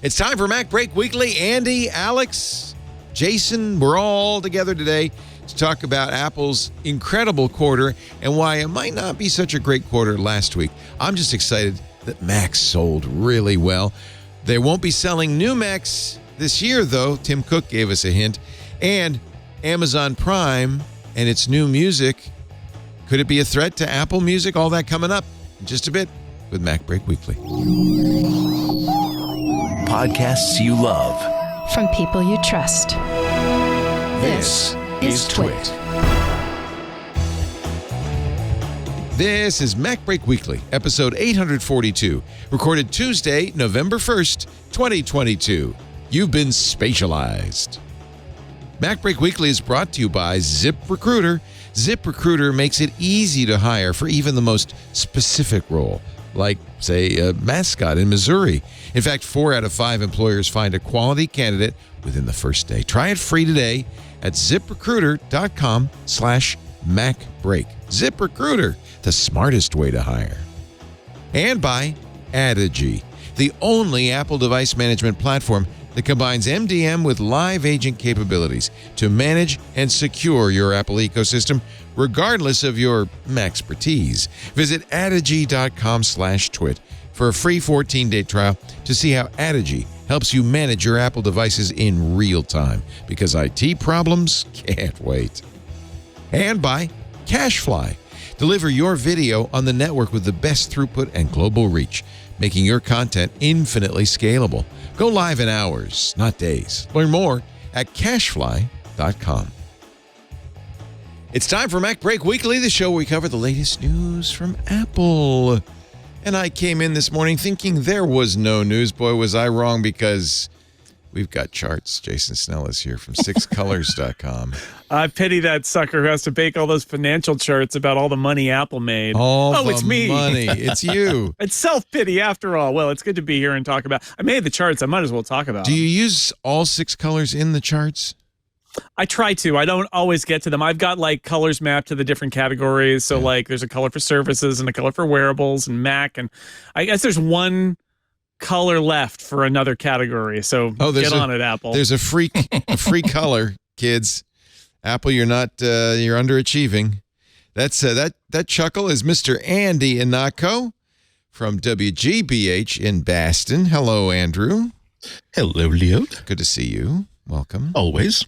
It's time for MacBreak Weekly. Andy, Alex, Jason, we're all together today to talk about Apple's incredible quarter and why it might not be such a great quarter last week. I'm just excited that Macs sold really well. They won't be selling new Macs this year, though. Tim Cook gave us a hint. And Amazon Prime and its new music. Could it be a threat to Apple Music? All that coming up in just a bit with MacBreak Weekly. Podcasts you love. From people you trust. This is TWiT. This is MacBreak Weekly, episode 842, recorded Tuesday, November 1st, 2022. You've been spatialized. MacBreak Weekly is brought to you by ZipRecruiter. ZipRecruiter makes it easy to hire for even the most specific role, like, say, a mascot in Missouri. In fact, 4 out of 5 employers find a quality candidate within the first day. Try it free today at ZipRecruiter.com/MacBreak. ZipRecruiter, the smartest way to hire. And by Adigy, the only Apple device management platform that combines MDM with live agent capabilities to manage and secure your Apple ecosystem, regardless of your expertise. Visit Adigy.com/TWiT for a free 14-day trial to see how Adigy helps you manage your Apple devices in real time, because IT problems can't wait. And by CacheFly. Deliver your video on the network with the best throughput and global reach, making your content infinitely scalable. Go live in hours, not days. Learn more at CacheFly.com. It's time for MacBreak Weekly, the show where we cover the latest news from Apple. And I came in this morning thinking there was no news. Boy, was I wrong, because we've got charts. Jason Snell is here from sixcolors.com. I pity that sucker who has to bake all those financial charts about all the money Apple made. It's me. Money. It's you. It's self-pity after all. Well, it's good to be here and talk about. I made the charts. I might as well talk about Do them. you use all 6 colors in the charts? I try to. I don't always get to them. I've got like colors mapped to the different categories. So like there's a color for services and a color for wearables and Mac. And I guess there's one color left for another category. So get on it, Apple. There's a free color, kids. Apple, you're underachieving. That's that chuckle is Mr. Andy Ihnatko from WGBH in Boston. Hello, Andrew. Hello, Leo. Good to see you. Welcome. Always.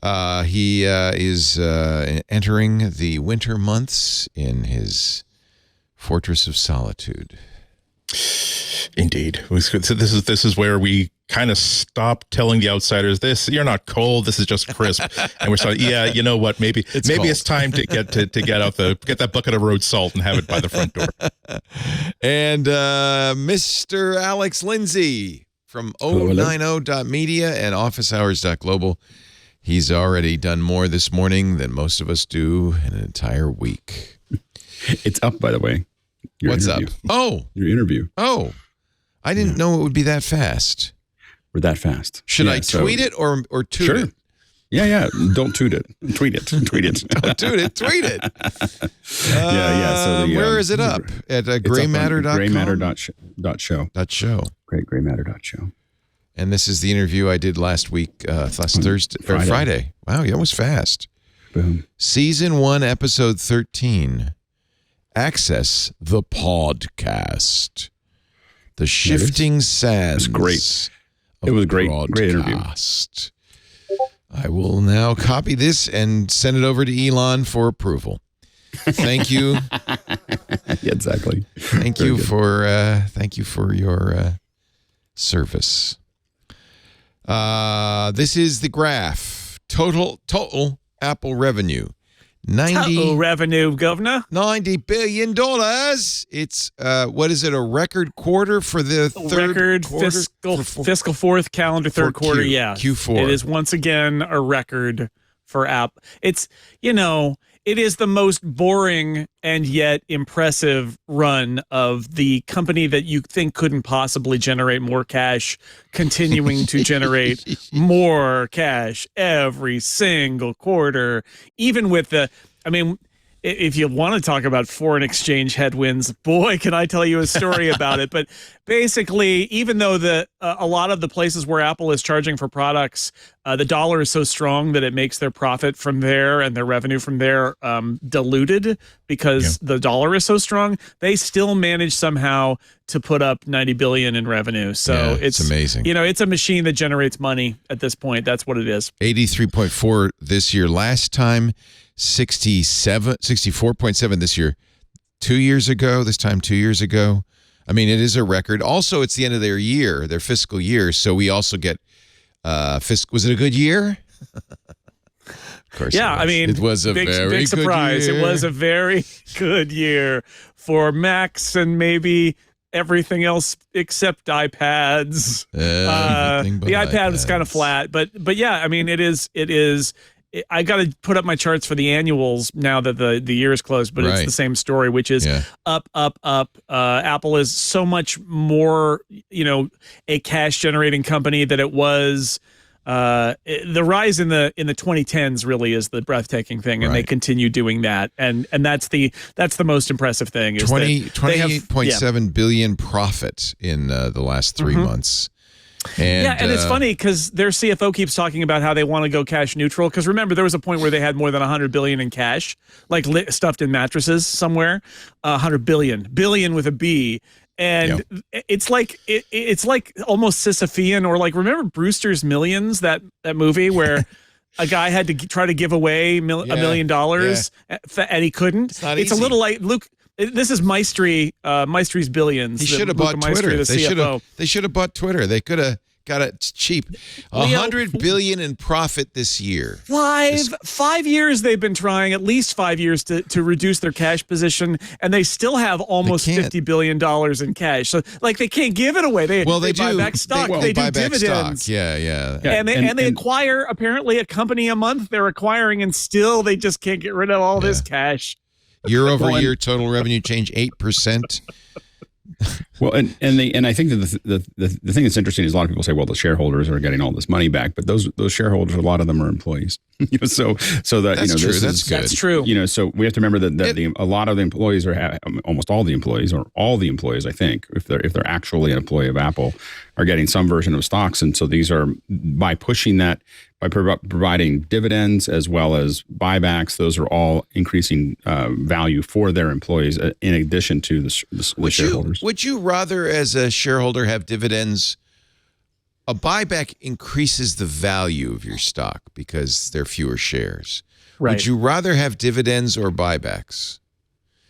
He is entering the winter months in his fortress of solitude. Indeed. So this is where we kind of stop telling the outsiders you're not cold, this is just crisp. And we're saying, yeah, you know what, maybe it's time to get get that bucket of road salt and have it by the front door. And Mr. Alex Lindsay from 090.media and officehours.global. He's already done more this morning than most of us do in an entire week. It's up, by the way. What's up? Oh. Your interview. Oh. I didn't know it would be that fast. We're that fast. Should I tweet it or toot it? Yeah. Don't toot it. Tweet it. Tweet it. Don't toot it. Tweet it. So where is it up? At graymatter.com? Graymatter.show. Graymatter.show. And this is the interview I did last week, Thursday or Friday. Wow, that was fast. Boom. Season 1, episode 13. Access the podcast. The shifting sands. It was great. It was great. Great interview. I will now copy this and send it over to Elon for approval. Thank you. Yeah, exactly. Thank you for your service. This is the graph. Total Apple revenue. Total revenue, Governor. $90 billion. It's, what is it, a record quarter for the third quarter? Fiscal fourth calendar third quarter, yeah. Q4. It is once again a record for Apple. It's, it is the most boring and yet impressive run of the company that you think couldn't possibly generate more cash, continuing to generate more cash every single quarter, even with if you want to talk about foreign exchange headwinds, boy, can I tell you a story about it. But basically, even though a lot of the places where Apple is charging for products, the dollar is so strong that it makes their profit from there and their revenue from there diluted because the dollar is so strong, they still manage somehow to put up $90 billion in revenue. So it's amazing. It's a machine that generates money at this point. That's what it is. 83.4 this year. Last time, 64.7 this year. 2 years ago, this time 2 years ago. I mean, it is a record. Also, it's the end of their year, their fiscal year. So we also get was it a good year? Of course. Yeah, I mean, it was a big very surprise. good year. It was a very good year for Macs and maybe everything else except iPads. The iPad was kind of flat, but yeah, I mean, it is. I got to put up my charts for the annuals now that the year is closed, but it's the same story, which is up. Apple is so much more, a cash generating company that it was. The rise in the 2010s really is the breathtaking thing, and they continue doing that, and that's the most impressive thing. Is 28.7 billion profit in the last 3 months. And it's funny because their CFO keeps talking about how they want to go cash neutral. Because remember, there was a point where they had more than 100 billion in cash, like stuffed in mattresses somewhere. 100 billion with a B, and it's like it's like almost Sisyphean, or like remember Brewster's Millions, that movie where a guy had to try to give away $1 million and he couldn't. It's a little like Luke. This is Maestry's Billions. He should have bought Twitter. They should have bought Twitter. They could have got it cheap. 100 billion in profit this year. 5 years they've been trying, at least 5 years to reduce their cash position, and they still have almost $50 billion in cash. So like they can't give it away. They buy back stock. They do dividends. Yeah. And they acquire apparently a company a month they're acquiring, and still they just can't get rid of all this cash. Year over year total revenue change 8%. Well, and I think that the thing that's interesting is a lot of people say, well, the shareholders are getting all this money back, but those shareholders, a lot of them are employees. So that that's true. That's good. That's true. So we have to remember that a lot of the employees are almost all the employees, or all the employees, I think, if they're actually an employee of Apple, are getting some version of stocks, and so these are by pushing that. By providing dividends as well as buybacks, those are all increasing value for their employees in addition to the shareholders. Would you rather, as a shareholder, have dividends? A buyback increases the value of your stock because there are fewer shares. Right. Would you rather have dividends or buybacks?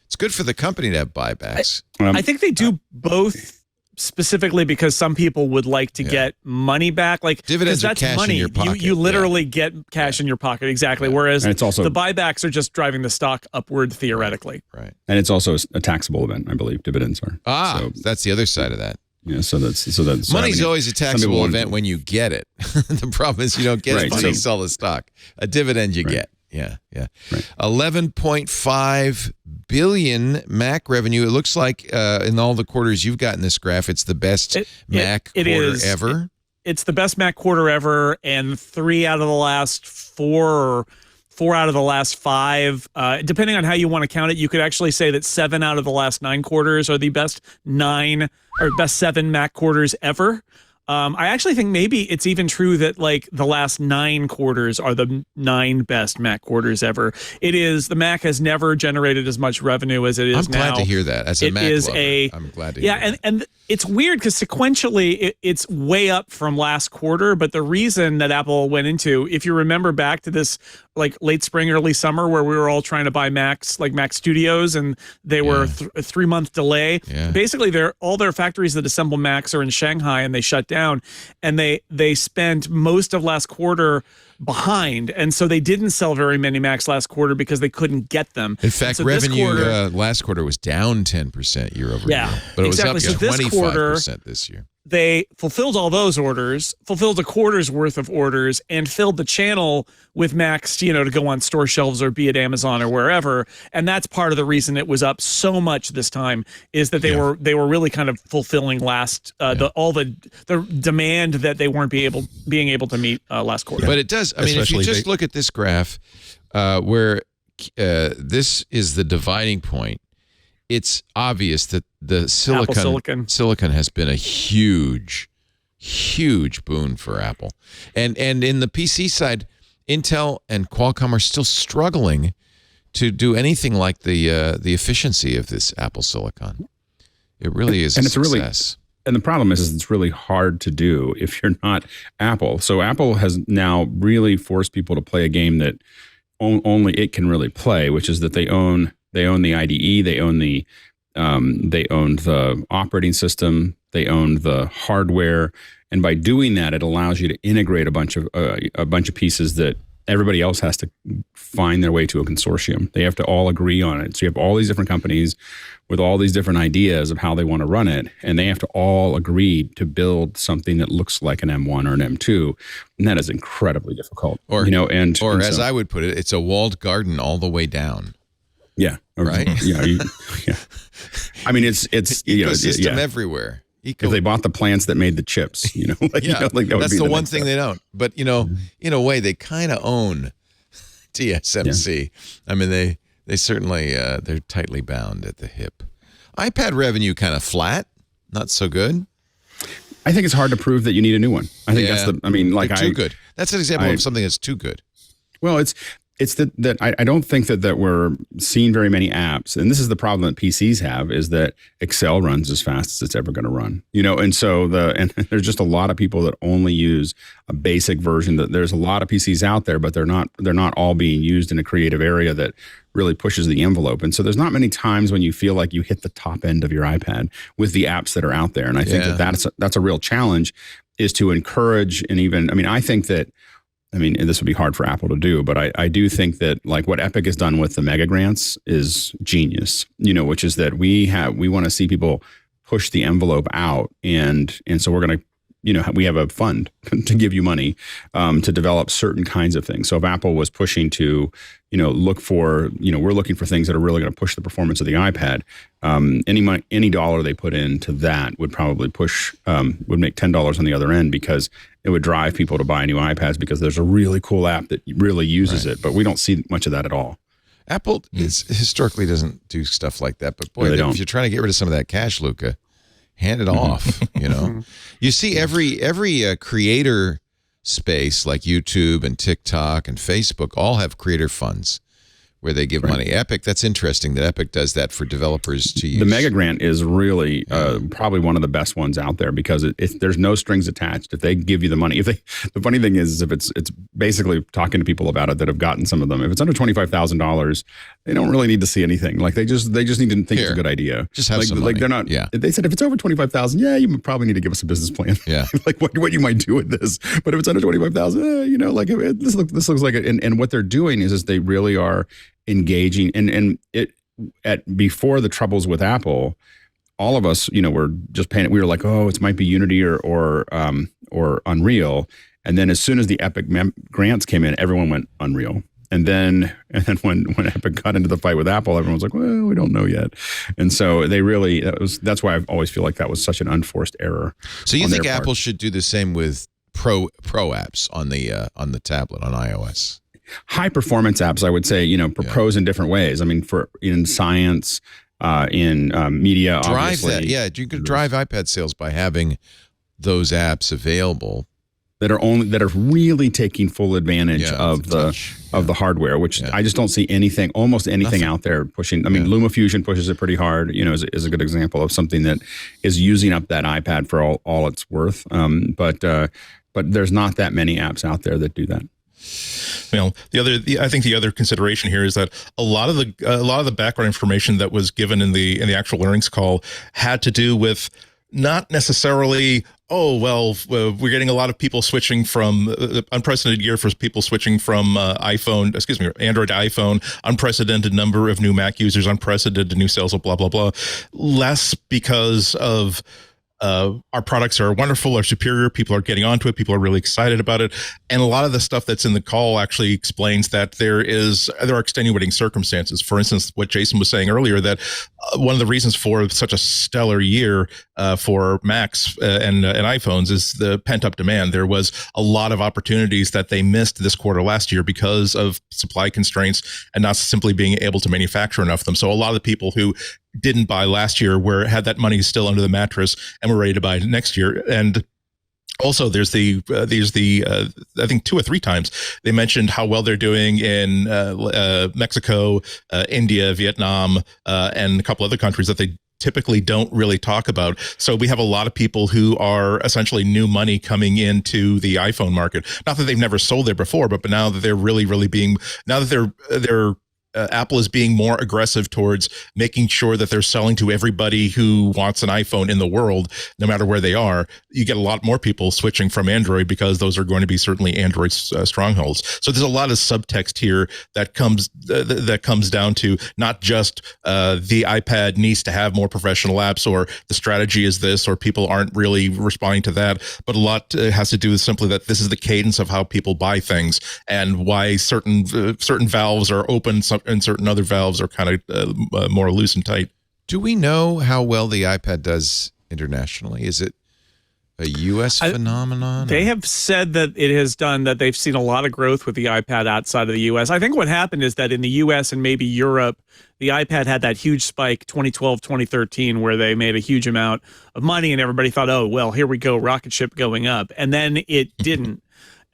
It's good for the company to have buybacks. I think they do both. Specifically because some people would like to get money back, like dividends are cash money. In your pocket. You literally get cash in your pocket, exactly. Whereas it's also, the buybacks are just driving the stock upward theoretically. Right. And it's also a taxable event, I believe. Dividends are. So that's the other side of that. Yeah, so money's always a taxable event when you get it. The problem is you don't get it when you sell the stock. A dividend you get. Yeah. Right. 11.5 billion Mac revenue. It looks like in all the quarters you've got in this graph, it's the best Mac quarter ever. It's the best Mac quarter ever, and 3 out of the last 4 or 4 out of the last 5, depending on how you want to count it. You could actually say that 7 out of the last 9 quarters are the best 7 Mac quarters ever. I actually think maybe it's even true that like the last 9 quarters are the 9 best Mac quarters ever. The Mac has never generated as much revenue as it is now. I'm glad to hear that. As a Mac lover, I'm glad to hear that. And it's weird because sequentially it's way up from last quarter, but the reason that Apple went into, if you remember back to this like late spring, early summer, where we were all trying to buy Macs, like Mac Studios, and they were a 3-month delay. Yeah. Basically, all their factories that assemble Macs are in Shanghai, and they shut down, and they spent most of last quarter behind, and so they didn't sell very many Macs last quarter because they couldn't get them. In fact, revenue last quarter was down 10% year over year, but it was up 25% this year. They fulfilled all those orders, fulfilled a quarter's worth of orders, and filled the channel with Macs, to go on store shelves or be it Amazon or wherever. And that's part of the reason it was up so much this time, is that they were really kind of fulfilling the demand that they weren't being able to meet last quarter. But it does. I mean, if you just look at this graph, where this is the dividing point. It's obvious that the silicon has been a huge boon for Apple. And in the PC side, Intel and Qualcomm are still struggling to do anything like the efficiency of this Apple silicon. It really is a success. And the problem is it's really hard to do if you're not Apple. So Apple has now really forced people to play a game that only it can really play, which is that they own the IDE, they own the operating system, they own the hardware, and by doing that, it allows you to integrate a bunch of pieces that everybody else has to find their way to a consortium. They have to all agree on it. So you have all these different companies with all these different ideas of how they want to run it, and they have to all agree to build something that looks like an M1 or an M2, and that is incredibly difficult. Or as I would put it, it's a walled garden all the way down. Yeah. Right. Yeah. I mean, it's ecosystem everywhere. If they bought the plants that made the chips, that would that's be the one thing they don't. But in a way, they kind of own TSMC. Yeah. I mean, they certainly they're tightly bound at the hip. iPad revenue kind of flat, not so good. I think it's hard to prove that you need a new one. I think they're too good. That's an example of something that's too good. Well, it's that I don't think that we're seeing very many apps, and this is the problem that PCs have, is that Excel runs as fast as it's ever going to run. And so there's just a lot of people that only use a basic version. That there's a lot of PCs out there, but they're not all being used in a creative area that really pushes the envelope. And so there's not many times when you feel like you hit the top end of your iPad with the apps that are out there. And I think that's a real challenge, is to encourage I think that. And this would be hard for Apple to do, but I do think that like what Epic has done with the mega grants is genius, which is that we want to see people push the envelope out. And so we're going to, we have a fund to give you money to develop certain kinds of things. So if Apple was pushing to, look for, we're looking for things that are really going to push the performance of the iPad, any dollar they put into that would probably would make $10 on the other end, because it would drive people to buy new iPads because there's a really cool app that really uses it. But we don't see much of that at all. Apple historically doesn't do stuff like that. But boy, if you're trying to get rid of some of that cash, Luca, hand it off. You see every creator space like YouTube and TikTok and Facebook all have creator funds where they give money. Epic, that's interesting that Epic does that for developers to use. The mega grant is really probably one of the best ones out there, because there's no strings attached. If they give you the money, the funny thing is if it's basically talking to people about it that have gotten some of them. If it's under $25,000, they don't really need to see anything. Like they just need to think it's a good idea. Just have some money. They're not. Yeah. They said if it's over $25,000, you probably need to give us a business plan. Yeah. Like what you might do with this. But if it's under $25,000, this looks like it. And what they're doing is they really are engaging, and before the troubles with Apple, all of us, were just paying. We were like, oh, it might be Unity or Unreal, and then as soon as the Epic grants came in, everyone went Unreal, and then when Epic got into the fight with Apple, everyone was like, well, we don't know yet, and so that's why I always feel like that was such an unforced error. So you think Apple should do the same with pro apps on the tablet on iOS? High performance apps, I would say, pros in different ways. I mean, in science, in media, drive obviously. That. Yeah, you could drive iPad sales by having those apps available that are really taking full advantage of the hardware, which I just don't see almost anything out there pushing. I mean, LumaFusion pushes it pretty hard. Is a good example of something that is using up that iPad for all it's worth. But there's not that many apps out there that do that. I think the other consideration here is that a lot of the background information that was given in the actual earnings call had to do with not necessarily, we're getting a lot of people switching from unprecedented year for people switching from Android to iPhone, unprecedented number of new Mac users, unprecedented new sales of blah, blah, blah. Less because of our products are wonderful or superior. People are getting onto it. People are really excited about it. And a lot of the stuff that's in the call actually explains that there are extenuating circumstances. For instance, what Jason was saying earlier, that one of the reasons for such a stellar year for Macs and iPhones is the pent-up demand. There was a lot of opportunities that they missed this quarter last year because of supply constraints and not simply being able to manufacture enough of them. So a lot of the people who didn't buy last year had that money still under the mattress and were ready to buy next year. And also, there's the I think 2 or 3 times they mentioned how well they're doing in Mexico, India, Vietnam, and a couple other countries that they typically don't really talk about. So we have a lot of people who are essentially new money coming into the iPhone market. Not that they've never sold there before, but now that they're really now that they're Apple is being more aggressive towards making sure that they're selling to everybody who wants an iPhone in the world, no matter where they are. You get a lot more people switching from Android because those are going to be certainly Android strongholds. So there's a lot of subtext here that comes down to not just the iPad needs to have more professional apps, or the strategy is this, or people aren't really responding to that, but a lot has to do with simply that this is the cadence of how people buy things and why certain valves are open, and certain other valves are kind of more loose and tight. Do we know how well the iPad does internationally? Is it a U.S. phenomenon? They have said that it has done, that they've seen a lot of growth with the iPad outside of the U.S. I think what happened is that in the U.S. and maybe Europe, the iPad had that huge spike 2012, 2013, where they made a huge amount of money and everybody thought, oh, well, here we go, rocket ship going up. And then it didn't.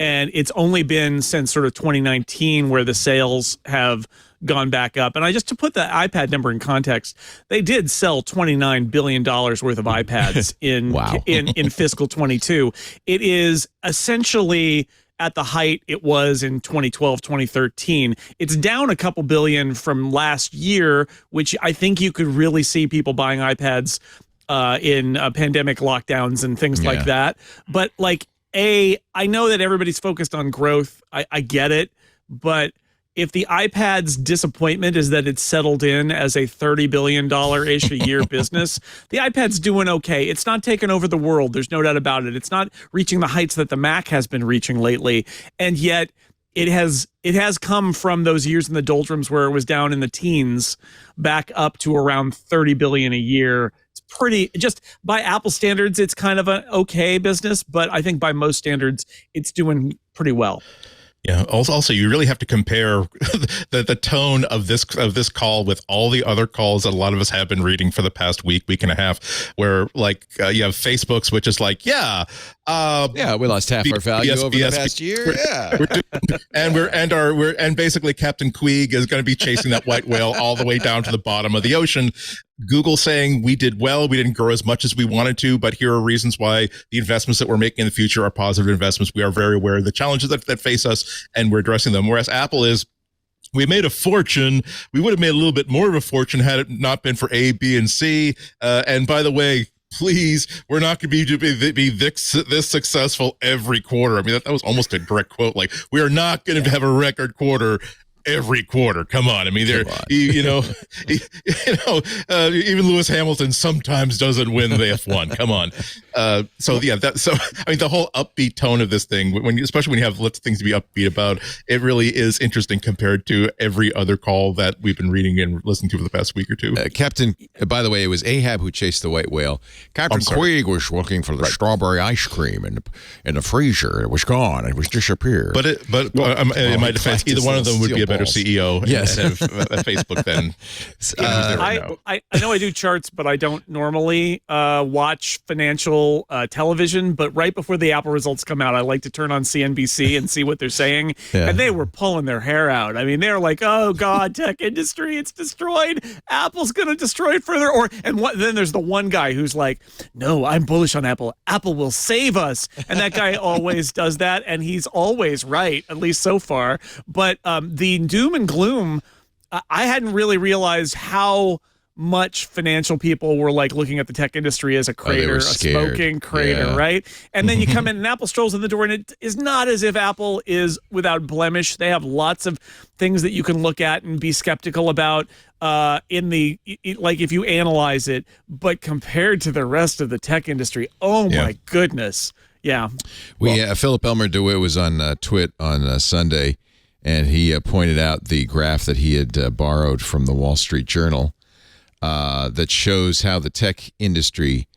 And it's only been since sort of 2019 where the sales have gone back up. And just to put the iPad number in context, they did sell $29 billion worth of iPads in fiscal 22. It is essentially at the height it was in 2012, 2013. It's down a couple billion from last year, which I think you could really see people buying iPads in pandemic lockdowns and things like that. But I know that everybody's focused on growth. I get it. But if the iPad's disappointment is that it's settled in as a $30 billion-ish a year business, the iPad's doing okay. It's not taking over the world. There's no doubt about it. It's not reaching the heights that the Mac has been reaching lately. And yet it has come from those years in the doldrums where it was down in the teens back up to around $30 billion a year. Pretty, just by Apple standards, it's kind of an okay business, but I think by most standards, it's doing pretty well. Yeah. Also, you really have to compare the tone of this call with all the other calls that a lot of us have been reading for the past week and a half, where you have Facebook's, which is like, we lost half our value over the past year. And basically Captain Queeg is going to be chasing that white whale all the way down to the bottom of the ocean. Google saying we did well, we didn't grow as much as we wanted to, but here are reasons why the investments that we're making in the future are positive investments. We are very aware of the challenges that face us, and we're addressing them. Whereas Apple is, we made a fortune. We would have made a little bit more of a fortune had it not been for A, B, and C. And by the way, please, we're not going to be this successful every quarter. I mean, that was almost a direct quote. Like, we are not going to have a record quarter every quarter. Come on. I mean, even Lewis Hamilton sometimes doesn't win the F1. Come on. The whole upbeat tone of this thing, especially when you have things to be upbeat about, it really is interesting compared to every other call that we've been reading and listening to for the past week or two. Captain, by the way, it was Ahab who chased the white whale. Captain Queeg was looking for the strawberry ice cream in the freezer. It was gone. It was disappeared. In my defense, either one of them would be a better CEO at Facebook than I know I do charts, but I don't normally watch financial television. But right before the Apple results come out, I like to turn on CNBC and see what they're saying. Yeah. And they were pulling their hair out. I mean, they're like, "Oh God, tech industry, it's destroyed. Apple's going to destroy it further." Then there's the one guy who's like, "No, I'm bullish on Apple. Apple will save us." And that guy always does that, and he's always right, at least so far. But the doom and gloom, I hadn't really realized how much financial people were looking at the tech industry as a crater, a smoking crater, right? And then you come in and Apple strolls in the door, and it is not as if Apple is without blemish. They have lots of things that you can look at and be skeptical about if you analyze it. But compared to the rest of the tech industry, my goodness. Yeah. Philip Elmer DeWitt was on TWiT on Sunday, and he pointed out the graph that he had borrowed from the Wall Street Journal that shows how the tech industry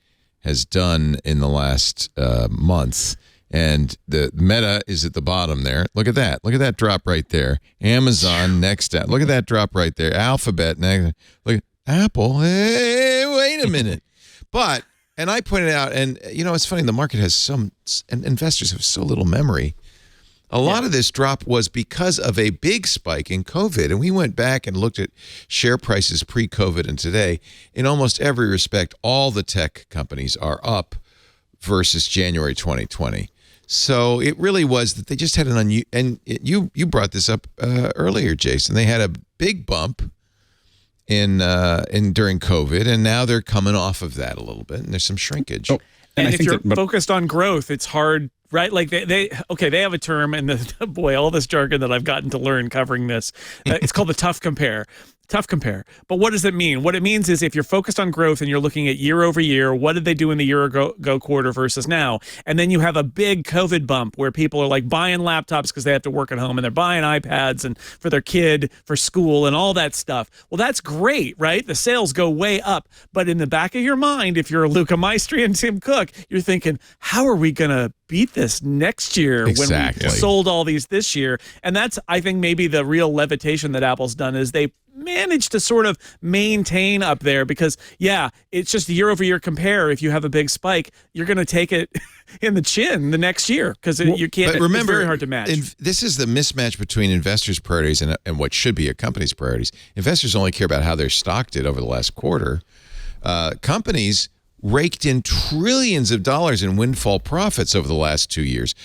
has done in the last month. And the Meta is at the bottom there. Look at that. Look at that drop right there. Amazon next up. Look at that drop right there. Alphabet next. Look at Apple. Hey, wait a minute. But, and I pointed out, and it's funny, the market has and investors have so little memory. A lot of this drop was because of a big spike in COVID. And we went back and looked at share prices pre-COVID and today. In almost every respect, all the tech companies are up versus January 2020. So it really was that they just had and you brought this up earlier, Jason. They had a big bump in during COVID, and now they're coming off of that a little bit, and there's some shrinkage. Oh, and if you're focused on growth, it's hard, right? Like they have a term, and boy, all this jargon that I've gotten to learn covering this, it's called the tough compare. Tough compare. But what does it mean? What it means is if you're focused on growth and you're looking at year over year, what did they do in the year ago quarter versus now? And then you have a big COVID bump where people are like buying laptops because they have to work at home and they're buying iPads and for their kid, for school and all that stuff. Well, that's great, right? The sales go way up. But in the back of your mind, if you're Luca Maestri and Tim Cook, you're thinking, how are we going to beat this next year when we sold all these this year? And that's, I think, maybe the real levitation that Apple's done is they managed to sort of maintain up there because, it's just year over year compare. If you have a big spike, you're going to take it in the chin the next year because you can't. But remember, it's very hard to match. This is the mismatch between investors' priorities and what should be a company's priorities. Investors only care about how their stock did over the last quarter. Companies raked in trillions of dollars in windfall profits over the last 2 years,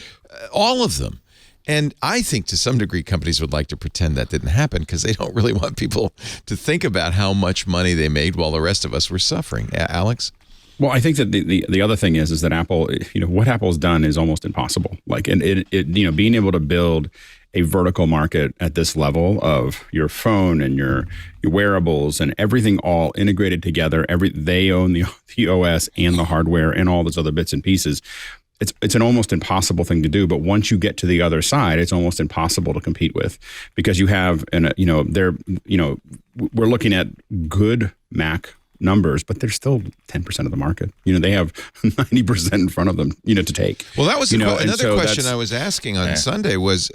all of them. And I think to some degree companies would like to pretend that didn't happen because they don't really want people to think about how much money they made while the rest of us were suffering. Alex? Well, I think that the other thing is that Apple, what Apple's done is almost impossible. Like, and it being able to build a vertical market at this level of your phone and your wearables and everything all integrated together. They own the OS and the hardware and all those other bits and pieces. It's an almost impossible thing to do, but once you get to the other side, it's almost impossible to compete with because you have, we're looking at good Mac numbers, but they're still 10% of the market. They have 90% in front of them, to take. Well, that was another question I was asking on Sunday was,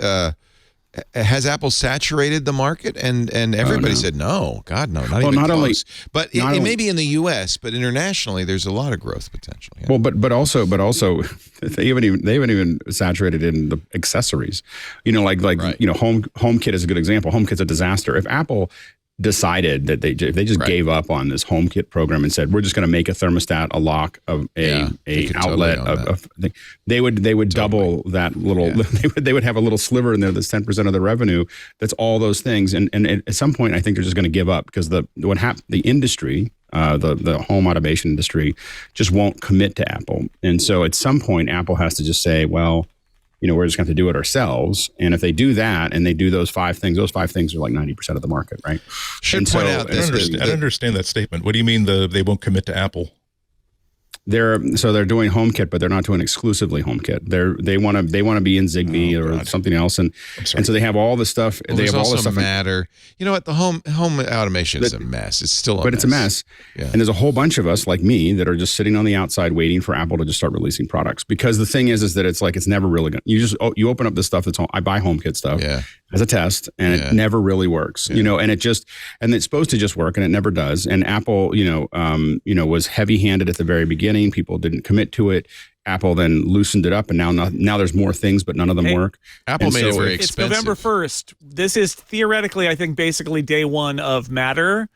has Apple saturated the market? And everybody said no. God, no, not even close. But it may be in the U.S., but internationally, there's a lot of growth potential. Yeah. Well, but also, they haven't even saturated in the accessories. HomeKit is a good example. HomeKit's a disaster. If Apple decided that if they just gave up on this HomeKit program and said we're just going to make a thermostat, a lock, of a outlet, they would double that little. They would have a little sliver in there that's 10% of the revenue. That's all those things, and at some point I think they're just going to give up because the industry. The home automation industry just won't commit to Apple, and so at some point Apple has to just say, well, we're just going to do it ourselves. And if they do that and they do those five things are like 90% of the market, right? Should point out I don't understand that statement. What do you mean they won't commit to Apple? They're doing HomeKit, but they're not doing exclusively HomeKit. They want to be in Zigbee or something else, and so they have all the stuff. Well, they have all the stuff. Matter. You know what? The home automation is a mess. It's still it's a mess. Yeah. And there's a whole bunch of us like me that are just sitting on the outside waiting for Apple to just start releasing products. Because the thing is that it's like it's never really going. You open up this stuff that's I buy HomeKit stuff as a test, and it never really works. Yeah. And it's supposed to just work, and it never does. And Apple, was heavy-handed at the very beginning. People didn't commit to it. Apple then loosened it up, and now there's more things, but none of them work. Apple made it very expensive. It's November 1st. This is theoretically, I think, basically day one of Matter.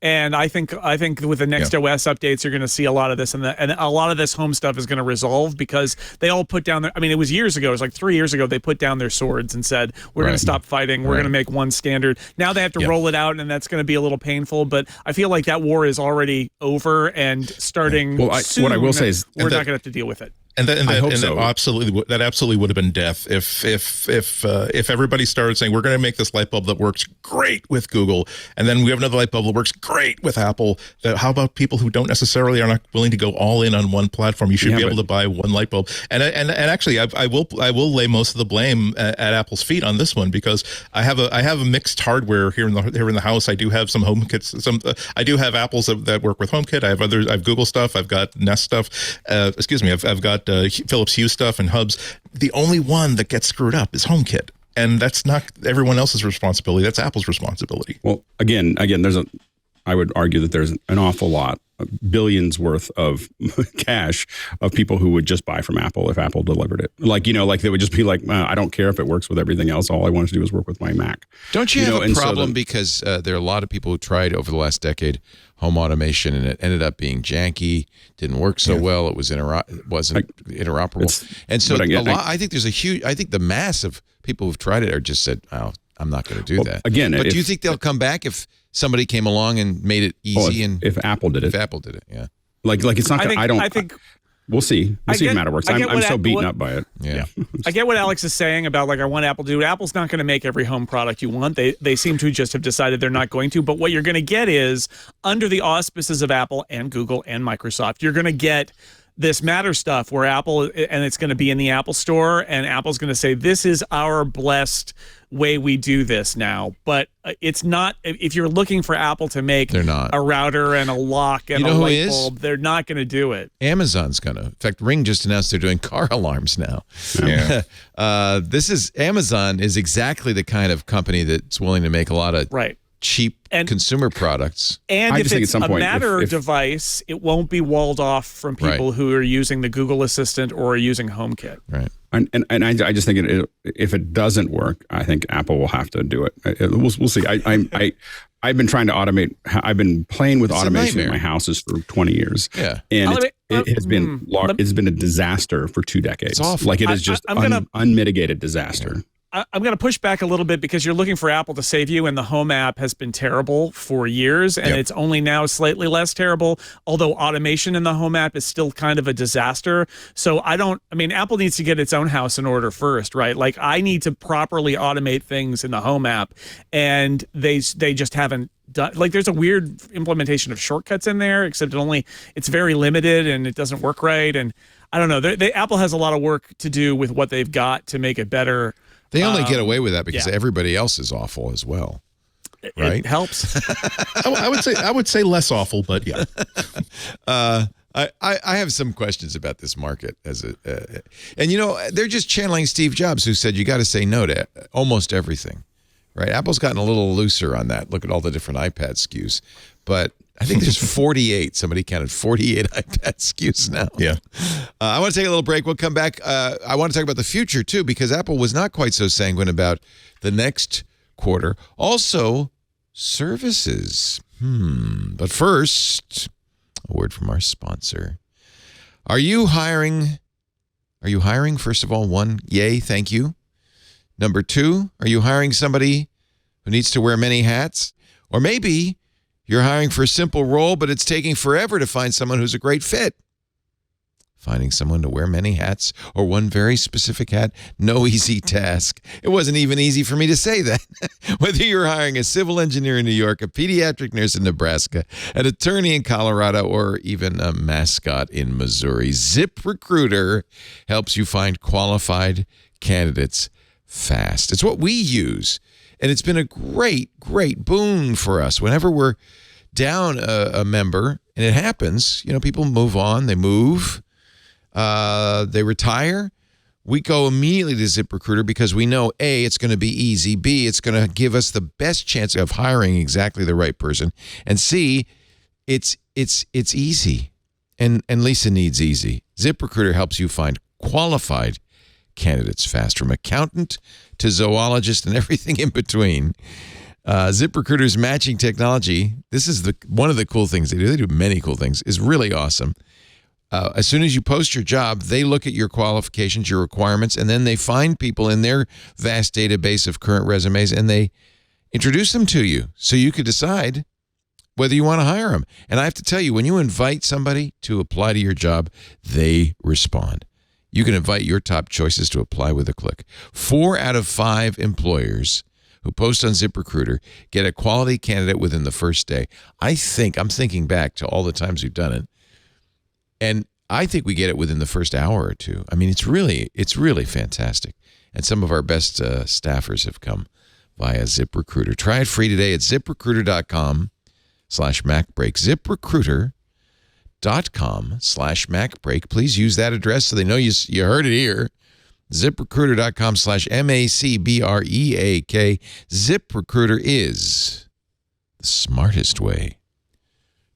And I think with the next OS updates, you're going to see a lot of this, and a lot of this home stuff is going to resolve because they all put down it was years ago. It was like 3 years ago. They put down their swords and said, we're going to stop fighting. We're going to make one standard. Now they have to roll it out, and that's going to be a little painful. But I feel like that war is already over and starting soon. What I will say is we're not going to have to deal with it. That absolutely would have been death if everybody started saying we're going to make this light bulb that works great with Google, and then we have another light bulb that works great with Apple. How about people who don't necessarily are not willing to go all in on one platform? You should be able to buy one light bulb. And actually, I will lay most of the blame at Apple's feet on this one, because I have a mixed hardware here in the house. I do have some HomeKits. I do have Apples that work with HomeKit. I have Google stuff. I've got Nest stuff. I've got Philips Hue stuff and hubs. The only one that gets screwed up is HomeKit, and that's not everyone else's responsibility. That's Apple's responsibility. Well, again, I would argue that there's an awful lot, billions worth of cash of people who would just buy from Apple if Apple delivered it. Like they would just be like, I don't care if it works with everything else. All I want to do is work with my Mac. Don't you have a problem because there are a lot of people who tried over the last decade home automation, and it ended up being janky, didn't work so well. It wasn't interoperable. And so I think the mass of people who've tried it are just said, oh, I'm not going to do that. Again, but do you think they'll come back if somebody came along and made it easy? If Apple did it. If Apple did it, yeah. Like it's not. I think we'll see. We'll see if Matter works. I'm so beaten up by it. Yeah. I get what Alex is saying about I want Apple to do it. Apple's not going to make every home product you want. They seem to just have decided they're not going to. But what you're going to get is, under the auspices of Apple and Google and Microsoft, you're going to get this Matter stuff where Apple, and it's going to be in the Apple Store, and Apple's going to say, this is our blessed way we do this now. But it's not, if you're looking for Apple to make a router and a lock and a light bulb, they're not going to do it. Amazon's going to. In fact, Ring just announced they're doing car alarms now. Yeah. Amazon is exactly the kind of company that's willing to make a lot of cheap consumer products. And if it's a Matter device, it won't be walled off from people who are using the Google Assistant or are using HomeKit. Right. And I just think if it doesn't work, I think Apple will have to do it. We'll see. I've been trying to automate. I've been playing with automation in my houses for 20 years. Yeah, and it's been a disaster for 2 decades. It's awful. Like it is just unmitigated disaster. I'm going to push back a little bit, because you're looking for Apple to save you, and the Home app has been terrible for years, and it's only now slightly less terrible, although automation in the Home app is still kind of a disaster. So Apple needs to get its own house in order first, right? Like, I need to properly automate things in the Home app, and they just haven't done. Like, there's a weird implementation of shortcuts in there, except it's very limited and it doesn't work right. And I don't know, Apple has a lot of work to do with what they've got to make it better. They only get away with that because everybody else is awful as well. Right? It helps. I would say less awful, but yeah. I have some questions about this market and they're just channeling Steve Jobs, who said you got to say no to almost everything. Right? Apple's gotten a little looser on that. Look at all the different iPad SKUs. But I think there's 48. Somebody counted 48 iPad SKUs now. Yeah. I want to take a little break. We'll come back. I want to talk about the future, too, because Apple was not quite so sanguine about the next quarter. Also, services. But first, a word from our sponsor. Are you hiring? First of all, 1, yay, thank you. Number 2, are you hiring somebody who needs to wear many hats? Or maybe you're hiring for a simple role, but it's taking forever to find someone who's a great fit. Finding someone to wear many hats or one very specific hat, no easy task. It wasn't even easy for me to say that. Whether you're hiring a civil engineer in New York, a pediatric nurse in Nebraska, an attorney in Colorado, or even a mascot in Missouri, ZipRecruiter helps you find qualified candidates fast. It's what we use. And it's been a great, great boon for us. Whenever we're down a member, and it happens, people move on, they move, they retire. We go immediately to ZipRecruiter because we know, A, it's going to be easy, B, it's going to give us the best chance of hiring exactly the right person, and C, it's easy. And Lisa needs easy. ZipRecruiter helps you find qualified candidates fast, from accountant to zoologist and everything in between. ZipRecruiter's matching technology, this is one of the cool things they do. They do many cool things. Is really awesome. As soon as you post your job, they look at your qualifications, your requirements, and then they find people in their vast database of current resumes, and they introduce them to you so you could decide whether you want to hire them. And I have to tell you, when you invite somebody to apply to your job, they respond. You can invite your top choices to apply with a click. 4 out of 5 employers who post on ZipRecruiter get a quality candidate within the first day. I'm thinking back to all the times we've done it, and I think we get it within the first hour or two. I mean, it's really fantastic. And some of our best staffers have come via ZipRecruiter. Try it free today at ZipRecruiter.com/MacBreak. ZipRecruiter.com/MacBreak. Please use that address so they know you heard it here. ZipRecruiter.com/MacBreak. ZipRecruiter is the smartest way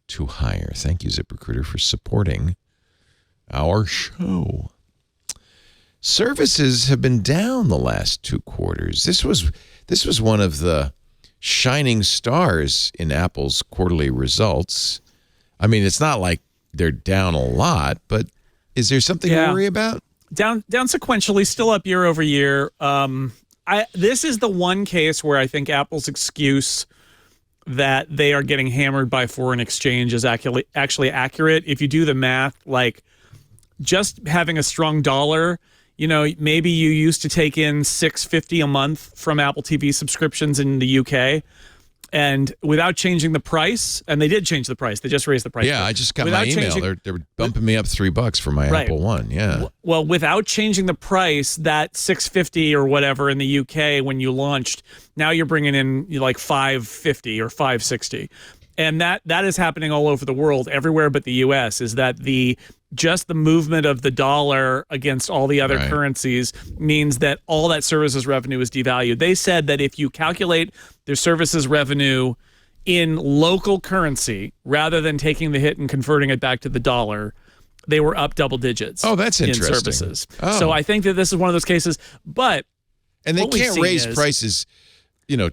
to hire. Thank you, ZipRecruiter, for supporting our show. Services have been down the last 2 quarters. This was one of the shining stars in Apple's quarterly results. I mean, it's not like they're down a lot, but is there something to worry about? Down sequentially, still up year over year. This is the one case where I think Apple's excuse that they are getting hammered by foreign exchange is actually accurate. If you do the math, like just having a strong dollar, maybe you used to take in $6.50 a month from Apple TV subscriptions in the UK. And without changing the price, and they did change the price. They just raised the price. Yeah, I just got my email. They're bumping me up $3 for my Apple One. Yeah. Well, without changing the price, that $6.50 or whatever in the UK when you launched, now you're bringing in like $5.50 or $5.60, and that is happening all over the world, everywhere but the US. Is that just the movement of the dollar against all the other currencies means that all that services revenue is devalued. They said that if you calculate their services revenue in local currency rather than taking the hit and converting it back to the dollar, they were up double digits. Oh, that's interesting. In services. Oh. So I think that this is one of those cases, and they can't raise prices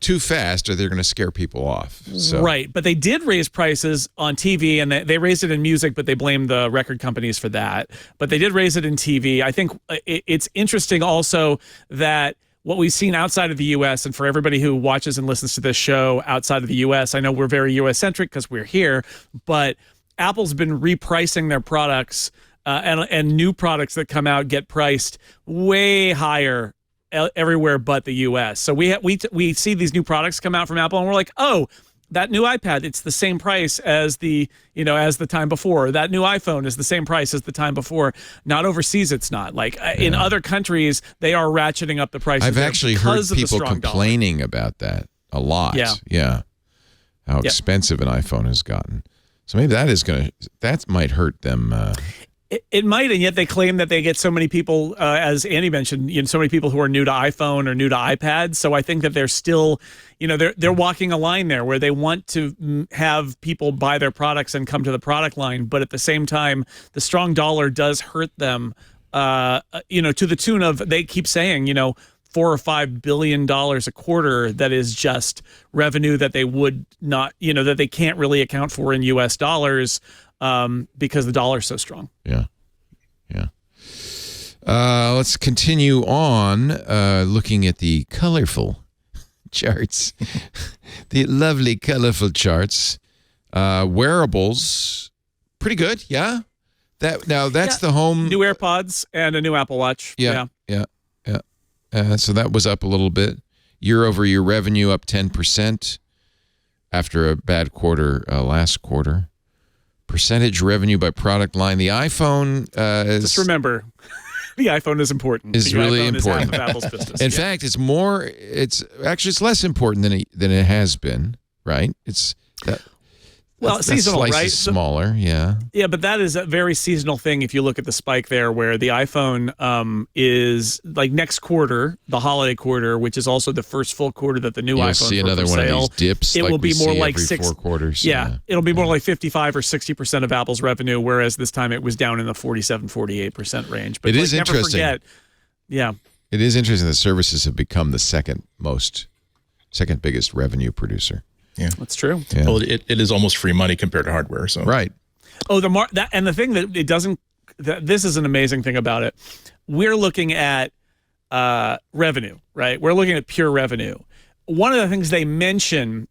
too fast or they're going to scare people off. So. Right. But they did raise prices on TV, and they raised it in music, but they blamed the record companies for that. But they did raise it in TV. I think it's interesting also that what we've seen outside of the U.S., and for everybody who watches and listens to this show outside of the U.S., I know we're very U.S.-centric because we're here, but Apple's been repricing their products, and new products that come out get priced way higher everywhere but the U.S. So we see these new products come out from Apple, and we're like, oh, that new iPad, it's the same price as the time before. That new iPhone is the same price as the time before. Not overseas, it's not. Like in other countries, they are ratcheting up the prices. I've actually heard people complaining about that a lot. Yeah. How expensive an iPhone has gotten. So maybe that might hurt them. It might, and yet they claim that they get so many people, as Andy mentioned, so many people who are new to iPhone or new to iPad. So I think that they're still, they're walking a line there where they want to have people buy their products and come to the product line, but at the same time, the strong dollar does hurt them. To the tune of, they keep saying, $4 or $5 billion a quarter. That is just revenue that they would not, that they can't really account for in U.S. dollars. Because the dollar's so strong. Yeah. Let's continue on looking at the colorful charts. The lovely, colorful charts. Wearables, pretty good, yeah? That's the home. New AirPods and a new Apple Watch. Yeah. So that was up a little bit. Year-over-year revenue up 10% after a bad quarter last quarter. Percentage revenue by product line. The iPhone just remember, the iPhone is important. Is really important. Is half of Apple's business. In fact, it's less important than it has been, right? Seasonal, slice right? Is smaller, yeah. Yeah, but that is a very seasonal thing if you look at the spike there, where the iPhone is like next quarter, the holiday quarter, which is also the first full quarter that the new iPhone see another one sale. Of these dips. It will be more like every 4 quarters. Yeah, it'll be more like 55 or 60% of Apple's revenue, whereas this time it was down in the 47-48% range. But it is interesting. Never forget, it is interesting that services have become the second biggest revenue producer. Yeah, that's true. Yeah. Well, it is almost free money compared to hardware. So right. Oh, and the thing that it doesn't. This is an amazing thing about it. We're looking at revenue, right? We're looking at pure revenue. One of the things they mention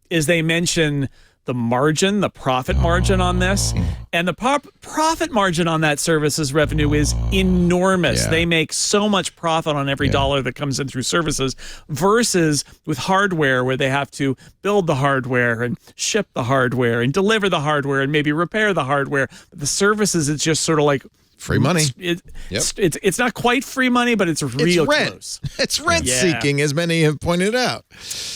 the margin, the profit margin on this. And the profit margin on that services revenue is enormous. Yeah. They make so much profit on every dollar that comes in through services versus with hardware where they have to build the hardware and ship the hardware and deliver the hardware and maybe repair the hardware. The services, it's just sort of like free money. It's not quite free money, but it's real close. It's rent seeking, as many have pointed out.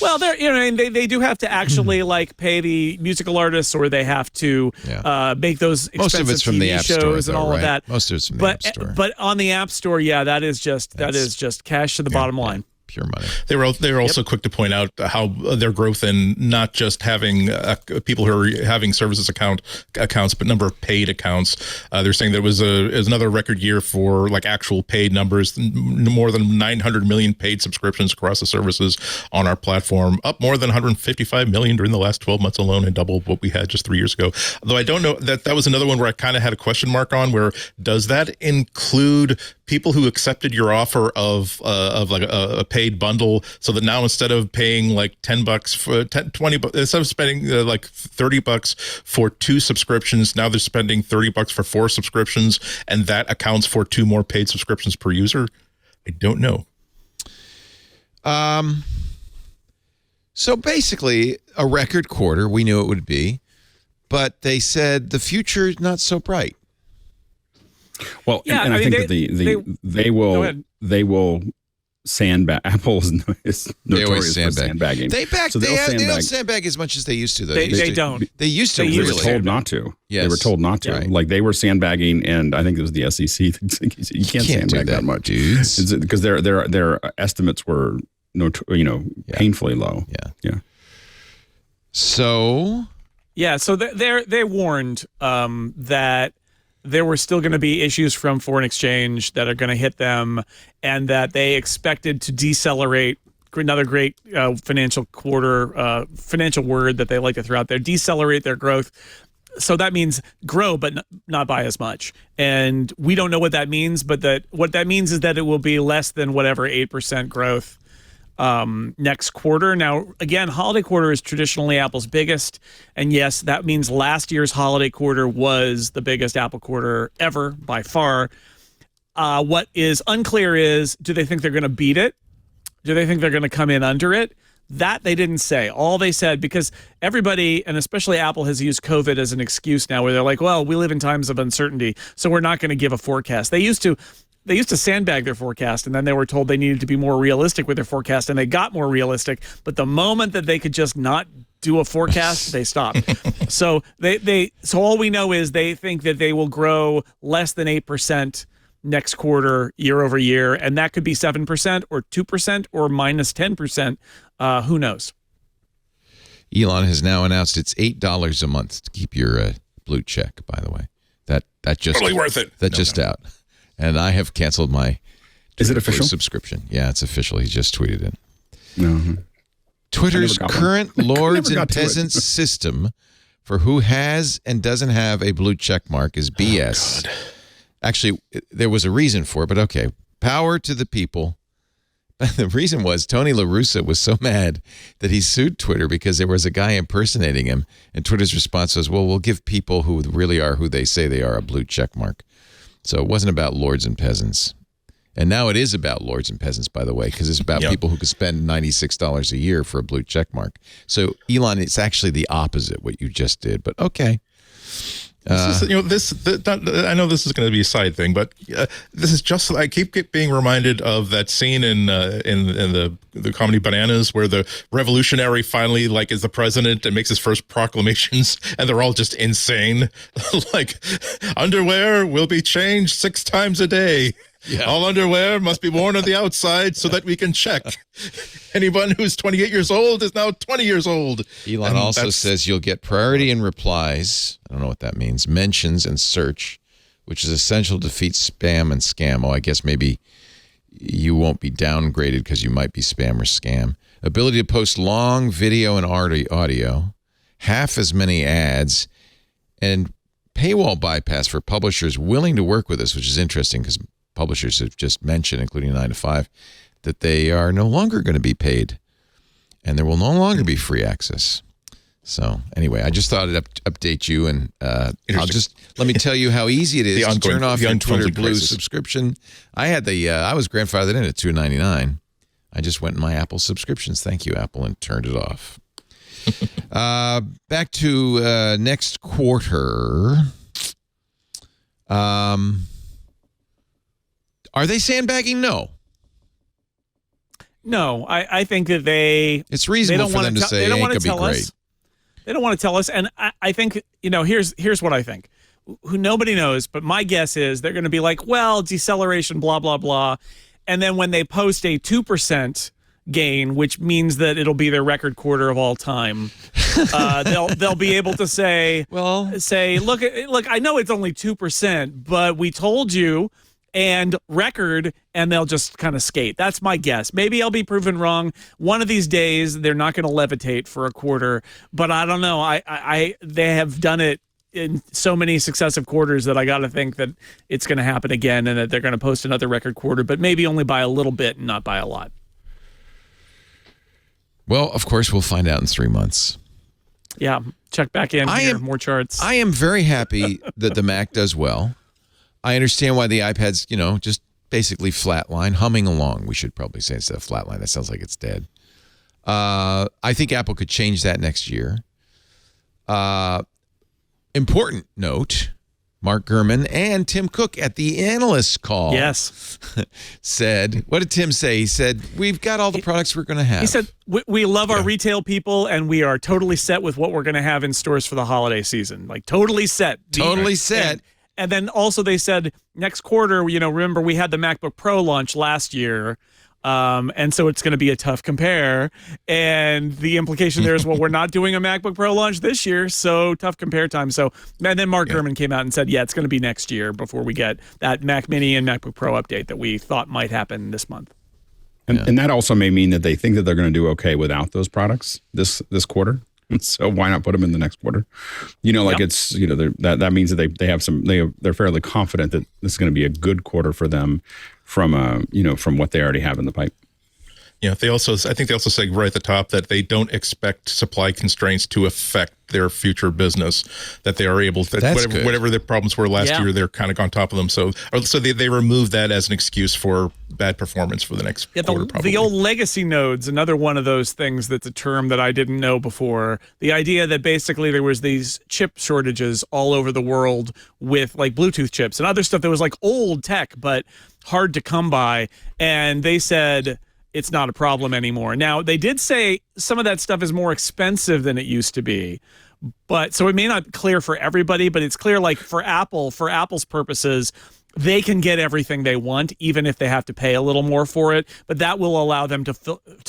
Well, they do have to actually like pay the musical artists, or they have to make those expensive Most of it's from TV the App Store, shows and all of right? that. Most of it's from the App Store. But on the App Store, that is just cash to the bottom line. Pure money. They were also quick to point out how their growth in not just having people who are having services accounts, but number of paid accounts. They're saying there was another record year for like actual paid numbers, more than 900 million paid subscriptions across the services on our platform, up more than 155 million during the last 12 months alone, and double what we had just 3 years ago. Though I don't know, that was another one where I kind of had a question mark on, where does that include people who accepted your offer of like a paid bundle, so that now instead of paying like $10 for 20, instead of spending like $30 for 2 subscriptions, now they're spending $30 for 4 subscriptions, and that accounts for 2 more paid subscriptions per user? I don't know. So basically, a record quarter, we knew it would be, but they said the future is not so bright. Well, and I think that they will sandbag. Apple is notorious for sandbagging. They don't sandbag as much as they used to, though. They don't. They used to. They were told not to. Yes. They were told not to. Right. Like they were sandbagging, and I think it was the SEC. You can't sandbag that much, dudes, because their estimates were painfully low. Yeah. So. Yeah. So they warned that there were still going to be issues from foreign exchange that are going to hit them, and that they expected to decelerate. Another great financial word that they like to throw out there: decelerate their growth. So that means grow, but not by as much. And we don't know what that means, but what that means is that it will be less than whatever 8% growth next quarter. Now, again, holiday quarter is traditionally Apple's biggest. And yes, that means last year's holiday quarter was the biggest Apple quarter ever by far. What is unclear is, do they think they're going to beat it? Do they think they're going to come in under it? That they didn't say. All they said, because everybody, and especially Apple, has used COVID as an excuse now, where they're like, well, we live in times of uncertainty, so we're not going to give a forecast. They used to sandbag their forecast, and then they were told they needed to be more realistic with their forecast, and they got more realistic. But the moment that they could just not do a forecast, they stopped. So so all we know is they think that they will grow less than 8% next quarter, year over year, and that could be 7% or 2% or minus 10%. Who knows? Elon has now announced it's $8 a month to keep your blue check. By the way, that just totally worth it. Out. And I have canceled my subscription. Yeah, it's official. He just tweeted it. Mm-hmm. Twitter's current Lords and Peasants system for who has and doesn't have a blue check mark is BS. Oh, actually, there was a reason for it, but okay. Power to the people. The reason was Tony La Russa was so mad that he sued Twitter because there was a guy impersonating him, and Twitter's response was, well, we'll give people who really are who they say they are a blue check mark. So it wasn't about Lords and Peasants. And now it is about Lords and Peasants, by the way, because it's about people who could spend $96 a year for a blue check mark. So, Elon, it's actually the opposite, what you just did. But okay. I know this is going to be a side thing, but this is just, I keep being reminded of that scene in the comedy Bananas, where the revolutionary finally is the president and makes his first proclamations, and they're all just insane. Like, underwear will be changed 6 times a day. Yeah. All underwear must be worn on the outside so that we can check. Anyone who's 28 years old is now 20 years old. Elon also says you'll get priority in replies. I don't know what that means. Mentions and search, which is essential to defeat spam and scam. Oh, I guess maybe you won't be downgraded because you might be spam or scam. Ability to post long video and audio. Half as many ads. And paywall bypass for publishers willing to work with us, which is interesting because publishers have just mentioned, including 9 to 5, that they are no longer going to be paid, and there will no longer be free access. So anyway, I just thought I'd update you, and let me tell you how easy it is to turn off your Twitter Blue subscription. I was grandfathered in at $2.99. I just went in my Apple subscriptions. Thank you, Apple, and turned it off. Back to next quarter. Are they sandbagging? No. No, I think that it's reasonable for them to say it ain't gonna be great. They don't want to tell us, and I think, here's what I think. Who nobody knows, but my guess is they're going to be like, well, deceleration, blah, blah, blah. And then when they post a 2% gain, which means that it'll be their record quarter of all time, they'll be able to say, look, I know it's only 2%, but we told you, and record, and they'll just kind of skate. That's my guess. Maybe I'll be proven wrong. One of these days, they're not going to levitate for a quarter, but I don't know. They have done it in so many successive quarters that I got to think that it's going to happen again, and that they're going to post another record quarter, but maybe only by a little bit and not by a lot. Well, of course, we'll find out in 3 months. Yeah, check back in more charts. I am very happy that the Mac does well. I understand why the iPad's, just basically flatline, humming along, we should probably say, instead of flatline. That sounds like it's dead. I think Apple could change that next year. Important note, Mark Gurman and Tim Cook at the analyst call said, what did Tim say? He said, we've got all the products we're going to have. He said, we love our retail people, and we are totally set with what we're going to have in stores for the holiday season. Like, totally set. Totally set. And then also they said next quarter, remember we had the MacBook Pro launch last year, and so it's going to be a tough compare. And the implication there is, well, we're not doing a MacBook Pro launch this year, so tough compare time. So, and then Mark Gurman came out and said, it's going to be next year before we get that Mac Mini and MacBook Pro update that we thought might happen this month. And that also may mean that they think that they're going to do okay without those products this quarter. So why not put them in the next quarter? It's that means that they have they're fairly confident that this is going to be a good quarter for them from what they already have in the pipe. Yeah, I think they also say right at the top that they don't expect supply constraints to affect their future business, that they are able to, whatever their problems were last year, they're kind of on top of them. So they remove that as an excuse for bad performance for the next quarter, probably. The old legacy nodes, another one of those things that's a term that I didn't know before. The idea that basically there was these chip shortages all over the world with like Bluetooth chips and other stuff that was like old tech, but hard to come by. And they said, it's not a problem anymore. Now, they did say some of that stuff is more expensive than it used to be. But so it may not be clear for everybody, but it's clear like for Apple's purposes, they can get everything they want, even if they have to pay a little more for it. But that will allow them to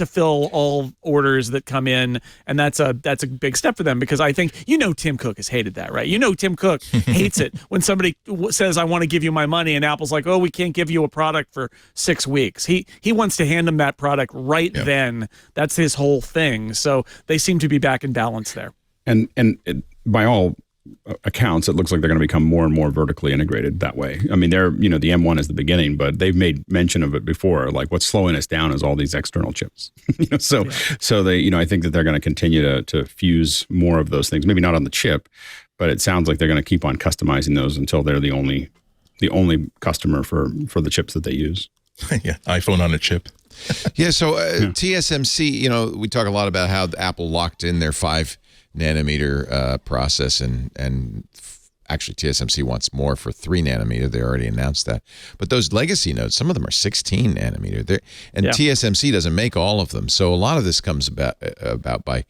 fill all orders that come in, and that's a big step for them, because I think Tim Cook has hated that, right? Tim Cook hates it when somebody says, "I want to give you my money," and Apple's like, "Oh, we can't give you a product for 6 weeks." He wants to hand them that product right then. That's his whole thing. So they seem to be back in balance there. And by all accounts, it looks like they're going to become more and more vertically integrated that way. I mean, they're, the M1 is the beginning, but they've made mention of it before. Like, what's slowing us down is all these external chips. So they, I think that they're going to continue to fuse more of those things. Maybe not on the chip, but it sounds like they're going to keep on customizing those until they're the only customer for the chips that they use. Yeah, iPhone on a chip. So TSMC, we talk a lot about how Apple locked in their 5 nanometer process, and actually TSMC wants more for 3 nanometer. They already announced that. But those legacy nodes, some of them are 16 nanometer. TSMC doesn't make all of them. So a lot of this comes about by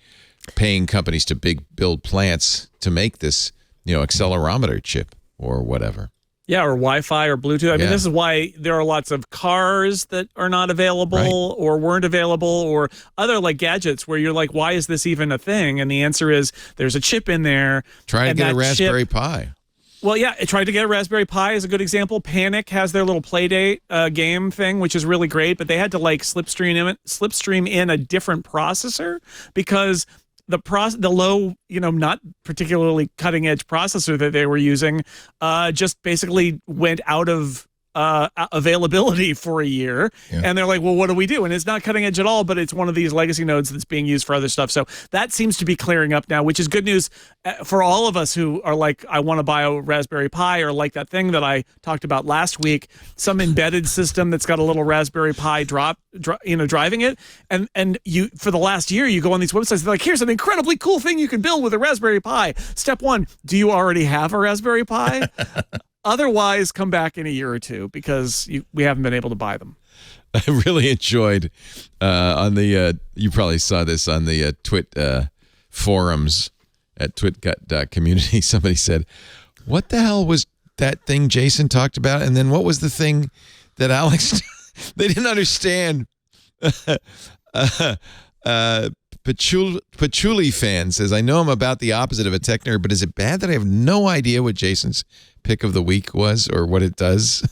paying companies to build plants to make this, accelerometer chip or whatever. Yeah, or Wi-Fi or Bluetooth. I mean, this is why there are lots of cars that are not available or weren't available, or other like gadgets where you're like, why is this even a thing? And the answer is there's a chip in there. Try to get a Raspberry Pi. Well, yeah, I tried to get a Raspberry Pi is a good example. Panic has their little Playdate game thing, which is really great, but they had to like slipstream in a different processor because the low, not particularly cutting edge processor that they were using just basically went out of availability for a year. Yeah. And they're like, well, what do we do? And it's not cutting edge at all, but it's one of these legacy nodes that's being used for other stuff. So that seems to be clearing up now, which is good news for all of us who are like, I want to buy a Raspberry Pi, or like that thing that I talked about last week, some embedded system that's got a little Raspberry Pi driving it. And you, for the last year, you go on these websites, they're like, here's an incredibly cool thing you can build with a Raspberry Pi. Step one, do you already have a Raspberry Pi? Otherwise, come back in a year or two, because we haven't been able to buy them. I really enjoyed on the you probably saw this on the TWiT forums at twit.community. Somebody said, what the hell was that thing Jason talked about? And then what was the thing that Alex they didn't understand. Patchouli fan says, I know I'm about the opposite of a tech nerd, but is it bad that I have no idea what Jason's pick of the week was or what it does?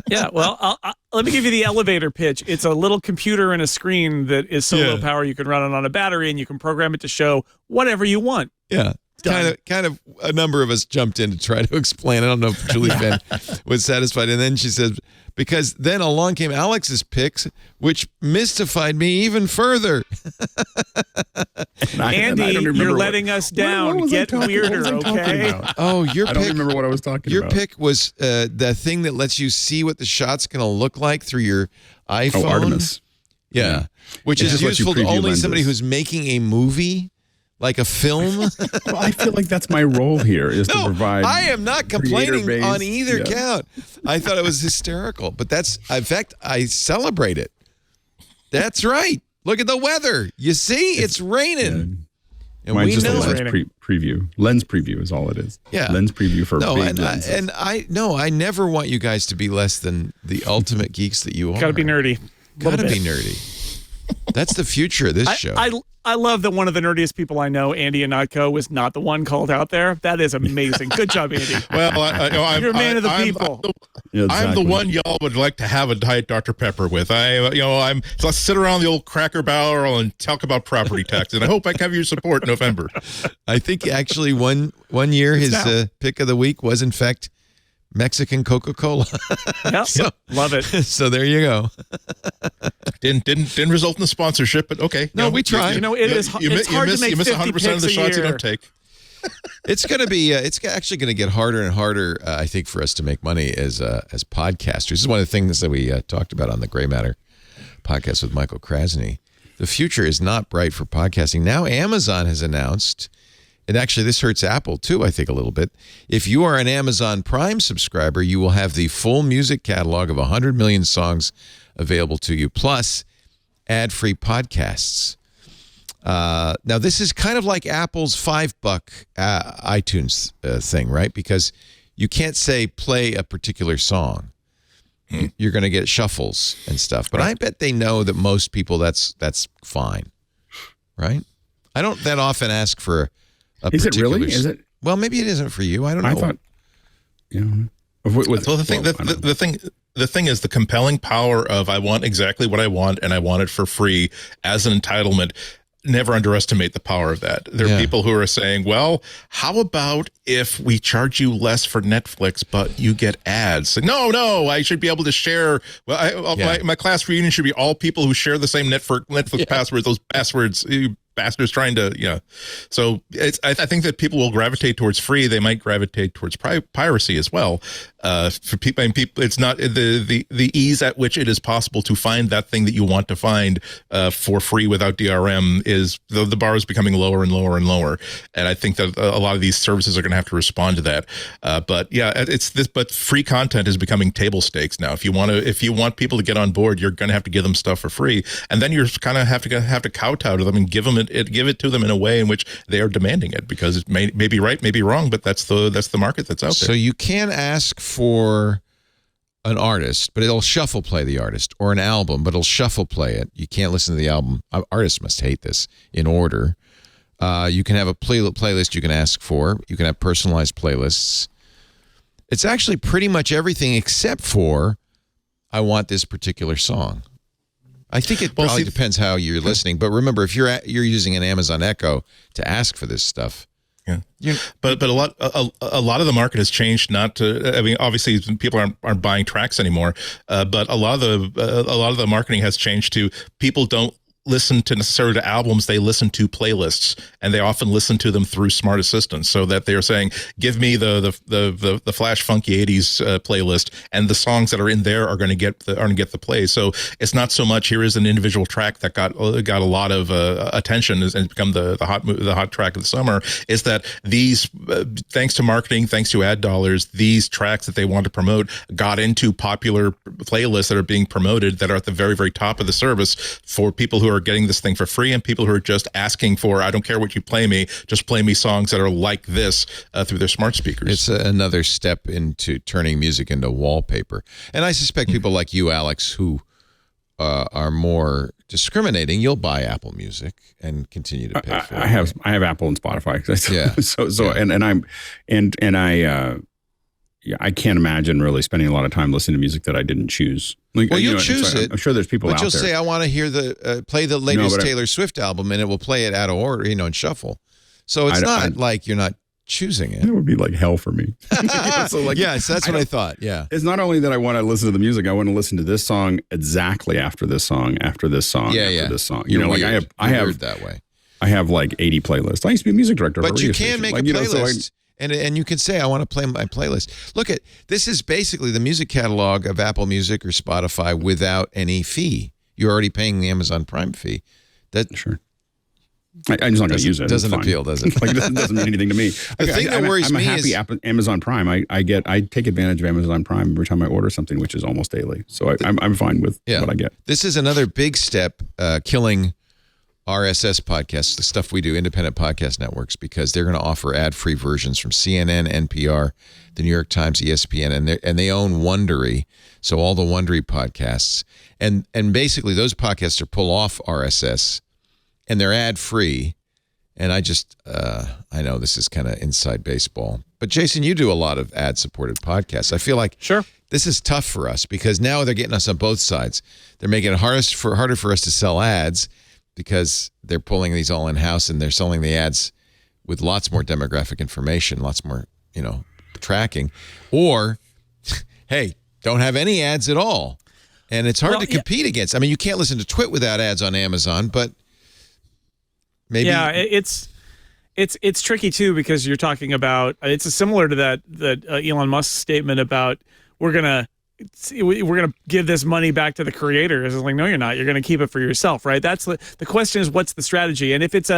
Yeah, well, let me give you the elevator pitch. It's a little computer and a screen that is so low power you can run it on a battery, and you can program it to show whatever you want. Yeah. Kind of a number of us jumped in to try to explain. I don't know if Julie Fan was satisfied. And then she says, because then along came Alex's picks, which mystified me even further. Andy, you're letting us down. Get weirder, okay? Oh, your pick. I don't remember what I was talking your about. Your pick was the thing that lets you see what the shot's going to look like through your iPhone. Oh, Artemis. Yeah. Which is useful to only somebody who's making a movie. Like a film? Well, I feel like that's my role here, is to provide. I am not complaining on either count. I thought it was hysterical, but in fact, I celebrate it. That's right. Look at the weather. You see, it's raining. And mine's we just know a lens preview. Lens preview is all it is. Yeah. Lens preview for big lenses. I never want you guys to be less than the ultimate geeks that you are. Gotta be nerdy. Gotta be nerdy. That's the future of this show. I love that one of the nerdiest people I know, Andy Ihnatko, was not the one called out there. That is amazing. Good job, Andy. Well, you're a man of the people. I'm the one y'all would like to have a Diet Dr. Pepper with. Let's sit around the old Cracker Barrel and talk about property tax. And I hope I have your support in November. I think actually one year his pick of the week was in fact Mexican Coca-Cola. Yep. Love it. So there you go. Didn't result in a sponsorship, but okay. No, we tried. It's hard to make 50 picks of the shots you don't take. It's going to be. It's actually going to get harder and harder, I think, for us to make money as podcasters. This is one of the things that we talked about on the Gray Matter podcast with Michael Krasny. The future is not bright for podcasting. Now Amazon has announced. And actually, this hurts Apple, too, I think, a little bit. If you are an Amazon Prime subscriber, you will have the full music catalog of 100 million songs available to you, plus ad-free podcasts. Now, this is kind of like Apple's $5 iTunes thing, right? Because you can't say play a particular song. You're going to get shuffles and stuff. But I bet they know that most people, that's fine, right? I don't that often ask for is it really? Is it? Well, maybe it isn't for you. I don't know. I thought, Well, the thing is the compelling power of I want exactly what I want and I want it for free as an entitlement. Never underestimate the power of that. There are people who are saying, well, how about if we charge you less for Netflix, but you get ads? No, I should be able to share. Well, my class reunion should be all people who share the same Netflix passwords, those passwords. Bastards trying to, So I think that people will gravitate towards free. They might gravitate towards piracy as well. For people, it's not the ease at which it is possible to find that thing that you want to find for free without DRM is the bar is becoming lower and lower and lower. And I think that a lot of these services are going to have to respond to that. But free content is becoming table stakes now. If you want people to get on board, you're going to have to give them stuff for free, and then you're kind of have to kowtow to them and give it to them in a way in which they are demanding it, because it may be right, may be wrong, but that's the market that's out there. So you can ask for an artist, but it'll shuffle play the artist, or an album, but it'll shuffle play it. You can't listen to the album. Artists must hate this. In order. You can have a playlist you can ask for. You can have personalized playlists. It's actually pretty much everything except for I want this particular song. I think it probably depends how you're listening, but remember, if you're using an Amazon Echo to ask for this stuff, Yeah, but a lot of the market has changed. Not to, I mean, obviously people aren't buying tracks anymore, but a lot of the marketing has changed to people don't listen to necessarily to albums, they listen to playlists, and they often listen to them through smart assistants, so that they're saying, give me the Flash Funky 80s playlist, and the songs that are in there are going to get the play. So it's not so much here is an individual track that got a lot of attention and become the hot track of the summer. Is that these thanks to marketing, thanks to ad dollars, these tracks that they want to promote got into popular playlists that are being promoted, that are at the very, very top of the service for people who are getting this thing for free, and people who are just asking for, I don't care what you play me, just play me songs that are like this through their smart speakers. It's another step into turning music into wallpaper. And I suspect people like you, Alex, who are more discriminating, you'll buy Apple Music and continue to pay for it. I have Apple and Spotify. Yeah. I can't imagine really spending a lot of time listening to music that I didn't choose. Like, well, you'll choose it. I'm sure there's people out there. But you'll say, I want to hear play the latest Taylor Swift album, and it will play it out of order, and shuffle. So it's not like you're not choosing it. It would be like hell for me. So yes, that's what I thought. Yeah. It's not only that I want to listen to the music, I want to listen to this song exactly after this song, after this song, after this song. You're weird. I have that way. I have like 80 playlists. I used to be a music director. But you can make a playlist. And you can say, I want to play my playlist. Look, this is basically the music catalog of Apple Music or Spotify without any fee. You're already paying the Amazon Prime fee. Sure. I'm just not going to use it. Doesn't appeal, does it? Like, it doesn't mean anything to me. The thing that worries me is Amazon Prime. I take advantage of Amazon Prime every time I order something, which is almost daily. So I'm fine with what I get. This is another big step killing RSS podcasts, the stuff we do, independent podcast networks, because they're going to offer ad-free versions from CNN, NPR, the New York Times, ESPN, and they own Wondery, so all the Wondery podcasts, and basically those podcasts are pull off RSS, and they're ad-free, and I know this is kind of inside baseball, but Jason, you do a lot of ad-supported podcasts. I feel like this is tough for us because now they're getting us on both sides. They're making it harder for us to sell ads, because they're pulling these all in-house and they're selling the ads with lots more demographic information, lots more, tracking. Or, hey, don't have any ads at all. And it's hard to compete against. I mean, you can't listen to TWiT without ads on Amazon, but maybe... Yeah, it's tricky, too, because you're talking about... It's similar to that Elon Musk statement about we're going to give this money back to the creators. It's like, no, you're not. You're going to keep it for yourself, right? That's the question is, what's the strategy? And if it's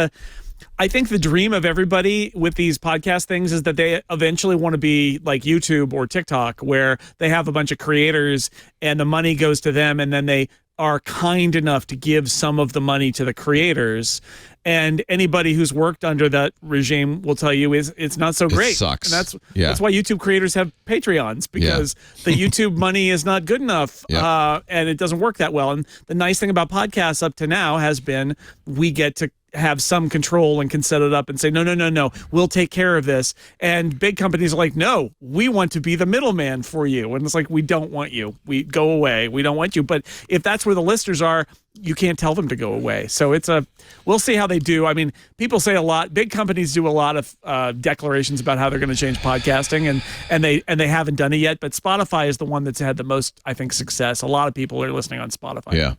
I think the dream of everybody with these podcast things is that they eventually want to be like YouTube or TikTok, where they have a bunch of creators and the money goes to them, and then they are kind enough to give some of the money to the creators. And anybody who's worked under that regime will tell you it's not so great. It sucks. And that's why YouTube creators have Patreons, because the YouTube money is not good enough, and it doesn't work that well. And the nice thing about podcasts up to now has been we get to have some control and can set it up and say, no, we'll take care of this. And big companies are like, no, we want to be the middleman for you. And it's like, we don't want you. We go away. We don't want you. But if that's where the listeners are, you can't tell them to go away. So we'll see how they do. I mean, people say a lot, big companies do a lot of declarations about how they're going to change podcasting, and they haven't done it yet. But Spotify is the one that's had the most, I think, success. A lot of people are listening on Spotify. Yeah.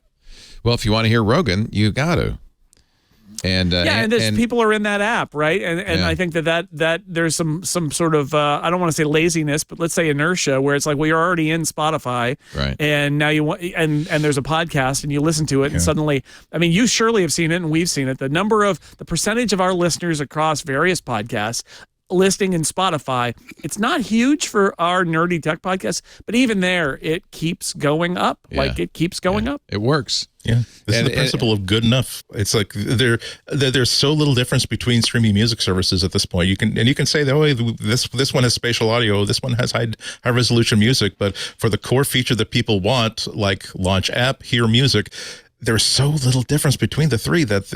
Well, if you want to hear Rogan, you got to. And people are in that app, right? And I think that there's some sort of I don't want to say laziness, but let's say inertia, where it's like, well, you're already in Spotify, right? And now you want and there's a podcast and you listen to it, and suddenly, I mean, you surely have seen it, and we've seen it. The percentage of our listeners across various podcasts listing in Spotify, it's not huge for our nerdy tech podcast, but even there, it keeps going up. Like, it keeps going up. It works. Yeah, this is the principle of good enough. It's like there's so little difference between streaming music services at this point. You can say that, oh, this one has spatial audio, this one has high resolution music, but for the core feature that people want, like launch app, hear music, there's so little difference between the three that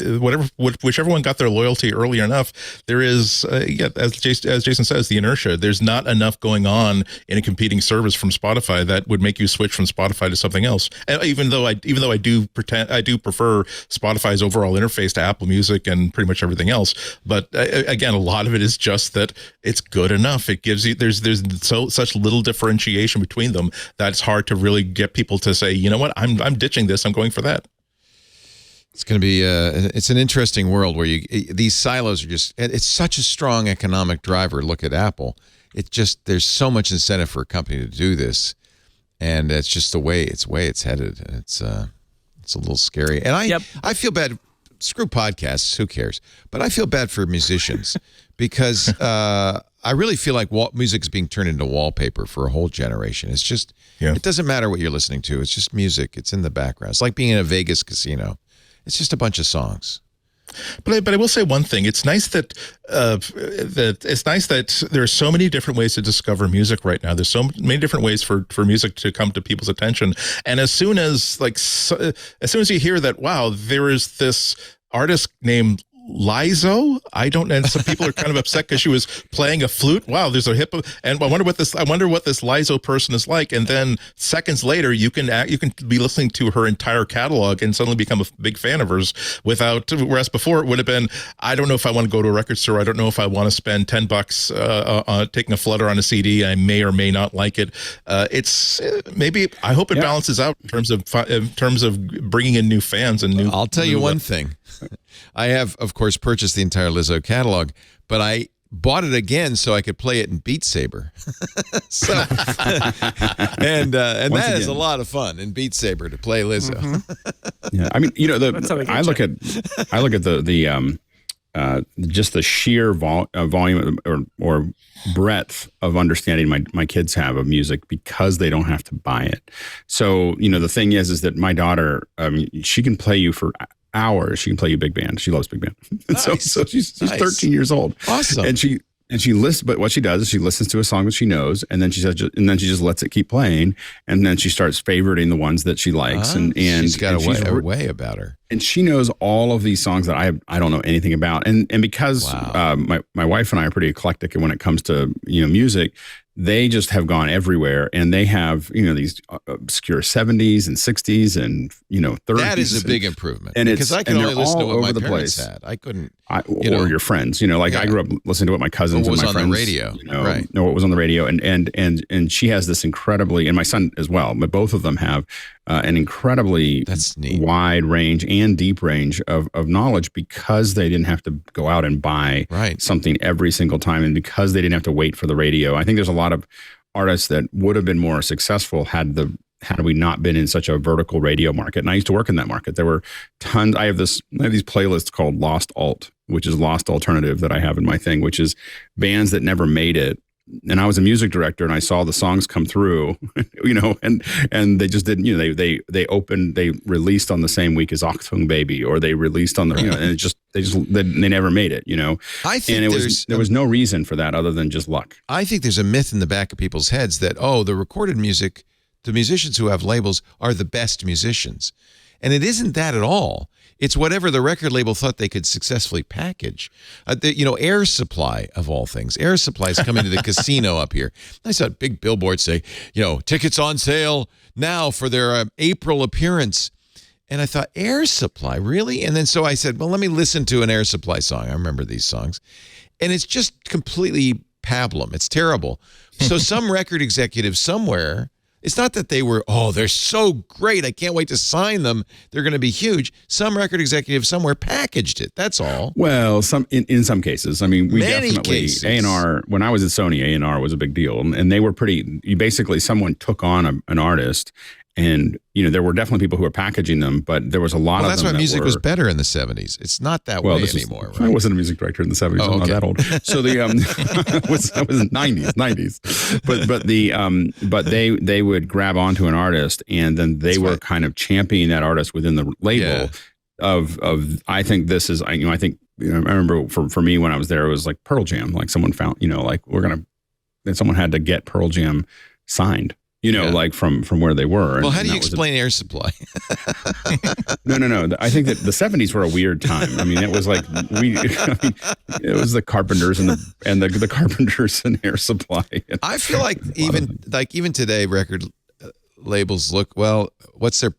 whichever one got their loyalty early enough, there is, as Jason says, the inertia. There's not enough going on in a competing service from Spotify that would make you switch from Spotify to something else. And even though I do prefer Spotify's overall interface to Apple Music and pretty much everything else. But again, a lot of it is just that it's good enough. It gives you there's such little differentiation between them that it's hard to really get people to say, you know what, I'm ditching this. I'm going for that. It's going to be it's an interesting world where these silos are just, it's such a strong economic driver. Look at Apple. There's so much incentive for a company to do this, and it's just the way it's headed. It's a little scary. And I feel bad. Screw podcasts, who cares? But I feel bad for musicians because I really feel like music is being turned into wallpaper for a whole generation. It's just, It doesn't matter what you're listening to. It's just music. It's in the background. It's like being in a Vegas casino. It's just a bunch of songs. But I will say one thing. It's nice that there are so many different ways to discover music right now. There's so many different ways for music to come to people's attention. And as soon as you hear that, wow, there is this artist named Lizo, and some people are kind of upset because she was playing a flute. Wow, there's a hippo, and I wonder what this Lizo person is like. And then seconds later, you can be listening to her entire catalog and suddenly become a big fan of hers. Whereas before it would have been, I don't know if I want to go to a record store. I don't know if I want to spend $10 on taking a flutter on a CD. I may or may not like it. I hope it balances out in terms of bringing in new fans and new. I'll tell you one thing. I have, of course, purchased the entire Lizzo catalog, but I bought it again so I could play it in Beat Saber. And that is a lot of fun in Beat Saber to play Lizzo. Mm-hmm. Yeah, I mean, I look at the just the sheer volume or breadth of understanding my kids have of music because they don't have to buy it. So, the thing is that my daughter, she can play you for hours. She can play you big band. She loves big band. Nice. So she's 13 years old. Awesome. And she listens, but what she does is she listens to a song that she knows, and then she just lets it keep playing, and then she starts favoriting the ones that she likes. And she's got a way about her. And she knows all of these songs that I don't know anything about. And because my wife and I are pretty eclectic when it comes to music, they just have gone everywhere, and they have these obscure 70s and 60s and 30s. That is a big improvement, because I can only listen to what my parents had. I couldn't, or your friends. I grew up listening to what my cousins and my friends. What was on the radio, right? Know what was on the radio, and she has this incredibly, and my son as well, but both of them have an incredibly wide range and deep range of knowledge because they didn't have to go out and buy something every single time, and because they didn't have to wait for the radio. I think there's a lot of artists that would have been more successful had we not been in such a vertical radio market. And I used to work in that market. There were tons. I have these playlists called Lost Alt, which is Lost Alternative, that I have in my thing, which is bands that never made it. And I was a music director, and I saw the songs come through, and they just didn't, they released on the same week as Achtung Baby, or they released on the, and they never made it, I think there was no reason for that other than just luck. I think there's a myth in the back of people's heads that, the recorded music, the musicians who have labels are the best musicians. And it isn't that at all. It's whatever the record label thought they could successfully package. Air Supply, of all things. Air Supply is coming to the casino up here. I saw a big billboard say, tickets on sale now for their April appearance. And I thought, Air Supply, really? And then so I said, well, let me listen to an Air Supply song. I remember these songs. And it's just completely pablum. It's terrible. So some record executive somewhere, it's not that they were, they're so great, I can't wait to sign them, they're going to be huge. Some record executive somewhere packaged it. That's all. Well, in some cases. I mean, we Many definitely, cases. A&R, when I was at Sony, A&R was a big deal. And they were basically someone took on an artist, and there were definitely people who were packaging them, but there was a lot of them. That's why music was better in the 70s. It's not that way anymore. I wasn't a music director in the 70s. I'm not that old. So I was in 90s. But they would grab onto an artist, and then they were kind of championing that artist within the label of I think this is, I think, I remember for me when I was there, it was like Pearl Jam. Like someone found, then someone had to get Pearl Jam signed. Like from where they were. Well, how do you explain Air Supply? No. I think that the 70s were a weird time. I mean, it was like it was the Carpenters and the Carpenters and Air Supply. I feel like even today, record labels look, well, what's their,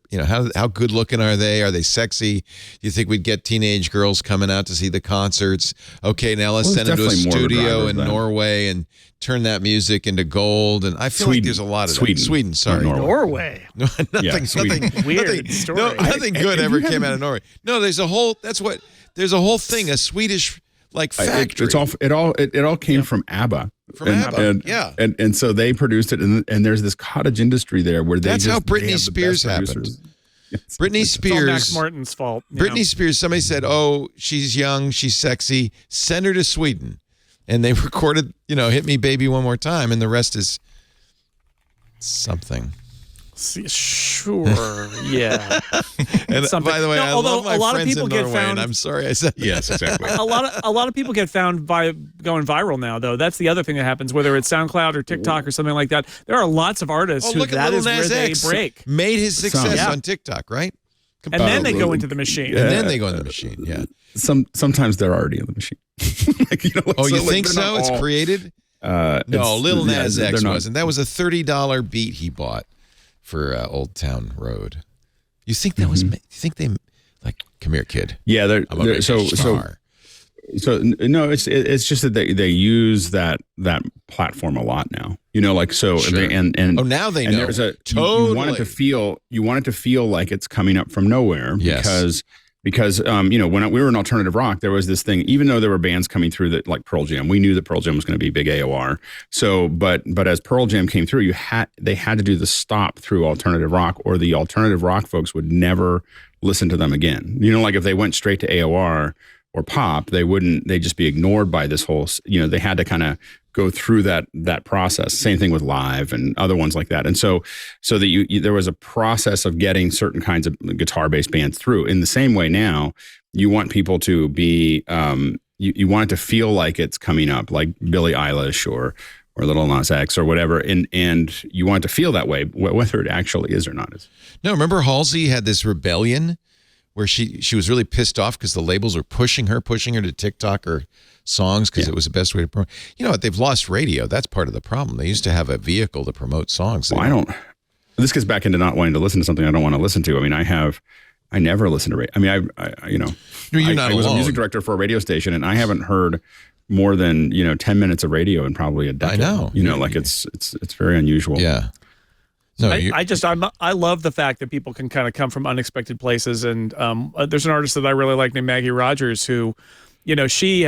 how good looking are they? Are they sexy? Do you think we'd get teenage girls coming out to see the concerts? Okay, now let's send them to a studio in Norway and turn that music into gold. And I feel like there's a lot of Sweden, sorry. Norway. Nothing Weird story. No, nothing good ever came out of Norway. No, there's a whole thing, a Swedish factory. It all came from ABBA. And so they produced it, and there's this cottage industry there where that's how Britney Spears happened. Yes. Britney Spears. It's all Max Martin's fault. Britney Spears. Somebody said, "Oh, she's young, she's sexy. Send her to Sweden," and they recorded, "Hit Me, Baby, One More Time," and the rest is something. Sure, yeah. And by the way, I love my friends in Norway, and I'm sorry I said yes, exactly. a lot of people get found by going viral now, though. That's the other thing that happens, whether it's SoundCloud or TikTok or something like that. There are lots of artists who that is where they break. Made his success on TikTok, right? And then they go into the machine. And then they go into the machine, yeah. Sometimes they're already in the machine. You think so? It's created? No, Lil Nas X wasn't. That was a $30 beat he bought for Old Town Road. You think that was? You think they come here, kid? Yeah, they're so no. It's just that they use that platform a lot now. Sure. Now they know. There's totally. You want it to feel like it's coming up from nowhere. Yes. Because when we were in alternative rock, there was this thing. Even though there were bands coming through that, like Pearl Jam, we knew that Pearl Jam was going to be big AOR. So, but as Pearl Jam came through, they had to do the stop through alternative rock, or the alternative rock folks would never listen to them again. Like if they went straight to AOR or pop, they'd just be ignored by this whole. They had to kind of go through that process. Same thing with live and other ones like that. And so that there was a process of getting certain kinds of guitar-based bands through. In the same way now, you want people to be, you want it to feel like it's coming up, like Billie Eilish or Lil Nas X or whatever, and you want it to feel that way, whether it actually is or not. No, remember Halsey had this rebellion where she was really pissed off because the labels were pushing her to TikTok or songs because it was the best way to promote. You know what? They've lost radio. That's part of the problem. They used to have a vehicle to promote songs. Well, this gets back into not wanting to listen to something I don't want to listen to. I mean, I never listen to radio. I mean, I was a music director for a radio station, and I haven't heard more than 10 minutes of radio in probably a decade. I know. It's very unusual. Yeah. No, I love the fact that people can kind of come from unexpected places. And there's an artist that I really like named Maggie Rogers who, she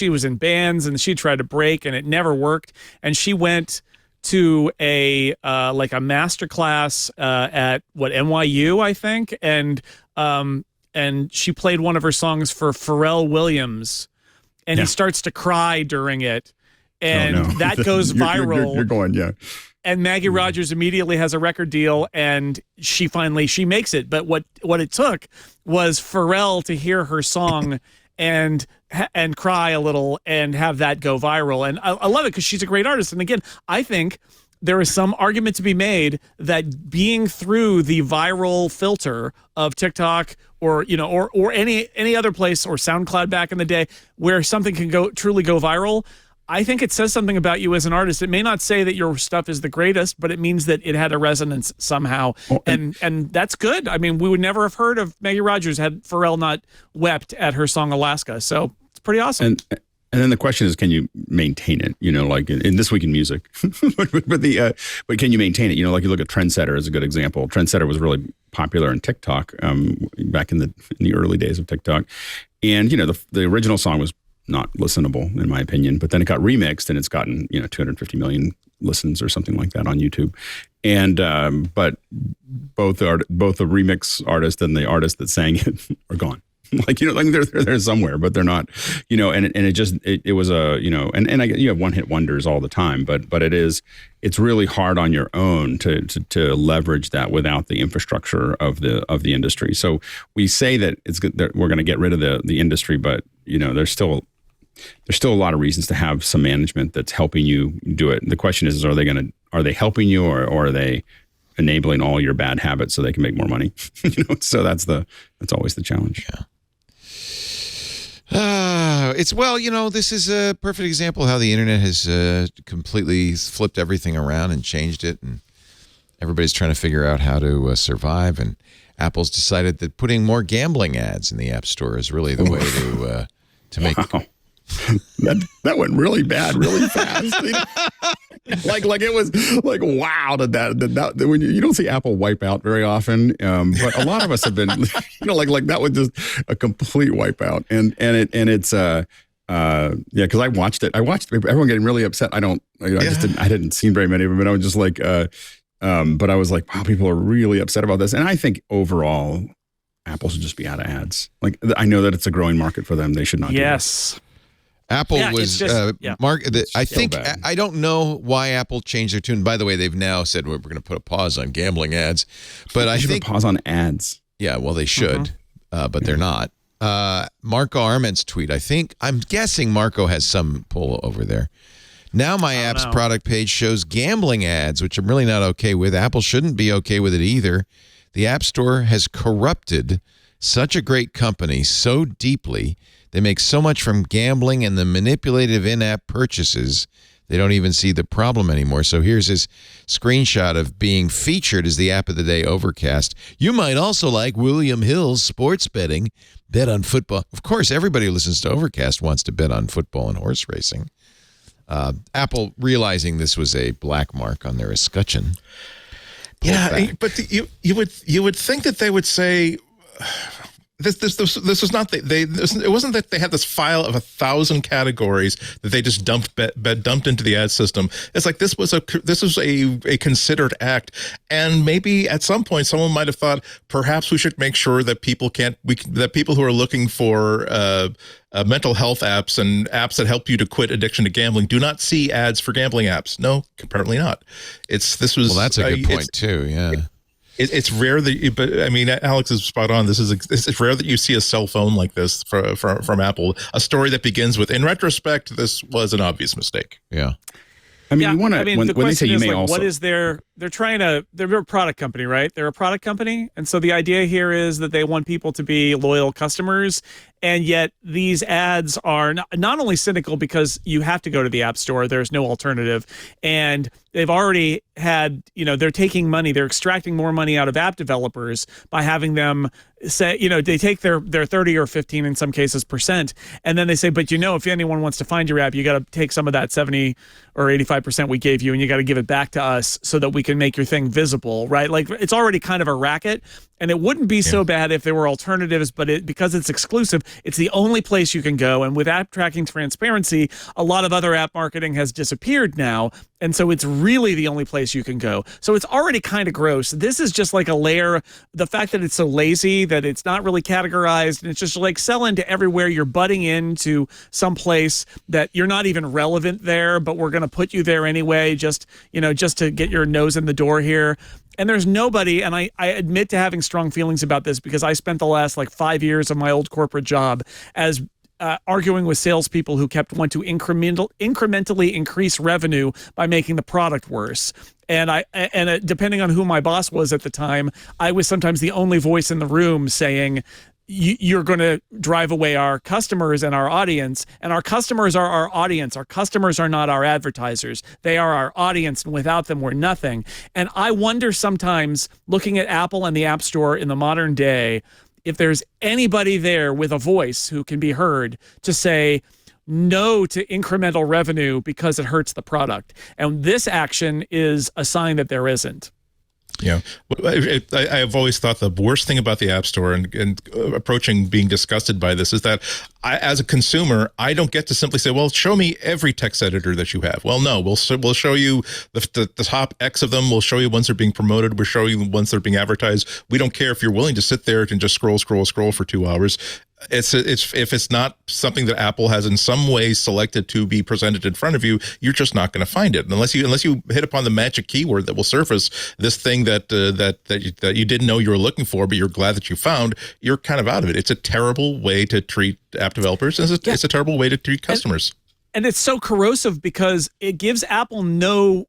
was in bands and she tried to break and it never worked. And she went to a master class at NYU, I think. And she played one of her songs for Pharrell Williams and he starts to cry during it. And that goes viral. You're going, yeah. And Maggie Rogers immediately has a record deal, and she makes it. But what it took was Pharrell to hear her song and cry a little and have that go viral. And I love it because she's a great artist. And again, I think there is some argument to be made that being through the viral filter of TikTok or any other place or SoundCloud back in the day where something can truly go viral, I think it says something about you as an artist. It may not say that your stuff is the greatest, but it means that it had a resonance somehow. And that's good. I mean, we would never have heard of Maggie Rogers had Pharrell not wept at her song Alaska. So it's pretty awesome. And then the question is, can you maintain it? Like in This Week in Music, but can you maintain it? Like you look at Trendsetter as a good example. Trendsetter was really popular in TikTok back in the early days of TikTok. And, the original song was not listenable in my opinion, but then it got remixed and it's gotten 250 million listens or something like that on YouTube. And but both the remix artist and the artist that sang it are gone. They're somewhere, but they're not. It was a and you have one hit wonders all the time, but it's really hard on your own to leverage that without the infrastructure of the industry. So we say that it's good that we're going to get rid of the industry, but there's still a lot of reasons to have some management that's helping you do it. And the question is are they helping you or are they enabling all your bad habits so they can make more money. So that's always the challenge. Yeah. This is a perfect example of how the internet has completely flipped everything around and changed it, and everybody's trying to figure out how to survive. And Apple's decided that putting more gambling ads in the App Store is really the way to make. Wow. that went really bad, really fast. Like it was like, wow, did that when you don't see Apple wipe out very often, but a lot of us have been, like that was just a complete wipeout, and it's because I watched everyone getting really upset. I didn't see very many of them, and I was just like, but I was like, wow, people are really upset about this, and I think overall, Apple should just be out of ads. Like, I know that it's a growing market for them; they should not. Yes. Do that. Apple was I think I don't know why Apple changed their tune. By the way, they've now said we're going to put a pause on gambling ads, but I think put a pause on ads. Yeah, well, they should, but they're not. Marco Arment's tweet. I'm guessing Marco has some pull over there. Now my app's product page shows gambling ads, which I'm really not okay with. Apple shouldn't be okay with it either. The App Store has corrupted such a great company so deeply. They make so much from gambling and the manipulative in-app purchases, they don't even see the problem anymore. So here's his screenshot of being featured as the app of the day, Overcast. You might also like William Hill's sports betting. Bet on football. Of course, everybody who listens to Overcast wants to bet on football and horse racing. Apple realizing this was a black mark on their escutcheon. But you would think that they would say... This was not it wasn't that they had this file of 1,000 categories that they just dumped into the ad system. It's like this was a considered act, and maybe at some point someone might have thought perhaps we should make sure that people who are looking for mental health apps and apps that help you to quit addiction to gambling do not see ads for gambling apps. No, apparently not. That's a good point too. Yeah. It's rare but I mean, Alex is spot on. It's rare that you see a cell phone like this from Apple. A story that begins with, in retrospect, this was an obvious mistake. Yeah. I mean, when they say you may also. What is they're a product company, right? They're a product company. And so the idea here is that they want people to be loyal customers. And yet these ads are not only cynical because you have to go to the App Store, there's no alternative. And they've already had, they're taking money, they're extracting more money out of app developers by having them say, they take their 30 or 15 in some cases %. And then they say, but if anyone wants to find your app, you got to take some of that 70 or 85% we gave you and you got to give it back to us so that we can make your thing visible, right? Like it's already kind of a racket. And it wouldn't be so bad if there were alternatives, but because it's exclusive, it's the only place you can go. And with app tracking transparency, a lot of other app marketing has disappeared now. And so it's really the only place you can go. So it's already kind of gross. This is just like a layer. The fact that it's so lazy, that it's not really categorized, and it's just like sell into everywhere. You're butting into some place that you're not even relevant there, but we're going to put you there anyway, just to get your nose in the door here. And there's nobody, and I admit to having strong feelings about this because I spent the last 5 years of my old corporate job as arguing with salespeople who kept wanting to incrementally increase revenue by making the product worse. And depending on who my boss was at the time, I was sometimes the only voice in the room saying, you're going to drive away our customers and our audience, and our customers are our audience. Our customers are not our advertisers. They are our audience, and without them, we're nothing. And I wonder sometimes, looking at Apple and the App Store in the modern day, if there's anybody there with a voice who can be heard to say no to incremental revenue because it hurts the product. And this action is a sign that there isn't. Yeah, I've always thought the worst thing about the App Store and approaching being disgusted by this is that as a consumer, I don't get to simply say, well, show me every text editor that you have. Well, no, we'll show you the top X of them. We'll show you ones that are being promoted. We'll show you ones that are being advertised. We don't care if you're willing to sit there and just scroll for 2 hours. It's if it's not something that Apple has in some way selected to be presented in front of you, you're just not going to find it unless you hit upon the magic keyword that will surface this thing that you didn't know you were looking for, but you're glad that you found. You're kind of out of it. It's a terrible way to treat app developers. It's a terrible way to treat customers. And it's so corrosive because it gives Apple no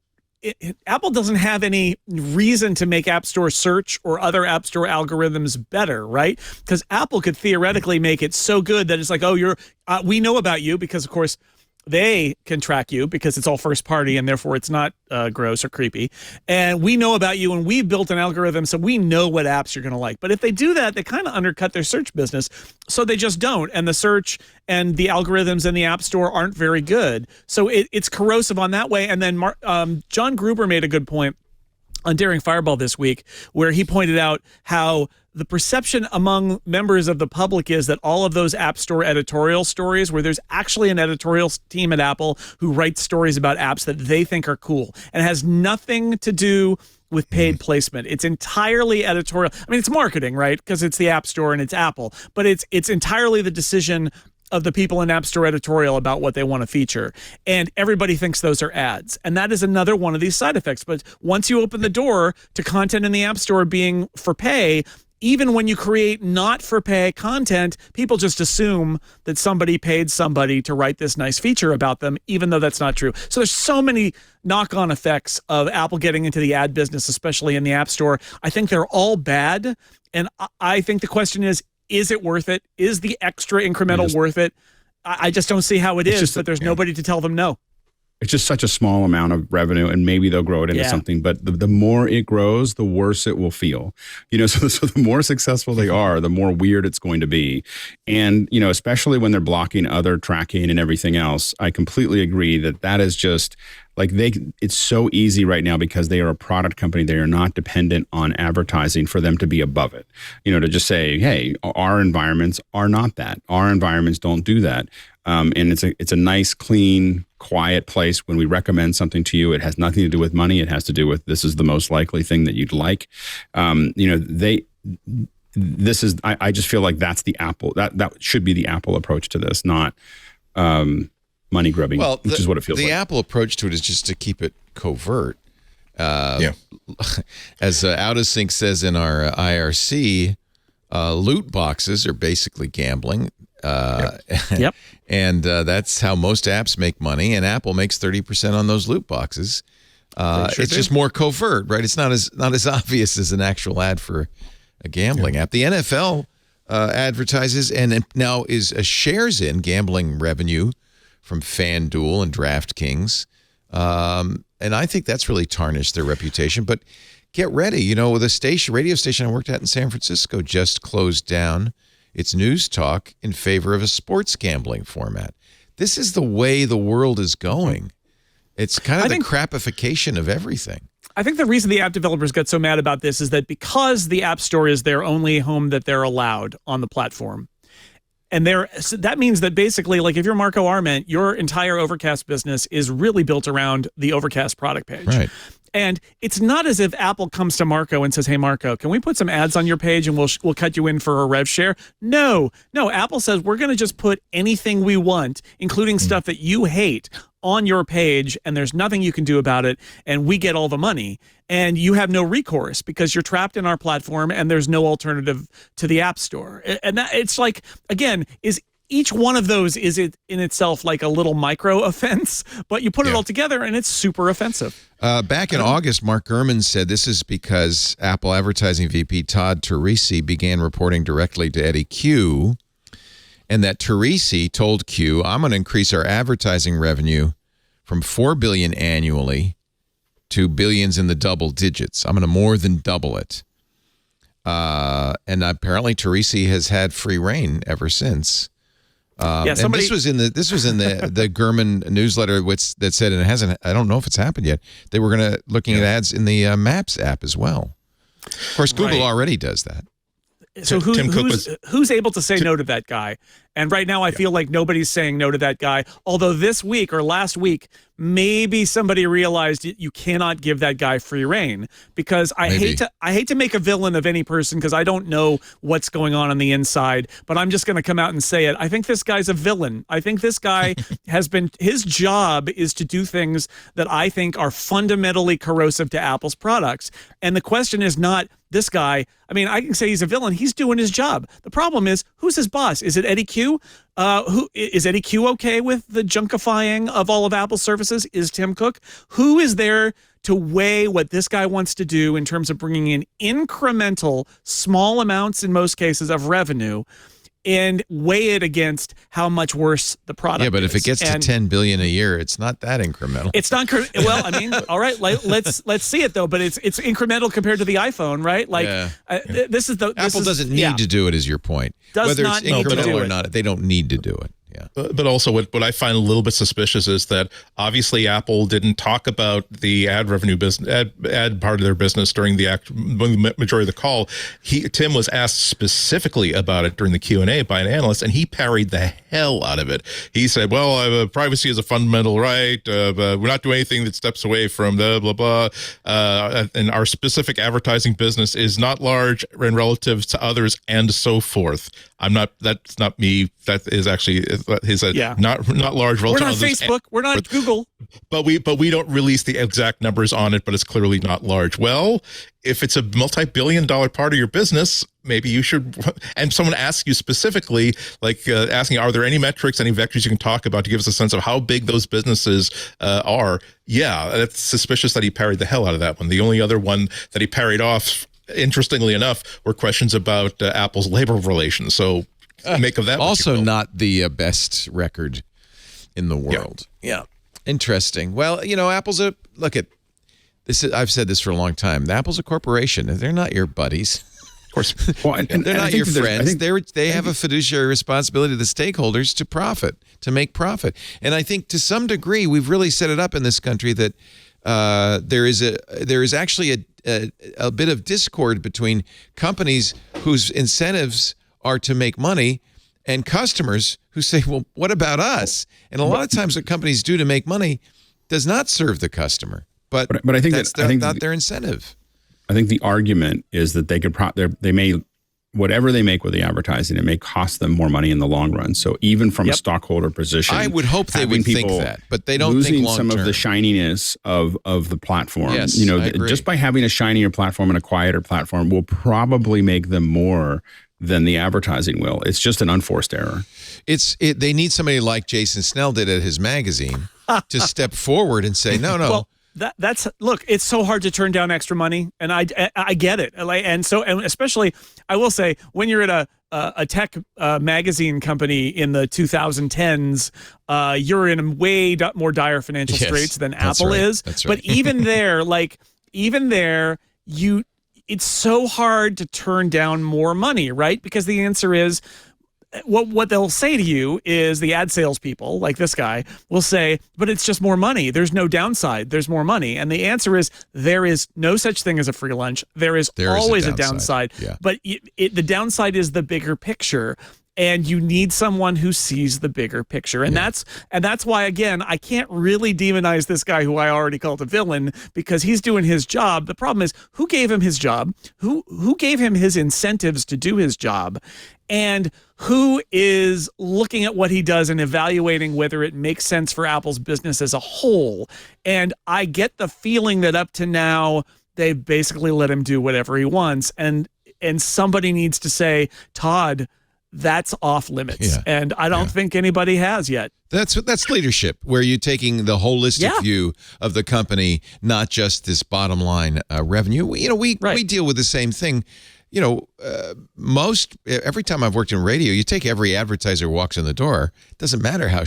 Apple doesn't have any reason to make App Store search or other App Store algorithms better, right? Because Apple could theoretically make it so good that it's like, oh, we know about you because, of course, they can track you because it's all first party and therefore it's not gross or creepy. And we know about you and we built an algorithm so we know what apps you're going to like. But if they do that, they kind of undercut their search business. So they just don't. And the search and the algorithms in the App Store aren't very good. So it's corrosive on that way. And then John Gruber made a good point on Daring Fireball this week, where he pointed out how the perception among members of the public is that all of those App Store editorial stories, where there's actually an editorial team at Apple who writes stories about apps that they think are cool, and it has nothing to do with paid placement. It's entirely editorial. I mean, it's marketing, right? Because it's the App Store and it's Apple, but it's entirely the decision of the people in App Store editorial about what they want to feature. And everybody thinks those are ads. And that is another one of these side effects. But once you open the door to content in the App Store being for pay, even when you create not for pay content, people just assume that somebody paid somebody to write this nice feature about them, even though that's not true. So there's so many knock-on effects of Apple getting into the ad business, especially in the App Store. I think they're all bad. And I think the question is it worth it? Is the extra incremental worth it? I just don't see how it is, but there's nobody to tell them no. It's just such a small amount of revenue, and maybe they'll grow it into something. But the more it grows, the worse it will feel. So the more successful they are, the more weird it's going to be. And, especially when they're blocking other tracking and everything else, I completely agree that is just like it's so easy right now because they are a product company. They are not dependent on advertising for them to be above it. To just say, hey, our environments are not that. Our environments don't do that. And it's a nice, clean, quiet place. When we recommend something to you, it has nothing to do with money. It has to do with this is the most likely thing that you'd like. I just feel like that's the Apple. That should be the Apple approach to this, not money grubbing, which is what it feels like. The Apple approach to it is just to keep it covert. As Out of Sync says in our IRC, loot boxes are basically gambling. Yep. And that's how most apps make money, and Apple makes 30% on those loot boxes. It's just more covert, right? It's not as obvious as an actual ad for a gambling app. The NFL advertises and now shares in gambling revenue from FanDuel and DraftKings, and I think that's really tarnished their reputation. But get ready, the radio station I worked at in San Francisco just closed down its news talk in favor of a sports gambling format. This is the way the world is going. It's kind of the crapification of everything. I think the reason the app developers get so mad about this is that because the App Store is their only home that they're allowed on the platform. And that means that basically, like if you're Marco Arment, your entire Overcast business is really built around the Overcast product page. Right. And it's not as if Apple comes to Marco and says, hey, Marco, can we put some ads on your page and we'll cut you in for a rev share? No, Apple says we're going to just put anything we want, including stuff that you hate, on your page, and there's nothing you can do about it, and we get all the money. And you have no recourse because you're trapped in our platform and there's no alternative to the App Store. And that, it's like, again, each one of those is in itself like a little micro offense, but you put it all together and it's super offensive. Back in August, Mark Gurman said this is because Apple advertising VP Todd Teresi began reporting directly to Eddie Q, and that Teresi told Q, I'm going to increase our advertising revenue from $4 billion annually to billions in the double digits. I'm going to more than double it. And apparently Teresi has had free reign ever since. And this was in the Gurman newsletter that said, and it hasn't. I don't know if it's happened yet. They were looking at ads in the Maps app as well. Of course, Google already does that. So who's able to say no to that guy? And right now I feel like nobody's saying no to that guy. Although this week or last week, maybe somebody realized you cannot give that guy free reign, because I hate to make a villain of any person because I don't know what's going on the inside, but I'm just going to come out and say it. I think this guy's a villain. I think this guy his job is to do things that I think are fundamentally corrosive to Apple's products. And the question is not this guy. I mean, I can say he's a villain. He's doing his job. The problem is, who's his boss? Is it Eddie Q? Who is Eddie Q okay with the junkifying of all of Apple's services? Is Tim Cook? Who is there to weigh what this guy wants to do in terms of bringing in incremental, small amounts in most cases of revenue, and weigh it against how much worse the product is. Yeah, but if it gets to $10 billion a year, it's not that incremental. It's not well. I mean, all right. Let's see it though. But it's incremental compared to the iPhone, right? Like this is the Apple doesn't need to do it. Is your point? Whether it's incremental or not, they don't need to do it. Yeah. But also what I find a little bit suspicious is that obviously Apple didn't talk about the ad revenue business, ad part of their business during the majority of the call. Tim was asked specifically about it during the Q&A by an analyst, and he parried the hell out of it. He said, well, privacy is a fundamental right. We're not doing anything that steps away from the blah, blah. And our specific advertising business is not large in relative to others and so forth. That's not me. That is actually not large. We're not Facebook. We're not Google. But we don't release the exact numbers on it. But it's clearly not large. Well, if it's a multi-billion-dollar part of your business, maybe you should. And someone asks you specifically, like asking, are there any metrics, any vectors you can talk about to give us a sense of how big those businesses are? Yeah, that's suspicious that he parried the hell out of that one. The only other one that he parried off, interestingly enough, were questions about Apple's labor relations. So make of that. Also not the best record in the world. Yeah. Interesting. Well, Apple's look at this. I've said this for a long time. Apple's a corporation. They're not your buddies. Of course. Well, and they're not your friends. They have a fiduciary responsibility to the stakeholders to make profit. And I think to some degree, we've really set it up in this country that there is actually a bit of discord between companies whose incentives are to make money and customers who say, well, what about us? And a lot of times what companies do to make money does not serve the customer. But I think that's not their incentive. I think the argument is that they may whatever they make with the advertising, it may cost them more money in the long run. So even from a stockholder position, I would hope they would think that, but they don't think long term. Losing some of the shininess of the platform. Yes, just by having a shinier platform and a quieter platform will probably make them more than the advertising will. It's just an unforced error. They need somebody like Jason Snell did at his magazine to step forward and say, no. Well, look, it's so hard to turn down extra money, and I get it. And especially, I will say, when you're at a tech magazine company in the 2010s, you're in way more dire financial straits than Apple is. That's right. But even there, it's so hard to turn down more money, right? Because the answer is, what they'll say to you is, the ad salespeople, like this guy, will say, but it's just more money. There's no downside. There's more money. And the answer is, there is no such thing as a free lunch. There is always a downside. Yeah. But the downside is the bigger picture. And you need someone who sees the bigger picture. And that's why, again, I can't really demonize this guy who I already called a villain, because he's doing his job. The problem is, who gave him his job? Who gave him his incentives to do his job? And who is looking at what he does and evaluating whether it makes sense for Apple's business as a whole? And I get the feeling that up to now, they basically let him do whatever he wants. And somebody needs to say, Todd, that's off limits. Yeah. And I don't think anybody has yet. That's leadership, where you're taking the holistic view of the company, not just this bottom line revenue. We deal with the same thing. Every time I've worked in radio, you take every advertiser who walks in the door. It doesn't matter how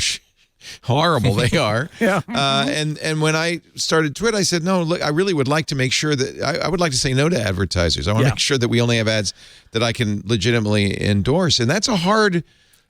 horrible they are. And when I started TWiT, I said, no, look, I really would like to make sure that I would like to say no to advertisers. I want to make sure that we only have ads that I can legitimately endorse. And that's a hard,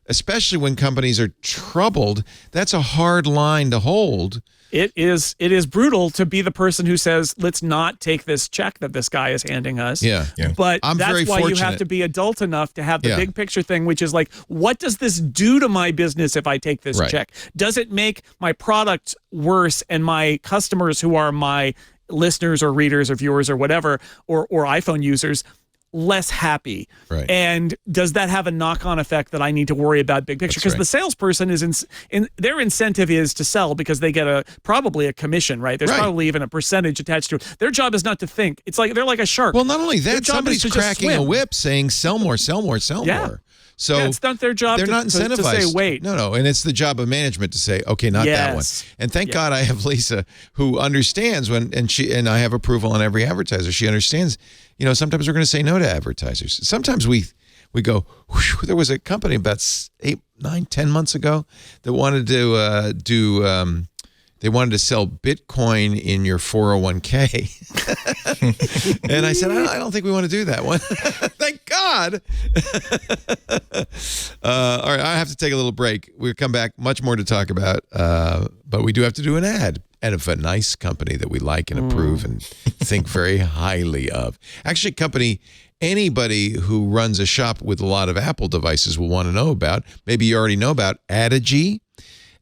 especially when companies are troubled, that's a hard line to hold. It is brutal to be the person who says, let's not take this check that this guy is handing us. Yeah. But that's why you have to be adult enough to have the big picture thing, which is like, what does this do to my business if I take this check? Does it make my product worse and my customers, who are my listeners or readers or viewers or whatever, or iPhone users, less happy? Right. And does that have a knock-on effect that I need to worry about big picture? Because the salesperson their incentive is to sell, because they get probably a commission, right? There's probably even a percentage attached to it. Their job is not to think. It's like they're like a shark. Well, not only that, somebody's cracking a whip saying sell more, sell more, sell more. So it's not their job. They're not incentivized to say wait. No, and it's the job of management to say, okay, not that one. And thank God I have Lisa who understands and I have approval on every advertiser. She understands. Sometimes we're going to say no to advertisers. Sometimes we go. Whew, there was a company about 8, 9, 10 months ago that wanted to They wanted to sell Bitcoin in your 401k. And I said, I don't think we want to do that one. Thank God. All right, I have to take a little break. We'll come back, much more to talk about, but we do have to do an ad of a nice company that we like and approve and think very highly of. Actually, anybody who runs a shop with a lot of Apple devices will want to know about. Maybe you already know about Adigy.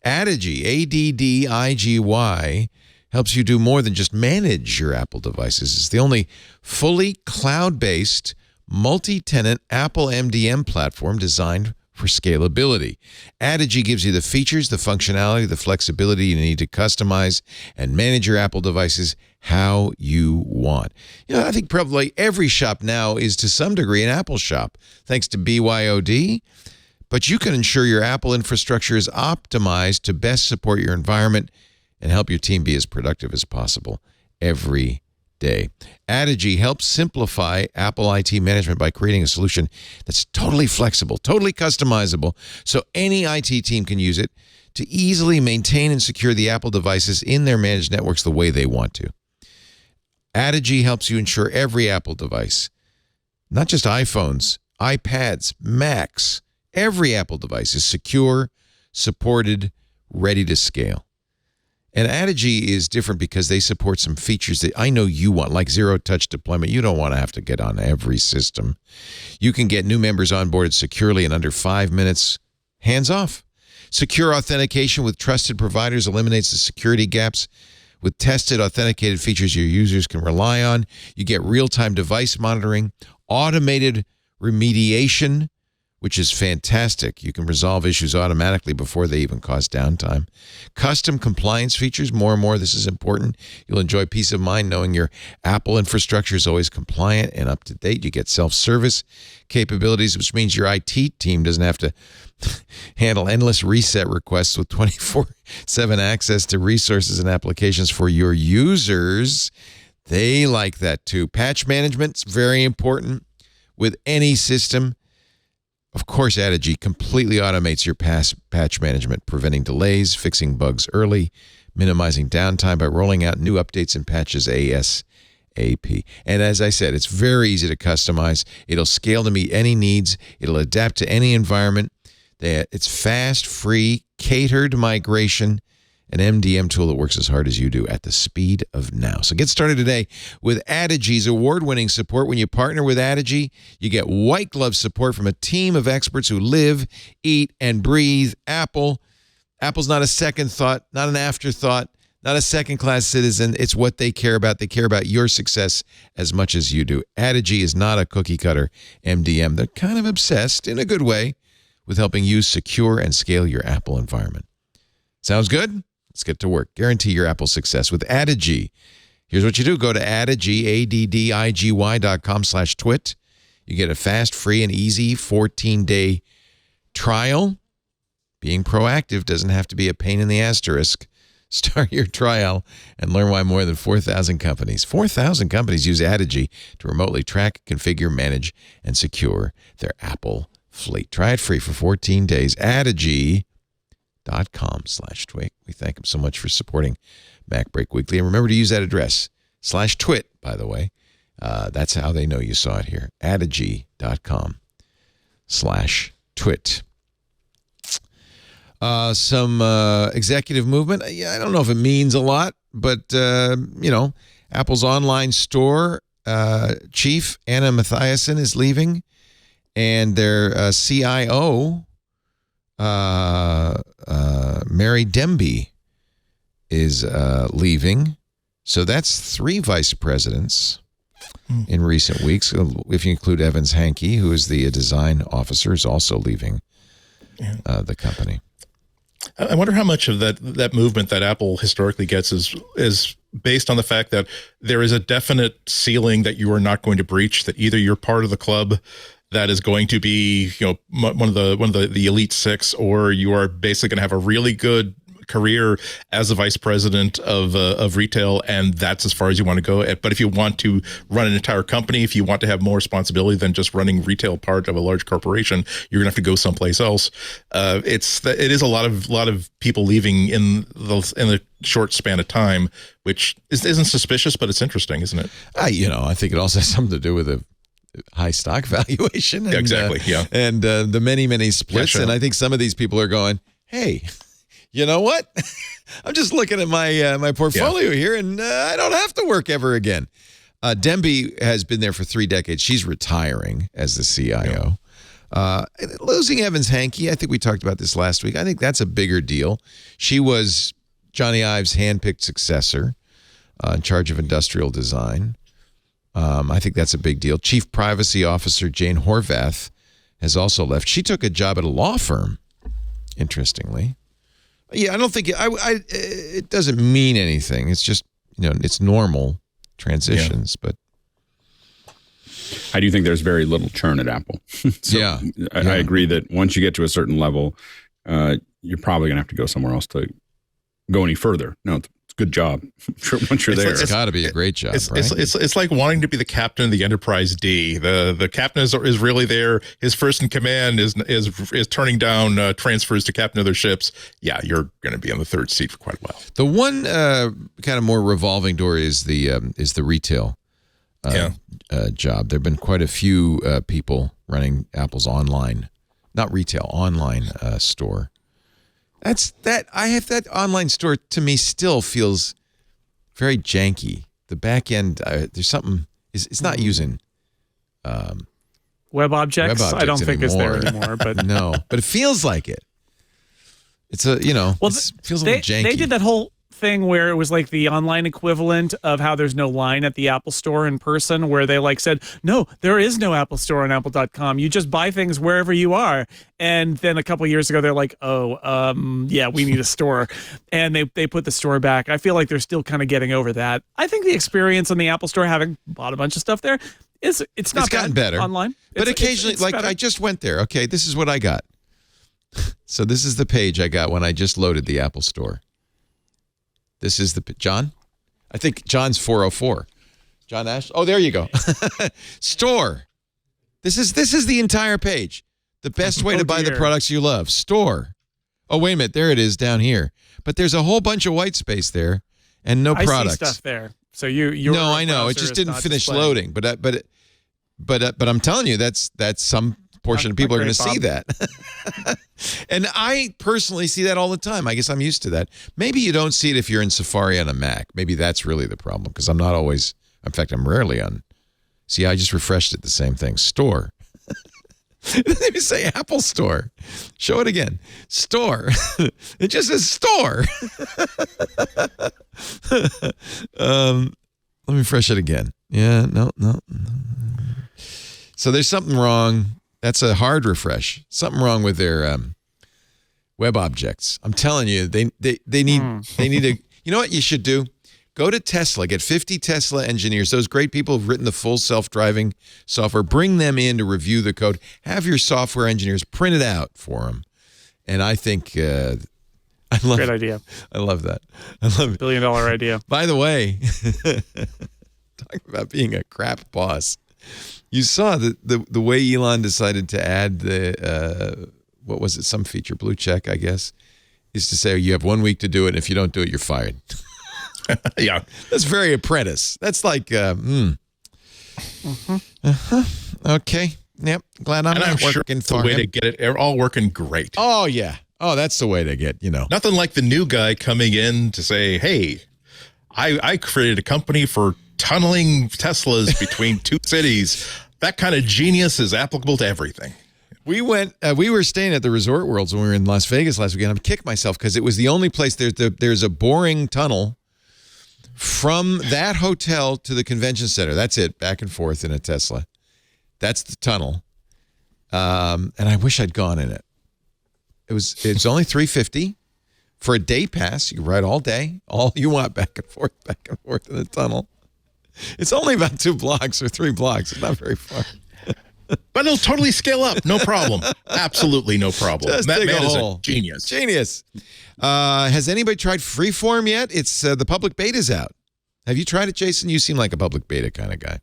Adigy, Addigy, helps you do more than just manage your Apple devices. It's the only fully cloud-based, multi-tenant Apple MDM platform designed for scalability. Adigy gives you the features, the functionality, the flexibility you need to customize and manage your Apple devices how you want. I think probably every shop now is to some degree an Apple shop, thanks to BYOD. But you can ensure your Apple infrastructure is optimized to best support your environment and help your team be as productive as possible every day. Adigy helps simplify Apple IT management by creating a solution that's totally flexible, totally customizable, so any IT team can use it to easily maintain and secure the Apple devices in their managed networks the way they want to. Adigy helps you ensure every Apple device, not just iPhones, iPads, Macs, every Apple device is secure, supported, ready to scale. And Adigy is different because they support some features that I know you want, like zero-touch deployment. You don't want to have to get on every system. You can get new members onboarded securely in under 5 minutes, hands-off. Secure authentication with trusted providers eliminates the security gaps with tested, authenticated features your users can rely on. You get real-time device monitoring, automated remediation, which is fantastic. You can resolve issues automatically before they even cause downtime. Custom compliance features, more and more, this is important. You'll enjoy peace of mind knowing your Apple infrastructure is always compliant and up to date. You get self-service capabilities, which means your IT team doesn't have to handle endless reset requests with 24/7 access to resources and applications for your users. They like that too. Patch management's very important with any system. Of course, Adigy completely automates your patch management, preventing delays, fixing bugs early, minimizing downtime by rolling out new updates and patches ASAP. And as I said, it's very easy to customize. It'll scale to meet any needs. It'll adapt to any environment. It's fast, free, catered migration, an MDM tool that works as hard as you do at the speed of now. So get started today with Adigy's award-winning support. When you partner with Adigy, you get white glove support from a team of experts who live, eat, and breathe Apple. Apple's not a second thought, not an afterthought, not a second-class citizen. It's what they care about. They care about your success as much as you do. Adigy is not a cookie-cutter MDM. They're kind of obsessed, in a good way, with helping you secure and scale your Apple environment. Sounds good? Let's get to work. Guarantee your Apple success with Adigy. Here's what you do. Go to Adigy, ADDIGY.com/twit. You get a fast, free, and easy 14-day trial. Being proactive doesn't have to be a pain in the asterisk. Start your trial and learn why more than 4,000 companies use Adigy to remotely track, configure, manage, and secure their Apple fleet. Try it free for 14 days. Adigy.com/twit. We thank them so much for supporting MacBreak Weekly. And remember to use that address, /twit, by the way. That's how they know you saw it here. Adigy.com/twit. Some executive movement. I don't know if it means a lot, but, Apple's online store chief, Anna Mathiasen, is leaving. And their CIO, Mary Demby, is leaving. So that's 3 vice presidents in recent weeks. If you include Evans Hankey, who is the design officer, is also leaving the company. I wonder how much of that movement that Apple historically gets is based on the fact that there is a definite ceiling that you are not going to breach, that either you're part of the club that is going to be, one of the elite six, or you are basically going to have a really good career as a vice president of retail, and that's as far as you want to go. But if you want to run an entire company, if you want to have more responsibility than just running retail part of a large corporation, you're gonna have to go someplace else. It is a lot of people leaving in the short span of time, which isn't suspicious, but it's interesting, isn't it? I think it also has something to do with a high stock valuation. And, exactly. And the many splits. Sure. And I think some of these people are going, hey, you know what? I'm just looking at my portfolio here, and I don't have to work ever again. Demby has been there for 3 decades. She's retiring as the CIO. Losing Evans Hankey, I think we talked about this last week. I think that's a bigger deal. She was Johnny Ive's handpicked successor in charge of industrial design. I think that's a big deal. Chief Privacy Officer Jane Horvath has also left. She took a job at a law firm, interestingly. Yeah, I don't think it doesn't mean anything. It's just, it's normal transitions, but I do think there's very little churn at Apple. So I agree that once you get to a certain level, you're probably going to have to go somewhere else to go any further. No, it's a good job. Once you're there, it's got to be a great job. It's like wanting to be the captain of the Enterprise D. The captain is really there. His first in command is turning down transfers to captain of their ships. Yeah, you're going to be on the third seat for quite a while. The one kind of more revolving door is the retail job. There've been quite a few people running Apple's online, not retail, online store. I have that online store, to me, still feels very janky. The back end, there's something, it's not using web objects. I don't think it's there anymore, but no, but it feels like it. It's it feels a little janky. They did that whole thing where it was like the online equivalent of how there's no line at the Apple Store in person, where they said, no, there is no Apple Store on Apple.com. You just buy things wherever you are. And then a couple of years ago, they're like, we need a store. And they put the store back. I feel like they're still kind of getting over that. I think the experience on the Apple Store, having bought a bunch of stuff there, it's gotten better online. But occasionally, I just went there. Okay, this is what I got. So this is the page I got when I just loaded the Apple Store. This is John? I think John's 404. John Ash? Oh, there you go. Store. This is the entire page. The best way to buy the products you love. Store. Oh, wait a minute. There it is down here. But there's a whole bunch of white space there and no products. I see stuff there. So you No, I know. It just didn't finish loading. But I'm telling you, that's some portion of people are going to see that. And I personally see that all the time. I guess I'm used to that. Maybe you don't see it if you're in Safari on a Mac. Maybe that's really the problem, because I'm not always, in fact, I'm rarely on. See, I just refreshed it, the same thing. Store. It doesn't even say Apple Store. Show it again. Store. It just says store. Let me refresh it again. Yeah, no. So there's something wrong. That's a hard refresh. Something wrong with their web objects. I'm telling you, they need to. You know what you should do? Go to Tesla. Get 50 Tesla engineers. Those great people who've written the full self-driving software. Bring them in to review the code. Have your software engineers print it out for them. And I think great idea. I love that. I love it. $1 billion idea. By the way, talking about being a crap boss. You saw the way Elon decided to add the, what was it, some feature, blue check, I guess, is to say you have 1 week to do it, and if you don't do it, you're fired. Yeah. That's very Apprentice. That's like, Okay. Yep. Glad I'm not working for the way him. to get it all working great. Oh, yeah. Oh, that's the way to get, Nothing like the new guy coming in to say, hey, I created a company for tunneling Teslas between two cities. That kind of genius is applicable to everything. We were staying at the Resort Worlds when we were in Las Vegas last weekend. I'm kicking myself because it was the only place. There's a boring tunnel from that hotel to the convention center. That's it, back and forth in a Tesla. That's the tunnel. And I wish I'd gone in it. It's only $350 for a day pass. You ride all day, all you want, back and forth in the tunnel. It's only about 2 blocks or 3 blocks. It's not very far. But it'll totally scale up. No problem. Absolutely no problem. Just That dig a man is hole. a genius. Genius. Has anybody tried Freeform yet? It's the public beta's out. Have you tried it, Jason? You seem like a public beta kind of guy.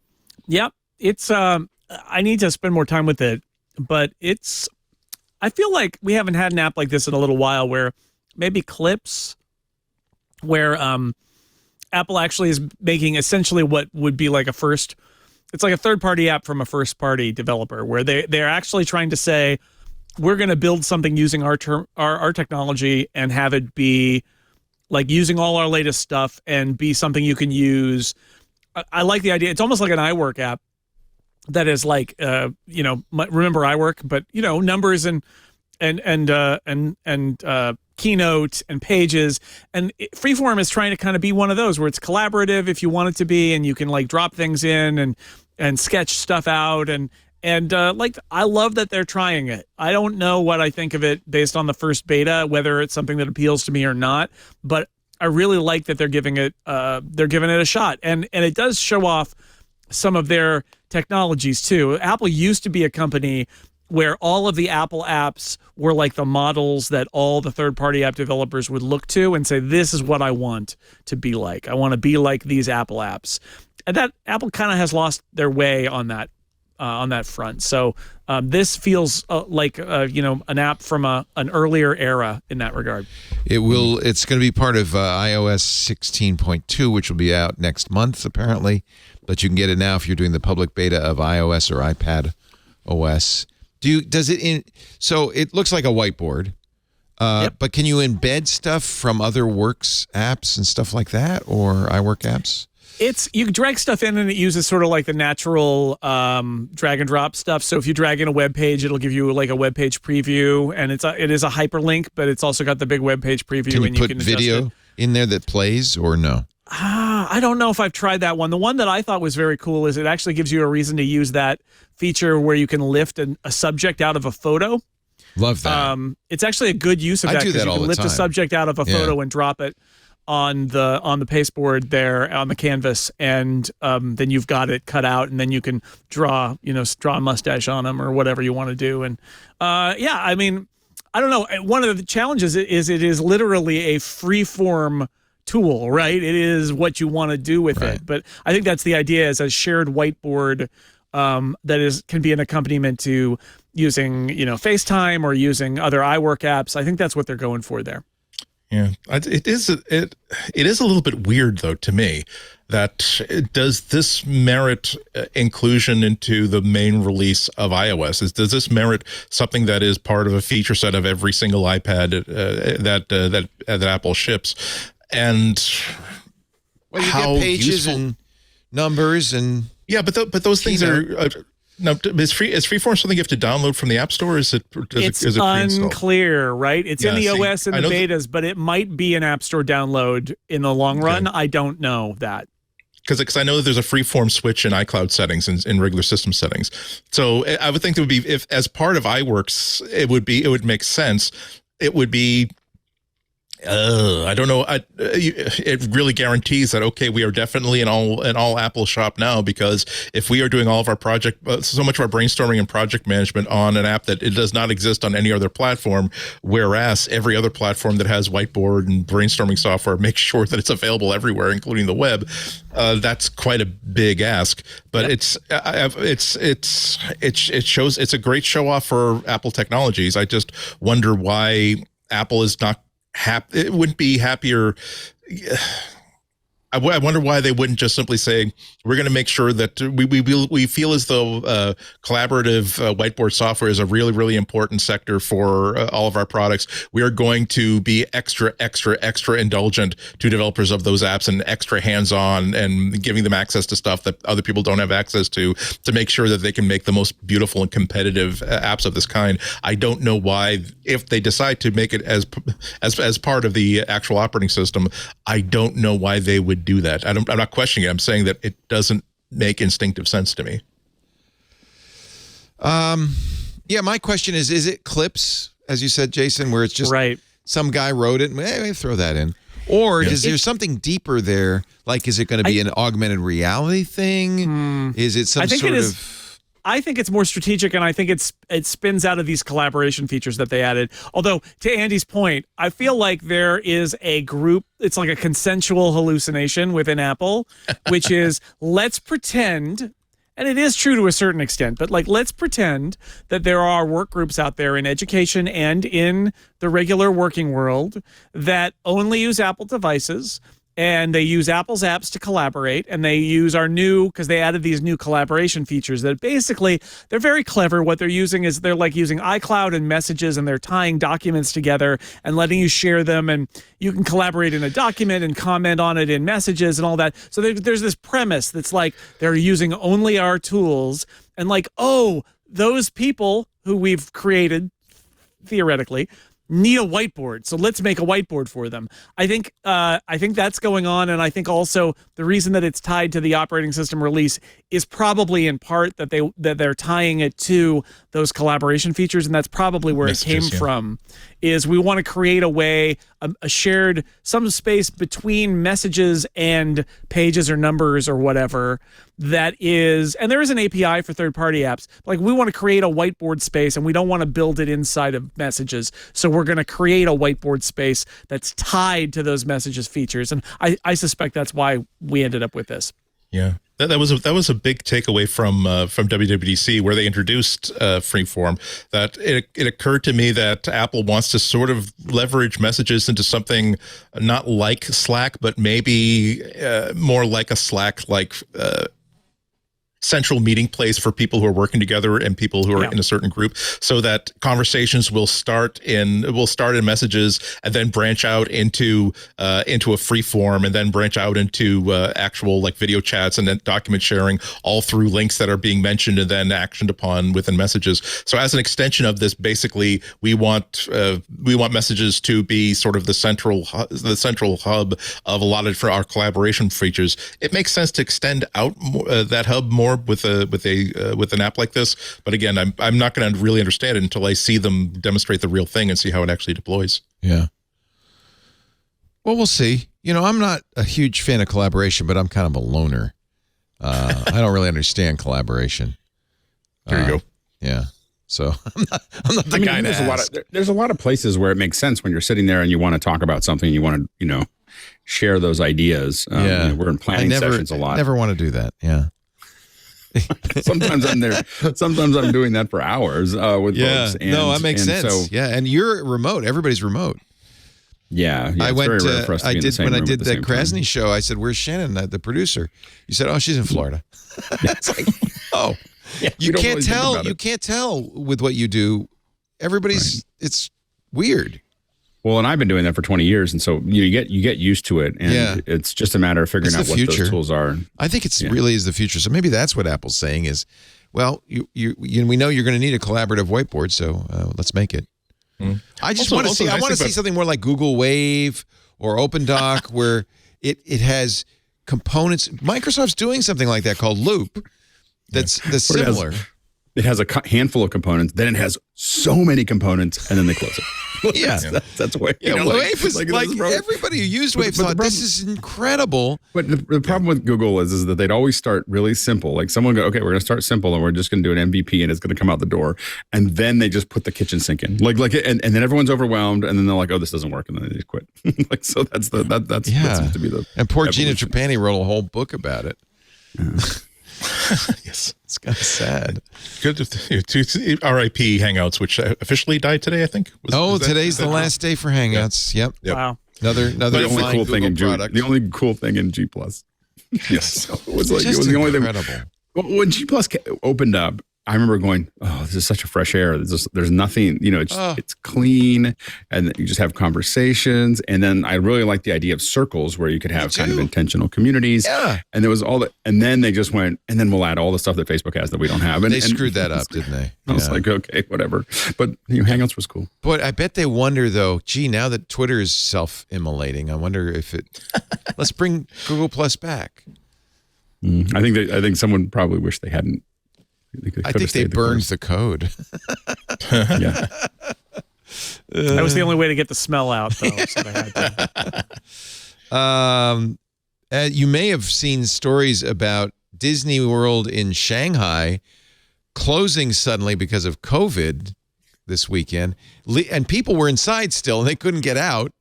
Yep. It's I need to spend more time with it, but I feel like we haven't had an app like this in a little while, where maybe Clips, where Apple actually is making essentially what would be like it's like a third-party app from a first-party developer, where they're actually trying to say, we're going to build something using our technology and have it be like using all our latest stuff and be something you can use. I like the idea. It's almost like an iWork app that is like, remember iWork, but numbers and Keynote and Pages, and Freeform is trying to kind of be one of those where it's collaborative if you want it to be, and you can like drop things in and sketch stuff out, and I love that they're trying it. I don't know what I think of it based on the first beta, whether it's something that appeals to me or not, but I really like that they're giving it a shot, and it does show off some of their technologies too. Apple used to be a company where all of the Apple apps were like the models that all the third-party app developers would look to and say, this is what I want to be like. I want to be like these Apple apps. And that Apple kind of has lost their way on that front. So this feels like an app from an earlier era in that regard. It's going to be part of iOS 16.2, which will be out next month, apparently. But you can get it now if you're doing the public beta of iOS or iPadOS. So it looks like a whiteboard, Yep. but can you embed stuff from other Works apps and stuff like that, or iWork apps? You can drag stuff in, and it uses sort of like the natural drag and drop stuff. So if you drag in a web page, it'll give you like a web page preview, and it is a hyperlink, but it's also got the big web page preview. Can you and put you can video in there that plays, or no? I don't know if I've tried that one. The one that I thought was very cool is it actually gives you a reason to use that feature where you can lift a subject out of a photo. Love that. It's actually a good use of that, do that because you all can the lift time. a subject out of a photo and drop it on the pasteboard there on the canvas, and then you've got it cut out, and then you can draw a mustache on them or whatever you want to do. And I mean, I don't know. One of the challenges is it is literally a free-form tool, right? It is what you want to do with it. But I think that's the idea, as a shared whiteboard that can be an accompaniment to using FaceTime or using other iWork apps. I think that's what they're going for there. Yeah, it is a little bit weird though to me that does this merit inclusion into the main release of iOS? Does this merit something that is part of a feature set of every single iPad that Apple ships? And Well, you how get pages useful, and numbers and but those things are. Now, is Freeform something you have to download from the App Store? Or is it pre-installed? Unclear, right? It's in the OS and the betas, but it might be an App Store download in the long run. I don't know that. Because I know that there's a Freeform switch in iCloud settings and in regular system settings. So I would think it would be, if as part of iWorks, it would make sense. It would be. I don't know. It really guarantees that, okay, we are definitely an all Apple shop now, because if we are doing all of our so much of our brainstorming and project management on an app that it does not exist on any other platform, whereas every other platform that has whiteboard and brainstorming software makes sure that it's available everywhere, including the web, that's quite a big ask. But it's a great show off for Apple technologies. I just wonder why Apple is not it wouldn't be happier. I wonder why they wouldn't just simply say, we're going to make sure that we feel as though collaborative whiteboard software is a really, really important sector for all of our products. We are going to be extra indulgent to developers of those apps, and extra hands-on, and giving them access to stuff that other people don't have access to make sure that they can make the most beautiful and competitive apps of this kind. I don't know why, if they decide to make it as part of the actual operating system, I don't know why they would do that. I'm not questioning it. I'm saying that it doesn't make instinctive sense to me. My question is it Clips, as you said, Jason, where it's just some guy wrote it and throw that in? Or is there something deeper there? Like, is it going to be an augmented reality thing? Is it some I think it's more strategic, and I think it spins out of these collaboration features that they added. Although, to Andy's point, I feel like there is a group, it's like a consensual hallucination within Apple, which is, let's pretend, and it is true to a certain extent, but like, let's pretend that there are work groups out there in education and in the regular working world that only use Apple devices, and they use Apple's apps to collaborate, and they use our new, because they added these new collaboration features that basically, they're very clever. What they're using is they're like using iCloud and Messages, and they're tying documents together and letting you share them, and you can collaborate in a document and comment on it in Messages and all that. So there's this premise that's like they're using only our tools, and like, oh, those people who we've created, theoretically, need a whiteboard, so let's make a whiteboard for them. I think that's going on, and I think also the reason that it's tied to the operating system release is probably in part that they're tying it to those collaboration features, and that's probably where Messages, it came from. Is we want to create a way, a shared, some space between Messages and Pages or Numbers or whatever that is, and there is an API for third-party apps. Like, we want to create a whiteboard space, and we don't want to build it inside of Messages. So we're going to create a whiteboard space that's tied to those Messages features, and I suspect that's why we ended up with this. Yeah, that was a big takeaway from WWDC, where they introduced Freeform. That it occurred to me that Apple wants to sort of leverage Messages into something not like Slack, but maybe more like a Slack, like central meeting place for people who are working together and people who are in a certain group, so that conversations will start in Messages and then branch out into a Freeform, and then branch out into actual like video chats and then document sharing, all through links that are being mentioned and then actioned upon within Messages. So as an extension of this, basically we want Messages to be sort of the central hub of a lot of our collaboration features. It makes sense to extend out that hub more with an app like this, but again, I'm not going to really understand it until I see them demonstrate the real thing and see how it actually deploys. Yeah. Well, we'll see. You know, I'm not a huge fan of collaboration, but I'm kind of a loner. I don't really understand collaboration. There you go. Yeah. So I'm not the guy to ask. There's a lot of places where it makes sense when you're sitting there and you want to talk about something, you want to, share those ideas. We're in planning sessions a lot. I never want to do that. Yeah. Sometimes I'm there. Sometimes I'm doing that for hours with folks. And, no, that makes sense. So, yeah, and you're remote. Everybody's remote. Yeah, I went. Very rare for us to be in the same when I room did at the that same time. Krasny show. I said, "Where's Shannon, the producer?" You said, "Oh, she's in Florida." It's like, oh, you can't tell. You can't tell with what you do. Everybody's. Right. It's weird. Well, and I've been doing that for 20 years, and so you get used to it, and it's just a matter of figuring out what those tools are. I think it's really is the future. So maybe that's what Apple's saying is, well, we know you're going to need a collaborative whiteboard, so let's make it. I just want to see. I want to see something more like Google Wave or OpenDoc, where it has components. Microsoft's doing something like that called Loop. That's similar. It has a handful of components, then it has so many components, and then they close it. That's why. Wave was like everybody who used Wave thought this is incredible. But the problem with Google is that they'd always start really simple. Like someone go, okay, we're going to start simple, and we're just going to do an MVP, and it's going to come out the door, and then they just put the kitchen sink in, and then everyone's overwhelmed, and then they're like, oh, this doesn't work, and then they just quit. So that seems to be the. And poor Gina Trapani wrote a whole book about it. Yes, it's kind of sad. Good to RIP Hangouts, which officially died today, I think. Today's the last day for Hangouts. Yep. Wow. Another only cool thing in product. The only cool thing in G Plus. Yes, it was the only thing. Incredible. When G Plus opened up, I remember going, oh, this is such a fresh air. There's nothing, it's clean, and you just have conversations. And then I really like the idea of circles where you could have kind of intentional communities. Yeah. And there was all that. And then they just went, and then we'll add all the stuff that Facebook has that we don't have. And they screwed that up, didn't they? I was like, okay, whatever. But Hangouts was cool. But I bet they wonder, though, gee, now that Twitter is self-immolating, I wonder if let's bring Google Plus back. I think someone probably wished they hadn't. I think they burned the code. Yeah. That was the only way to get the smell out, though. So they had to. You may have seen stories about Disney World in Shanghai closing suddenly because of COVID this weekend, and people were inside still, and they couldn't get out.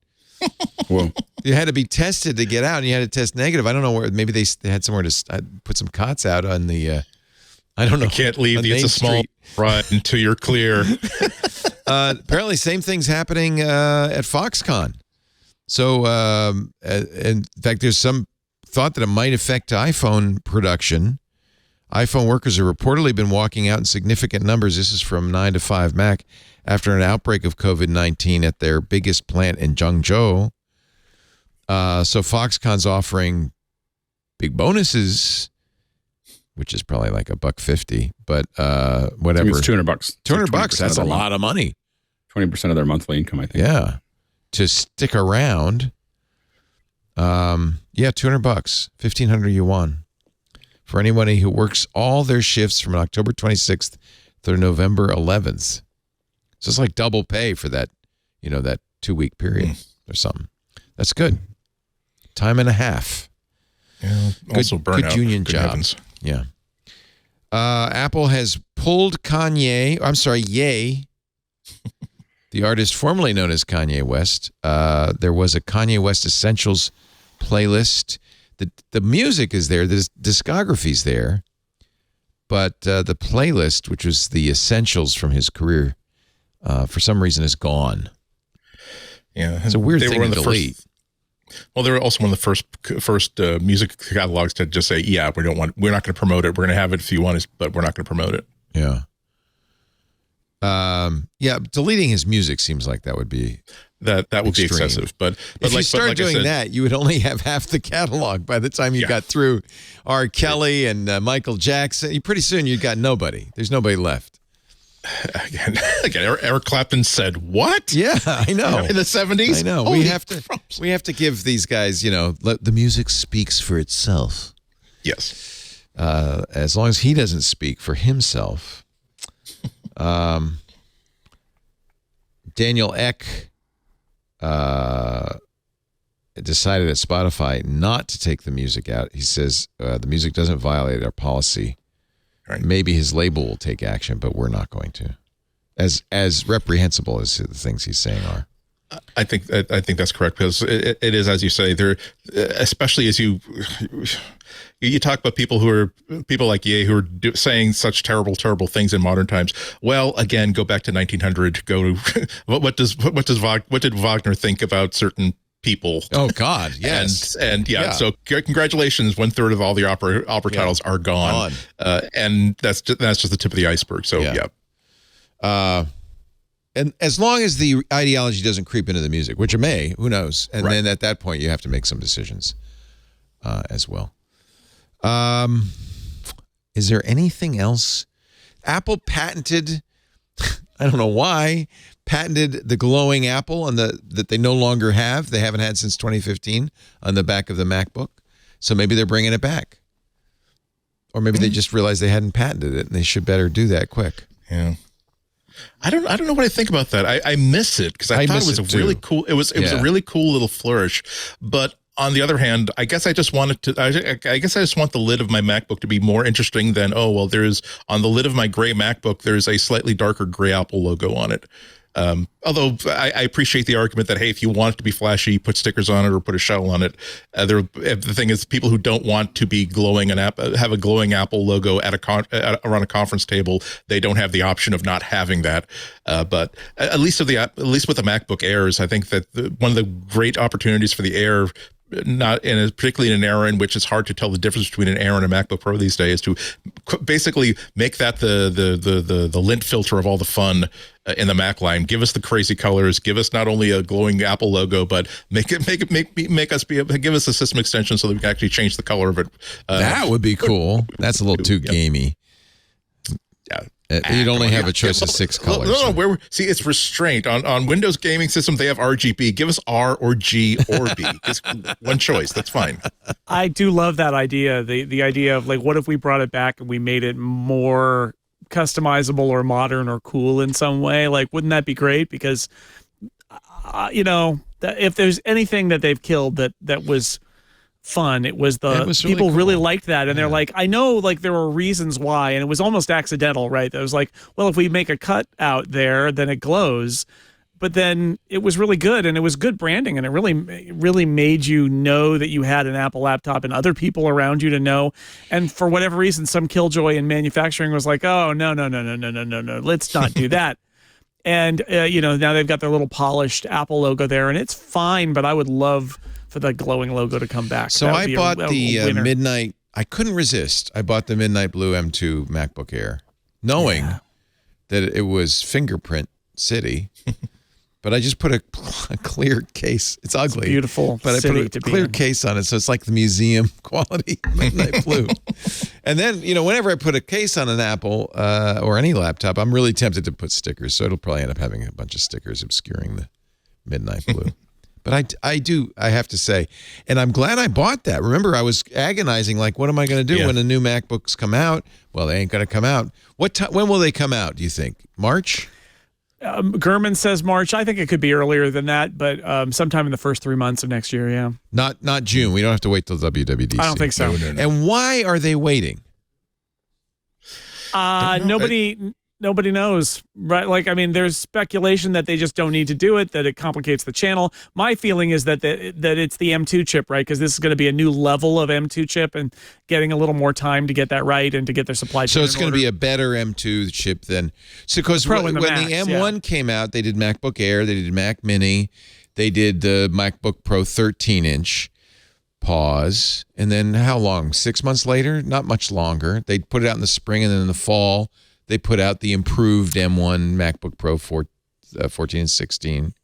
Well, you had to be tested to get out, and you had to test negative. I don't know where. Maybe they had somewhere to put some cots out on the. I don't know. You can't leave. It's a small run until you're clear. Apparently, same thing's happening at Foxconn. So, in fact, there's some thought that it might affect iPhone production. iPhone workers have reportedly been walking out in significant numbers. This is from 9 to 5 Mac after an outbreak of COVID-19 at their biggest plant in Zhengzhou. So Foxconn's offering big bonuses, which is probably like $1.50, but whatever. It's $200. $200. That's a lot of money. 20% of their monthly income, I think. Yeah, to stick around. $200, 1,500 yuan for anybody who works all their shifts from October 26th through November 11th. So it's like double pay for that, that 2-week period or something. That's good. Time and a half. Yeah, also burnout. Good union Good job. Heavens. Yeah. Apple has pulled Ye, the artist formerly known as Kanye West. There was a Kanye West Essentials playlist. The music is there. The discography's there. But the playlist, which was the essentials from his career, for some reason is gone. Yeah. It's a weird thing to delete. Well, they were also one of the first music catalogs to just say, yeah, we're not going to promote it. We're going to have it if you want it, but we're not going to promote it. Yeah. Deleting his music seems like that would be that would be excessive. But if you start doing that, you would only have half the catalog by the time you got through R. Kelly and Michael Jackson. Pretty soon you've got nobody. There's nobody left. Again, Eric Clapton said what? Yeah, I know. In the 70s? I know. We have to give these guys, let the music speaks for itself. Yes. As long as he doesn't speak for himself. Daniel Ek decided at Spotify not to take the music out. He says the music doesn't violate our policy. Right. Maybe his label will take action, but we're not going to. As reprehensible as the things he's saying are. I think that's correct, because it is, as you say, there, especially as you talk about people like Ye who are saying such terrible things in modern times. Well, again, go back to 1900. Go to what did Wagner think about certain people? Oh God, yes, and so congratulations, 1/3 of all the opera titles are gone. And that's just the tip of the iceberg. So and as long as the ideology doesn't creep into the music, which it may, who knows? And then at that point, you have to make some decisions as well. Is there anything else? Apple patented, I don't know why, patented the glowing apple that they no longer have. They haven't had since 2015 on the back of the MacBook. So maybe they're bringing it back. Or maybe they just realized they hadn't patented it and they should better do that quick. Yeah. I don't know what I think about that. I miss it because I thought it was a really cool. It was a really cool little flourish. But on the other hand, I guess I just wanted to. I guess I just want the lid of my MacBook to be more interesting than there's on the lid of my gray MacBook. There's a slightly darker gray Apple logo on it. Although I appreciate the argument that, hey, if you want it to be flashy, put stickers on it or put a shell on it. The thing is, people who don't want to be have a glowing Apple logo around a conference table, they don't have the option of not having that. But at least with the MacBook Airs, I think that one of the great opportunities for the Air, particularly in an era in which it's hard to tell the difference between an Air and a MacBook Pro these days, to basically make that the lint filter of all the fun in the Mac line. Give us the crazy colors. Give us not only a glowing Apple logo, but give us a system extension so that we can actually change the color of it. That would be cool. That's a little too gamey. Yeah. You'd only have a choice of 6 colors. No. See, it's restraint. On Windows gaming system, they have RGB. Give us R or G or B. Just one choice. That's fine. I do love that idea. The idea of, like, what if we brought it back and we made it more customizable or modern or cool in some way? Like, wouldn't that be great? Because, if there's anything that they've killed that was fun. It was That was really people cool. really liked that, and they're like, I know, like there were reasons why, and it was almost accidental, right? It was like, well, if we make a cut out there, then it glows. But then it was really good, and it was good branding, and it really made you know that you had an Apple laptop and other people around you to know. And for whatever reason, some killjoy in manufacturing was like, oh, no, let's not do that. And, now they've got their little polished Apple logo there, and it's fine, but I would love for the glowing logo to come back. So I bought the midnight. I couldn't resist. I bought the Midnight Blue M2 MacBook Air, knowing that it was fingerprint city. But I just put a clear case. It's ugly. It's beautiful. But I put a clear case on it, so it's like the museum quality Midnight Blue. And then, whenever I put a case on an Apple or any laptop, I'm really tempted to put stickers. So it'll probably end up having a bunch of stickers obscuring the Midnight Blue. But I have to say, and I'm glad I bought that. Remember, I was agonizing, like, what am I going to do when the new MacBooks come out? Well, they ain't going to come out. When will they come out, do you think? March? Gurman says March. I think it could be earlier than that, but sometime in the first 3 months of next year, yeah. Not June. We don't have to wait till WWDC. I don't think so. No. And why are they waiting? Nobody knows, right? Like, I mean, there's speculation that they just don't need to do it, that it complicates the channel. My feeling is that it's the M2 chip, right? Because this is going to be a new level of M2 chip, and getting a little more time to get that right and to get their supply chain. So it's going to be a better M2 chip than because when the M1 came out, they did MacBook Air, they did Mac Mini, they did the MacBook Pro 13-inch. Pause, and then how long? 6 months later? Not much longer. They put it out in the spring, and then in the fall, they put out the improved M1 MacBook Pro 14 and 16.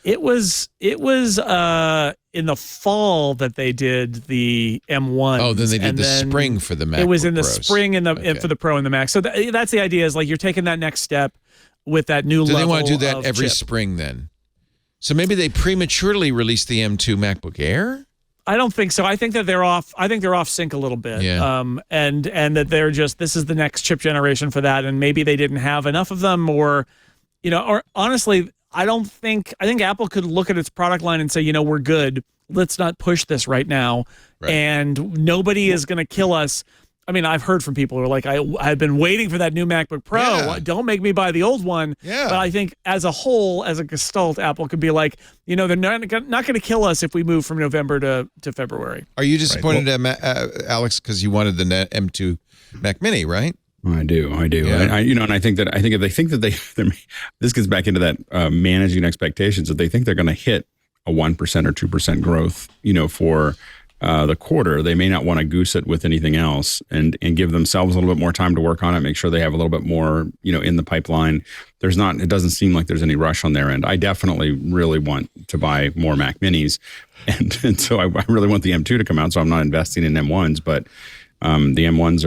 It was in the fall that they did the M1. Oh, then they did the spring for the MacBook. It was in the Pros. spring for the Pro and the Mac. So that's the idea, is like you're taking that next step with that new level. Do they want to do that every chip. spring then? So maybe they prematurely released the M2 MacBook Air? I don't think so. I think that they're off. I think they're off sync a little bit. Yeah. And that they're just, this is the next chip generation for that, and maybe they didn't have enough of them, or honestly, I think Apple could look at its product line and say, we're good. Let's not push this right now, and nobody is going to kill us. I mean, I've heard from people who are like, I've been waiting for that new MacBook Pro. Yeah. Don't make me buy the old one. Yeah. But I think as a whole, as a gestalt, Apple could be like, they're not going to kill us if we move from November to February. Are you disappointed, Alex, because you wanted the M2 Mac Mini, right? I do. Yeah. And I think if they think that this gets back into that managing expectations, that they think they're going to hit a 1% or 2% growth, for the quarter, they may not want to goose it with anything else, and give themselves a little bit more time to work on it, make sure they have a little bit more, in the pipeline. It doesn't seem like there's any rush on their end. I definitely really want to buy more Mac Minis, and so I really want the M2 to come out, so I'm not investing in M1s, but the M1s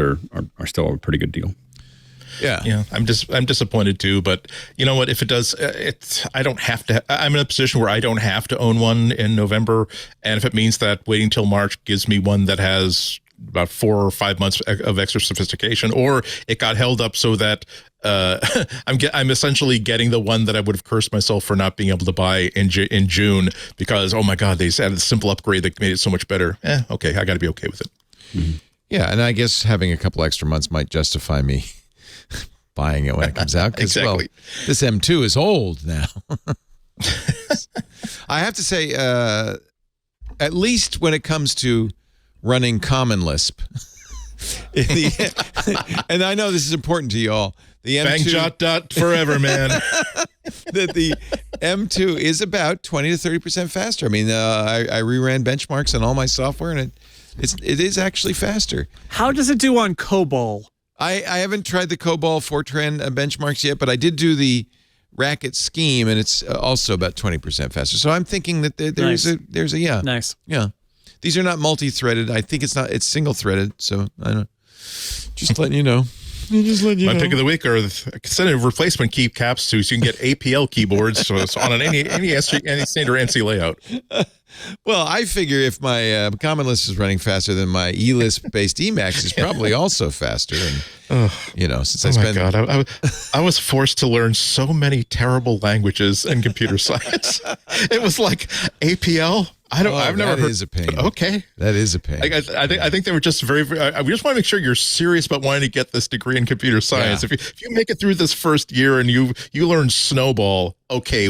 are still a pretty good deal. Yeah. I'm disappointed too, but you know what? If it does, I don't have to. I'm in a position where I don't have to own one in November, and if it means that waiting till March gives me one that has about 4 or 5 months of extra sophistication, or it got held up so that I'm essentially getting the one that I would have cursed myself for not being able to buy in June because, oh my God, they added a simple upgrade that made it so much better. Okay, I got to be okay with it. Mm-hmm. Yeah, and I guess having a couple extra months might justify me buying it when it comes out. Exactly. Well, this M2 is old now. I have to say, at least when it comes to running Common Lisp, and I know this is important to you all, the M2 Bang jot dot forever, man. That the M2 is about 20 to 30% faster. I mean, I reran benchmarks on all my software, and it is actually faster. How does it do on COBOL? I haven't tried the COBOL Fortran benchmarks yet, but I did do the Racket Scheme, and it's also about 20% faster. So I'm thinking that there's a Nice. Yeah. These are not multi-threaded. I think it's single-threaded. So I don't know. Just letting you know. My pick of the week are send a replacement keycaps so you can get APL keyboards so it's on any standard NC layout. Well, I figure if my common list is running faster than my E-list-based Emacs is probably also faster. And, since I spent... Oh, my God. I was forced to learn so many terrible languages in computer science. It was like APL. I've never heard. That is a pain. Okay. That is a pain. I think they were just very, we just want to make sure you're serious about wanting to get this degree in computer science. Yeah. If you make it through this first year and you learn Snowball, okay,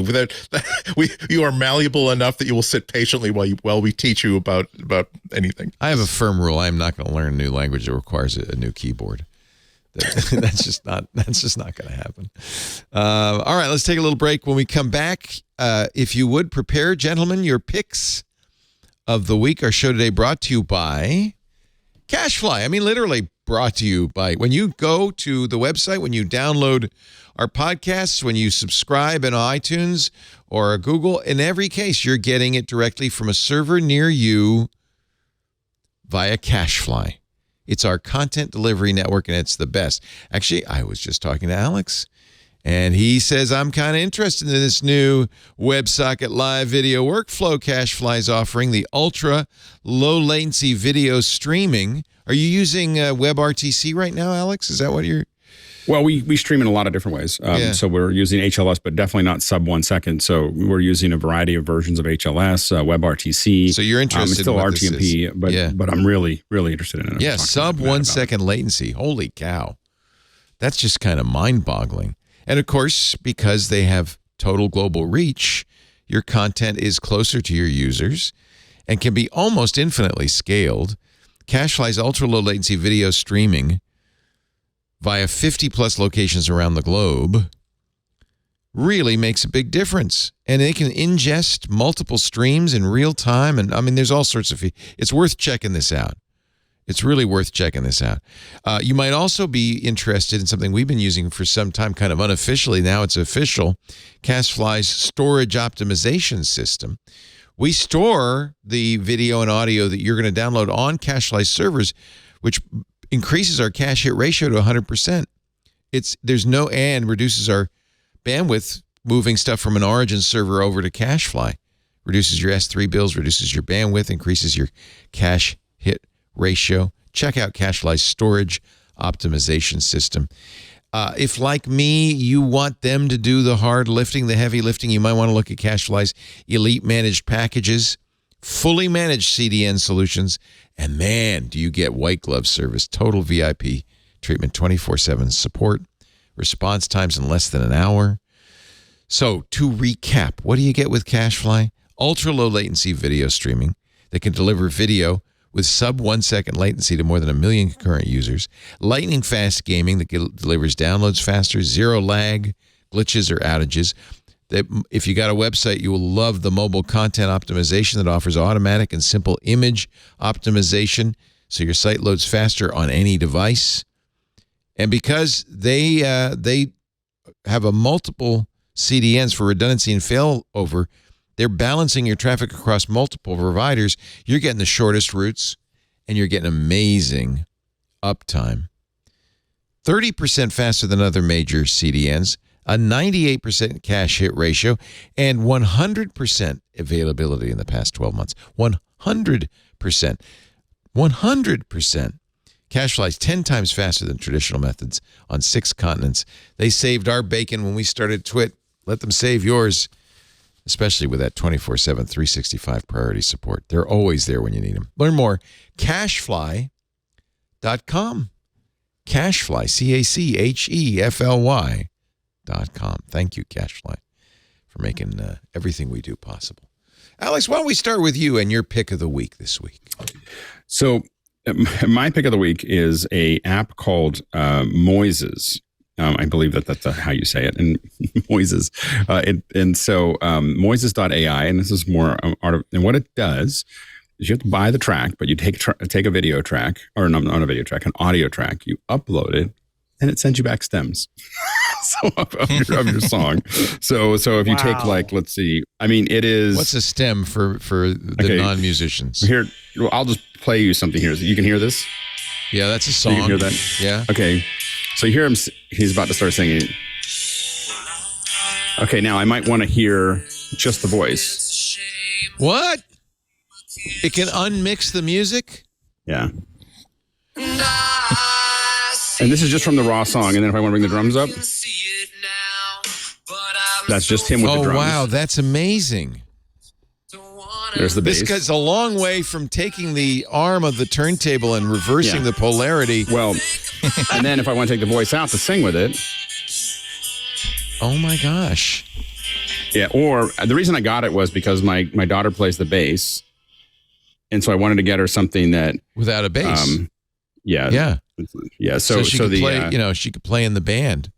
you are malleable enough that you will sit patiently while we teach you about anything. I have a firm rule. I'm not going to learn a new language that requires a new keyboard. That's just not going to happen. All right, let's take a little break. When we come back, if you would prepare, gentlemen, your picks of the week. Our show today brought to you by CacheFly. I mean, literally brought to you by, when you go to the website, when you download our podcasts, when you subscribe in iTunes or Google, in every case, you're getting it directly from a server near you via CacheFly. It's our content delivery network, and it's the best. Actually, I was just talking to Alex, and he says, I'm kind of interested in this new WebSocket Live video workflow CacheFly is offering, the ultra low latency video streaming. Are you using WebRTC right now, Alex? Is that what you're... Well, we stream in a lot of different ways. So we're using HLS, but definitely not sub 1 second. So we're using a variety of versions of HLS, WebRTC. So you're interested it's still in what RTMP, but I'm really, really interested in it. Yeah, sub 1 second latency. Holy cow. That's just kind of mind-boggling. And of course, because they have total global reach, your content is closer to your users and can be almost infinitely scaled. CacheFly's ultra-low latency video streaming via 50-plus locations around the globe really makes a big difference. And they can ingest multiple streams in real time. And, I mean, there's all sorts of... It's worth checking this out. It's really worth checking this out. You might also be interested in something we've been using for some time, kind of unofficially. Now it's official. CacheFly's storage optimization system. We store the video and audio that you're going to download on CacheFly servers, which increases our cache hit ratio to 100%. And reduces our bandwidth, moving stuff from an origin server over to CacheFly. Reduces your S3 bills, reduces your bandwidth, increases your cache hit ratio. Check out CacheFly's storage optimization system. If, like me, you want them to do the hard lifting, the heavy lifting, you might want to look at CacheFly's Elite Managed Packages, fully managed CDN solutions, and man, do you get white glove service, total VIP treatment, 24/7 support, response times in less than an hour. So to recap, what do you get with CacheFly? Ultra low latency video streaming that can deliver video with sub 1 second latency to more than 1 million concurrent users. Lightning fast gaming that delivers downloads faster, zero lag, glitches or outages. If you got a website, you will love the mobile content optimization that offers automatic and simple image optimization so your site loads faster on any device. And because they have a multiple CDNs for redundancy and failover, they're balancing your traffic across multiple providers. You're getting the shortest routes, and you're getting amazing uptime. 30% faster than other major CDNs, a 98% cache hit ratio, and 100% availability in the past 12 months. 100%. 100%. CacheFly's 10 times faster than traditional methods on 6 continents. They saved our bacon when we started TWiT. Let them save yours, especially with that 24/7, 365 priority support. They're always there when you need them. Learn more. CacheFly.com. CacheFly, CacheFly.com. Thank you, CacheFly, for making everything we do possible. Alex, why don't we start with you and your pick of the week this week? So my pick of the week is a app called Moises. I believe that's how you say it, and Moises. Moises.ai, and this is more and what it does is you have to buy the track, but you take a video track, or not a video track, an audio track, you upload it, and it sends you back stems of your song. So if you take, like, let's see, I mean, it is... What's a stem for the non-musicians? Here, well, I'll just play you something here. You can hear this? Yeah, that's a song. You can hear that? Yeah. Okay. So you hear him, he's about to start singing. Okay, now I might want to hear just the voice. What? It can unmix the music? Yeah. And this is just from the raw song. And then if I want to bring the drums up, that's just him with the drums. Oh, wow. That's amazing. There's the bass. This guy's a long way from taking the arm of the turntable and reversing the polarity. Well, and then if I want to take the voice out to sing with it. Oh, my gosh. Yeah, or the reason I got it was because my daughter plays the bass. And so I wanted to get her something that... Without a bass. Yeah. So she could play, she could play in the band.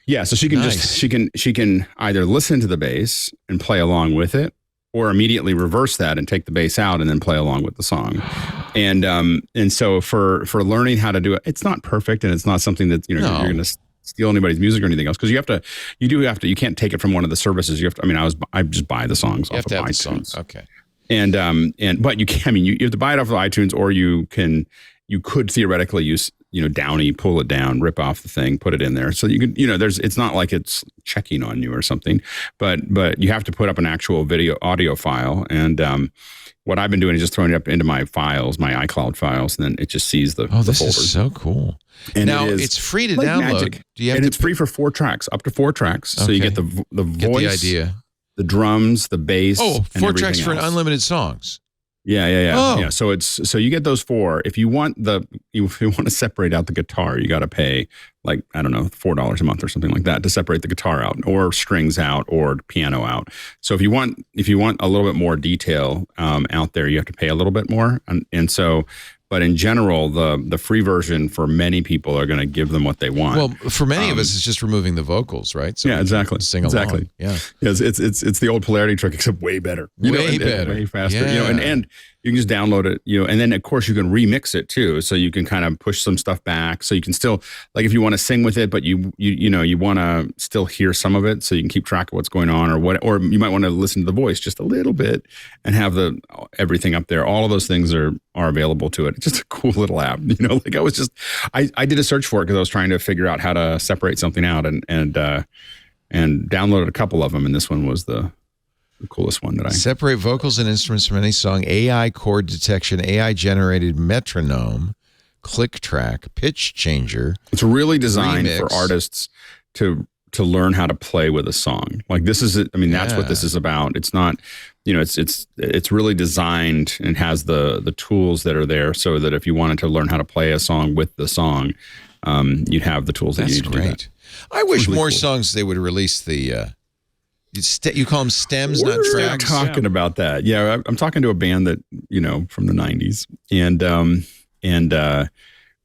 Yeah, so she can she can either listen to the bass and play along with it, or immediately reverse that and take the bass out and then play along with the song. And so for learning how to do it, it's not perfect and it's not something that you're going to steal anybody's music or anything else, because you can't take it from one of the services. You have to. I just buy the songs off of iTunes. Songs. Okay. But you can. You have to buy it off of iTunes, or you could theoretically use Downy, pull it down, rip off the thing, put it in there. So you could, it's not like it's checking on you or something, but you have to put up an actual audio file. And what I've been doing is just throwing it up into my files, my iCloud files, and then it just sees the this folders. Is so cool. And now it's free to download. Magic. It's free for 4 tracks, up to 4 tracks. Okay. So you get the voice, get the idea, the drums, the bass. Oh, 4 tracks for unlimited songs. Yeah. Oh. Yeah. So you get those 4. If you want to separate out the guitar, you got to pay like, I don't know, $4 a month or something like that to separate the guitar out, or strings out, or piano out. So if you want a little bit more detail out there, you have to pay a little bit more. And so, but in general, the free version for many people are going to give them what they want. Well, for many of us, it's just removing the vocals, right? So exactly. Sing along. Yeah. It's the old polarity trick, except way better. Way better. Way faster. Yeah. And you can just download it, and then of course you can remix it too. So you can kind of push some stuff back. So you can still, like, if you want to sing with it, but you want to still hear some of it, so you can keep track of what's going on, or you might want to listen to the voice just a little bit and have everything up there. All of those things are available to it. It's just a cool little app. Like I did a search for it because I was trying to figure out how to separate something out, and downloaded a couple of them, and this one was the coolest one that I separate vocals and instruments from any song. AI chord detection, AI generated metronome, click track, pitch changer. It's really designed for artists to learn how to play with a song. Like, this is it. I mean, that's what this is about. It's not, it's really designed and has the tools that are there, so that if you wanted to learn how to play a song with the song, you'd have the tools that you need to do that. I wish more songs they would release the. You call them stems, not tracks. Talking about that. Yeah, I'm talking to a band that from the 90s, and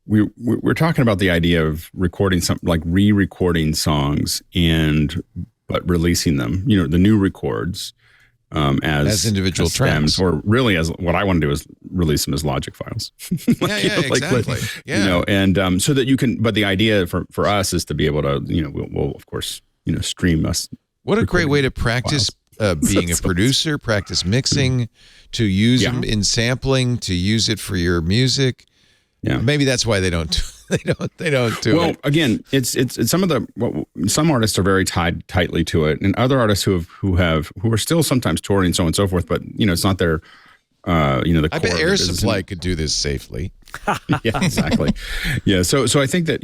we're talking about the idea of recording something like re-recording songs but releasing them. The new records as individual stems, tracks, or really as what I want to do is release them as Logic files. Exactly. And so that you can. But the idea for us is to be able to, we'll of course stream us. What a great way to practice being a producer, practice mixing, to use them in sampling, to use it for your music. Yeah, maybe that's why they don't do it. Well, again, it's some artists are very tied tightly to it, and other artists who are still sometimes touring, so on and so forth. But it's not their the core. I bet Air Supply could do this safely. Yeah, exactly. Yeah, so I think that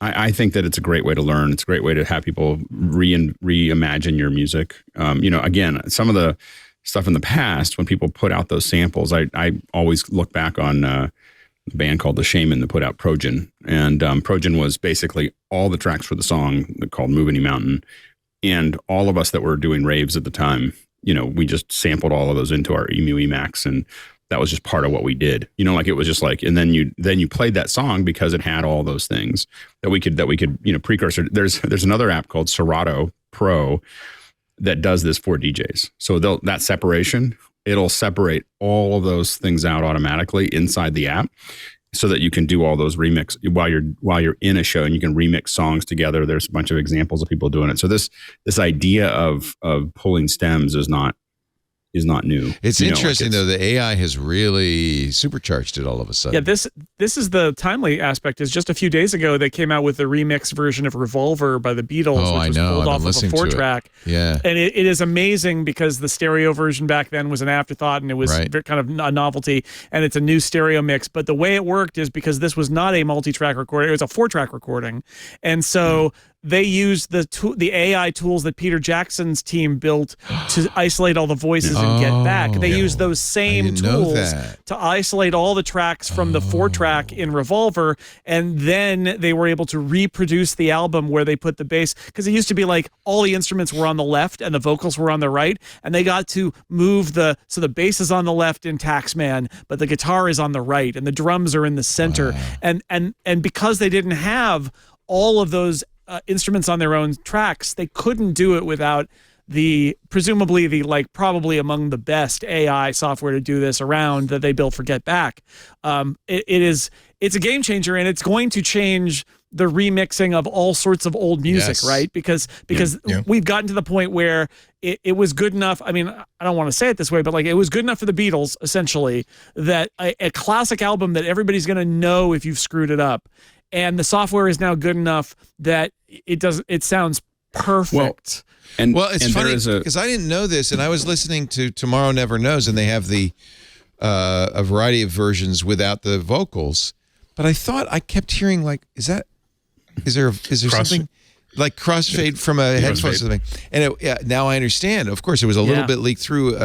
I think that it's a great way to learn. It's a great way to have people reimagine your music. Again, some of the stuff in the past, when people put out those samples, I always look back on a band called The Shaman that put out Progen. And Progen was basically all the tracks for the song called Move Any Mountain. And all of us that were doing raves at the time, we just sampled all of those into our EMU Emacs, and that was just part of what we did. It was just like, and then you played that song because it had all those things that we could precursor. There's another app called Serato Pro that does this for DJs. So that separation, it'll separate all of those things out automatically inside the app, so that you can do all those remix while you're in a show, and you can remix songs together. There's a bunch of examples of people doing it. So this idea of pulling stems is not new. It's interesting though. The AI has really supercharged it all of a sudden. Yeah, this is the timely aspect. Is just a few days ago they came out with the remix version of Revolver by the Beatles, which was pulled off of a 4-track. Yeah, and it is amazing because the stereo version back then was an afterthought and it was kind of a novelty, and it's a new stereo mix. But the way it worked is because this was not a multi-track recording; it was a 4-track recording, and so. They used the AI tools that Peter Jackson's team built to isolate all the voices and get back. They used those same tools to isolate all the tracks from the 4-track in Revolver, and then they were able to reproduce the album where they put the bass, because it used to be like all the instruments were on the left and the vocals were on the right, and they got to move so the bass is on the left in Taxman, but the guitar is on the right and the drums are in the center. And because they didn't have all of those instruments on their own tracks, they couldn't do it without presumably probably among the best AI software to do this around that they built for Get Back. It's a game changer, and it's going to change the remixing of all sorts of old music, right? Because we've gotten to the point where it was good enough. I mean, I don't want to say it this way, but it was good enough for the Beatles, essentially, that a classic album that everybody's going to know if you've screwed it up. And the software is now good enough that it sounds perfect. It's funny because I didn't know this, and I was listening to Tomorrow Never Knows, and they have a variety of versions without the vocals. But I kept hearing is there something like crossfade from a headphone or something? And now I understand. Of course, it was a little bit leaked through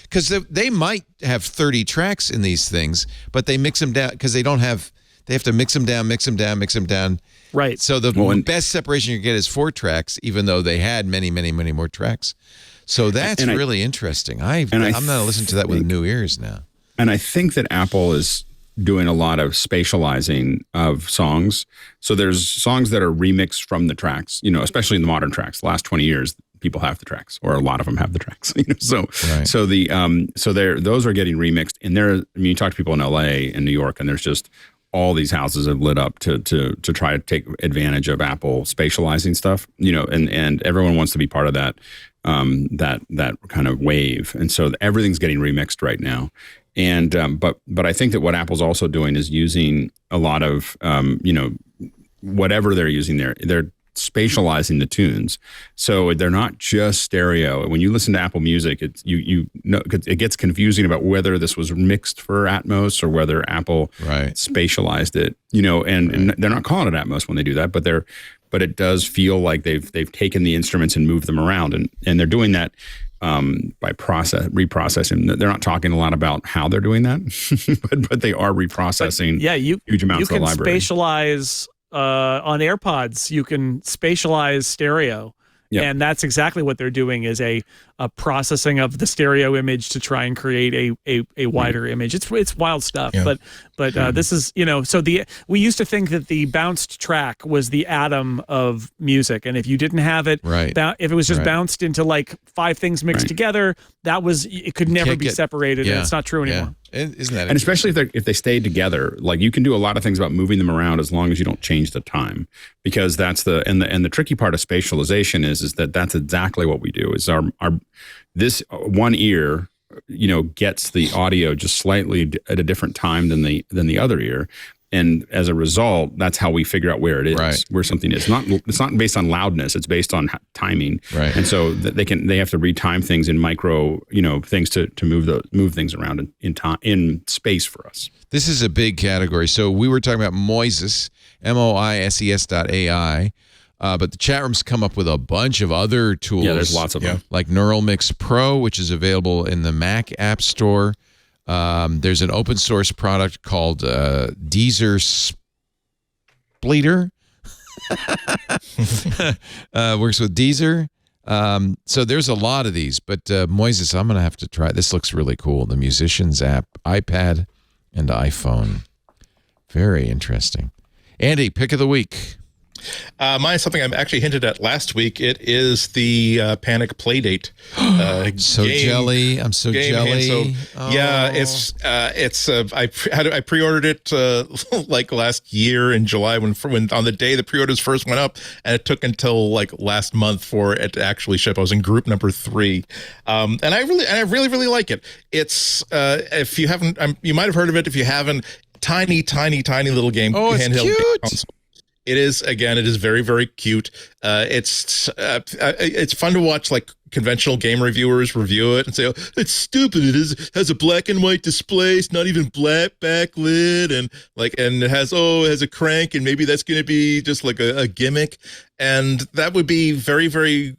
because they might have 30 tracks in these things, but they mix them down because they have to mix them down. Right. So the best separation you get is 4 tracks, even though they had many, many, many more tracks. So that's really interesting. I'm going to listen to that with new ears now. And I think that Apple is doing a lot of spatializing of songs. So there's songs that are remixed from the tracks, especially in the modern tracks. The last 20 years, people have the tracks, or a lot of them have the tracks. So those are getting remixed. And you talk to people in LA and New York, and there's just all these houses have lit up to try to take advantage of Apple spatializing stuff, and everyone wants to be part of that kind of wave. And so everything's getting remixed right now. And but I think that what Apple's also doing is using a lot of whatever they're using there, they're spatializing the tunes, so they're not just stereo. When you listen to Apple Music, it gets confusing about whether this was mixed for Atmos or whether Apple spatialized it. And they're not calling it Atmos when they do that, but it does feel like they've taken the instruments and moved them around, and they're doing that by reprocessing. They're not talking a lot about how they're doing that, but they are reprocessing huge amounts of the library. You can spatialize on AirPods. You can spatialize stereo. Yep. And that's exactly what they're doing, is a processing of the stereo image to try and create a wider image. It's wild stuff. Yeah. But this is, so we used to think that the bounced track was the atom of music, and if you didn't have it, if it was just bounced into 5 things mixed together, it could never be separated. And it's not true anymore. Isn't that? And especially if they stayed together, you can do a lot of things about moving them around as long as you don't change the time, because that's the tricky part of spatialization is that that's exactly what we do. Is our this one ear gets the audio just slightly at a different time than the other ear. And as a result, that's how we figure out where it is, where something is. It's not based on loudness; it's based on timing. Right. And so they have to retime things in micro, things to move things around in space for us. This is a big category. So we were talking about Moises, MOISES.ai, but the chat room's come up with a bunch of other tools. Yeah, there's lots of them, like Neural Mix Pro, which is available in the Mac App Store. There's an open source product called Deezer Splitter. Works with Deezer. So there's a lot of these, but Moises, I'm going to have to try. This looks really cool. The Musicians app, iPad and iPhone. Very interesting. Andy, pick of the week. Mine is something I actually hinted at last week. It is the Panic Playdate. So jelly. I'm so jelly. Yeah, it's I pre-ordered it like last year in July when on the day the pre-orders first went up, and it took until like last month for it to actually ship. I was in group number 3, and I really like it. It's if you haven't, you might have heard of it. If you haven't, tiny little game. Oh, it's handheld cute. console. It is very, very cute. It's fun to watch like conventional game reviewers review it and say, oh, it's stupid. It has a black and white display. It's not even black backlit. And it has a crank, and maybe that's going to be just like a gimmick. And that would be very, very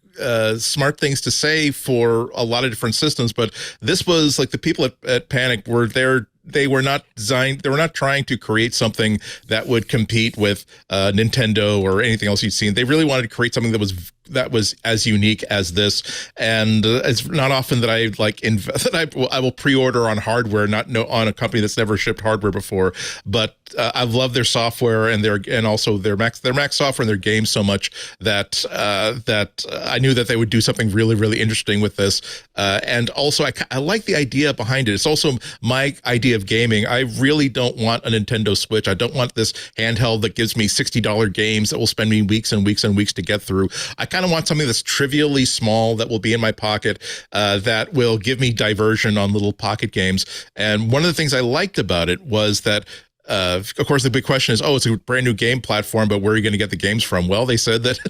smart things to say for a lot of different systems. But this was like the people at Panic were there. They were not trying to create something that would compete with Nintendo or anything else you've seen. They really wanted to create something that was as unique as this. And it's not often that I will pre-order on hardware, on a company that's never shipped hardware before. But I've loved their software and also their Mac software and their games so much that I knew that they would do something really, really interesting with this. And also I like the idea behind it. It's also my idea of gaming. I really don't want a Nintendo Switch. I don't want this handheld that gives me $60 games that will spend me weeks and weeks and weeks to get through. I kind of want something that's trivially small that will be in my pocket, that will give me diversion on little pocket games. And one of the things I liked about it was that of course, the big question is, it's a brand new game platform, but where are you going to get the games from? Well, they said that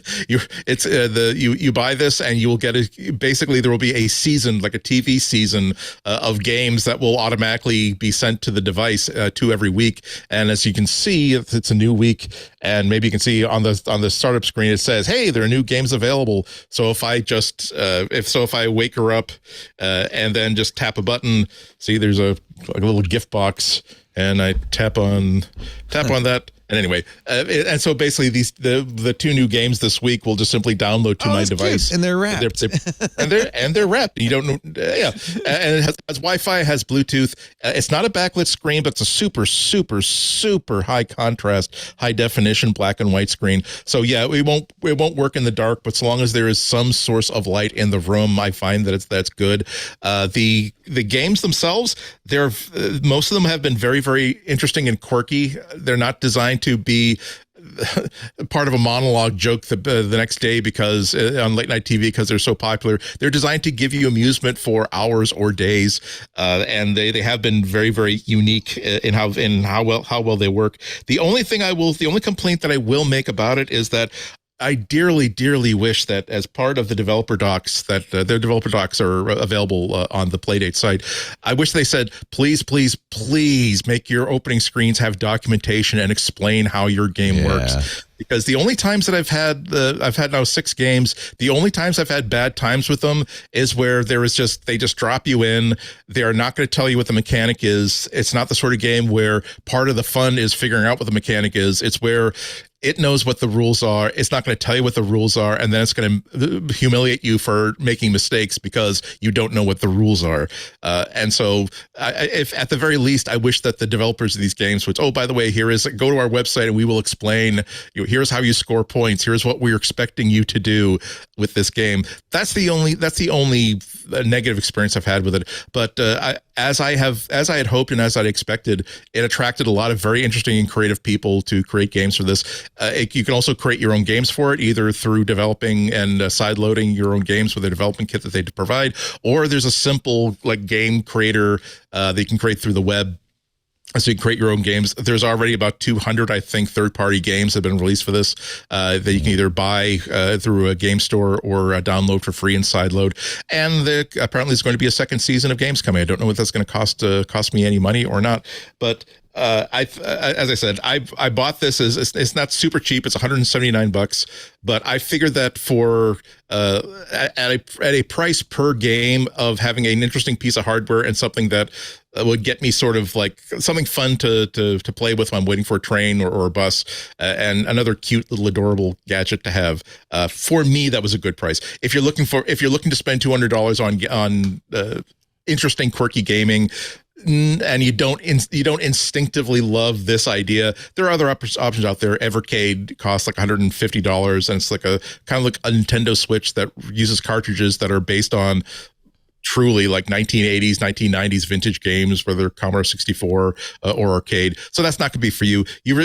you buy this and you will get basically there will be a season, like a TV season of games that will automatically be sent to the device 2 every week. And as you can see, it's a new week, and maybe you can see on the startup screen, it says, hey, there are new games available. So if I just if I wake her up and then just tap a button, see there's a little gift box, and I tap on that. And anyway, and so basically the 2 new games this week will just simply download to my device, cute. And they're wrapped. They're wrapped. You don't know, yeah. And it has Wi-Fi, has Bluetooth. It's not a backlit screen, but it's a super, super, super high contrast, high definition black and white screen. So yeah, it won't work in the dark, but so long as there is some source of light in the room, I find that's good. The games themselves, most of them have been very, very interesting and quirky. They're not designed to be part of a monologue joke the next day because on late night TV because they're so popular. They're designed to give you amusement for hours or days, and they have been very, very unique in how well they work. The only complaint that I will make about it is that I dearly, dearly wish that as part of the developer docs, that their developer docs are available on the Playdate site. I wish they said, please, please, please make your opening screens have documentation and explain how your game works. Because the only times that I've had now 6 games, the only times I've had bad times with them is where they just drop you in. They're not going to tell you what the mechanic is. It's not the sort of game where part of the fun is figuring out what the mechanic is. It's where it knows what the rules are. It's not going to tell you what the rules are, and then it's going to humiliate you for making mistakes because you don't know what the rules are. And so, if at the very least, I wish that the developers of these games would, by the way, go to our website and we will explain. Here's how you score points. Here's what we're expecting you to do with this game. That's the only negative experience I've had with it. But as I had hoped and as I'd expected, it attracted a lot of very interesting and creative people to create games for this. You can also create your own games for it, either through developing and sideloading your own games with a development kit that they provide, or there's a simple game creator that you can create through the web. So you can create your own games. There's already about 200, I think, third-party games have been released for this that you can either buy through a game store or download for free and sideload. And apparently there's going to be a second season of games coming. I don't know if that's going to cost me any money or not, but as I said, I bought this it's not super cheap. It's $179, but I figured that for at a price per game of having an interesting piece of hardware and something that would get me sort of like something fun to play with when I'm waiting for a train or a bus, and another cute little adorable gadget to have. For me, that was a good price. If you're looking to spend $200 on interesting, quirky gaming, and you don't instinctively love this idea, there are other options out there. Evercade costs like $150, and it's like a kind of like a Nintendo Switch that uses cartridges that are based on truly like 1980s, 1990s vintage games, whether Commodore 64 or arcade. So that's not going to be for you.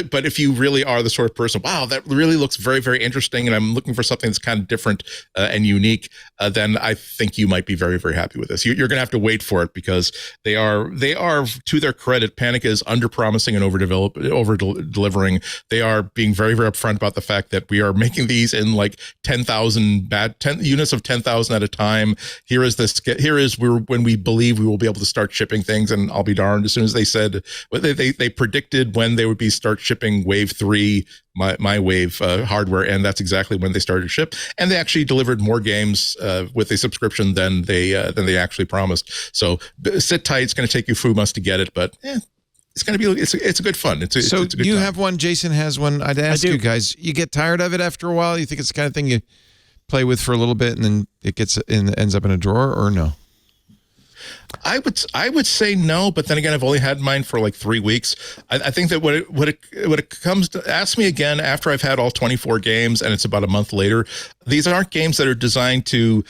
But if you really are the sort of person, wow, that really looks very, very interesting, and I'm looking for something that's kind of different and unique, then I think you might be very, very happy with this. You're going to have to wait for it, because they are, to their credit, Panic is under promising and over delivering. They are being very, very upfront about the fact that we are making these in like 10,000 units of 10,000 at a time. Here is when we believe we will be able to start shipping things, and I'll be darned, as soon as they said, they predicted when they would start shipping Wave 3, my Wave hardware, and that's exactly when they started to ship. And they actually delivered more games with a subscription than they actually promised. So sit tight. It's going to take you a few months to get it, but it's going to be it's a good fun. It's a good you time. have one. Jason has one. I'd ask you guys. You get tired of it after a while? You think it's the kind of thing you play with for a little bit and then it ends up in a drawer, or no? I would say no, but then again, I've only had mine for like 3 weeks. I think that when it comes to, ask me again after I've had all 24 games and it's about a month later. These aren't games that are designed to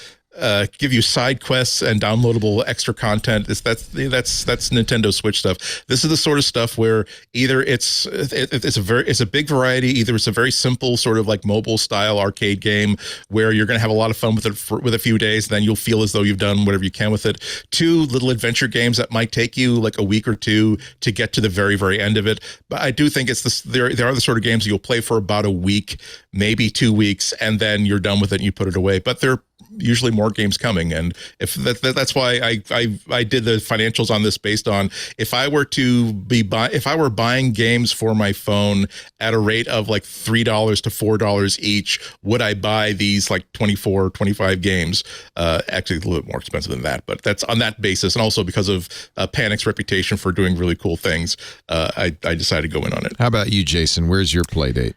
give you side quests and downloadable extra content. That's Nintendo Switch stuff. This is the sort of stuff where either it's a big variety. Either it's a very simple sort of like mobile style arcade game where you're going to have a lot of fun with it with a few days, and then you'll feel as though you've done whatever you can with it. 2 little adventure games that might take you like a week or 2 to get to the very, very end of it. But I do think there are the sort of games you'll play for about a week, maybe 2 weeks, and then you're done with it and you put it away. But they're usually more games coming, and if that's why I did the financials on this based on if I were buying games for my phone at a rate of like $3 to $4 each, would I buy these like 24, 25 games? Actually, a little bit more expensive than that, but that's on that basis, and also because of Panic's reputation for doing really cool things, I decided to go in on it. How about you, Jason? Where's your Playdate?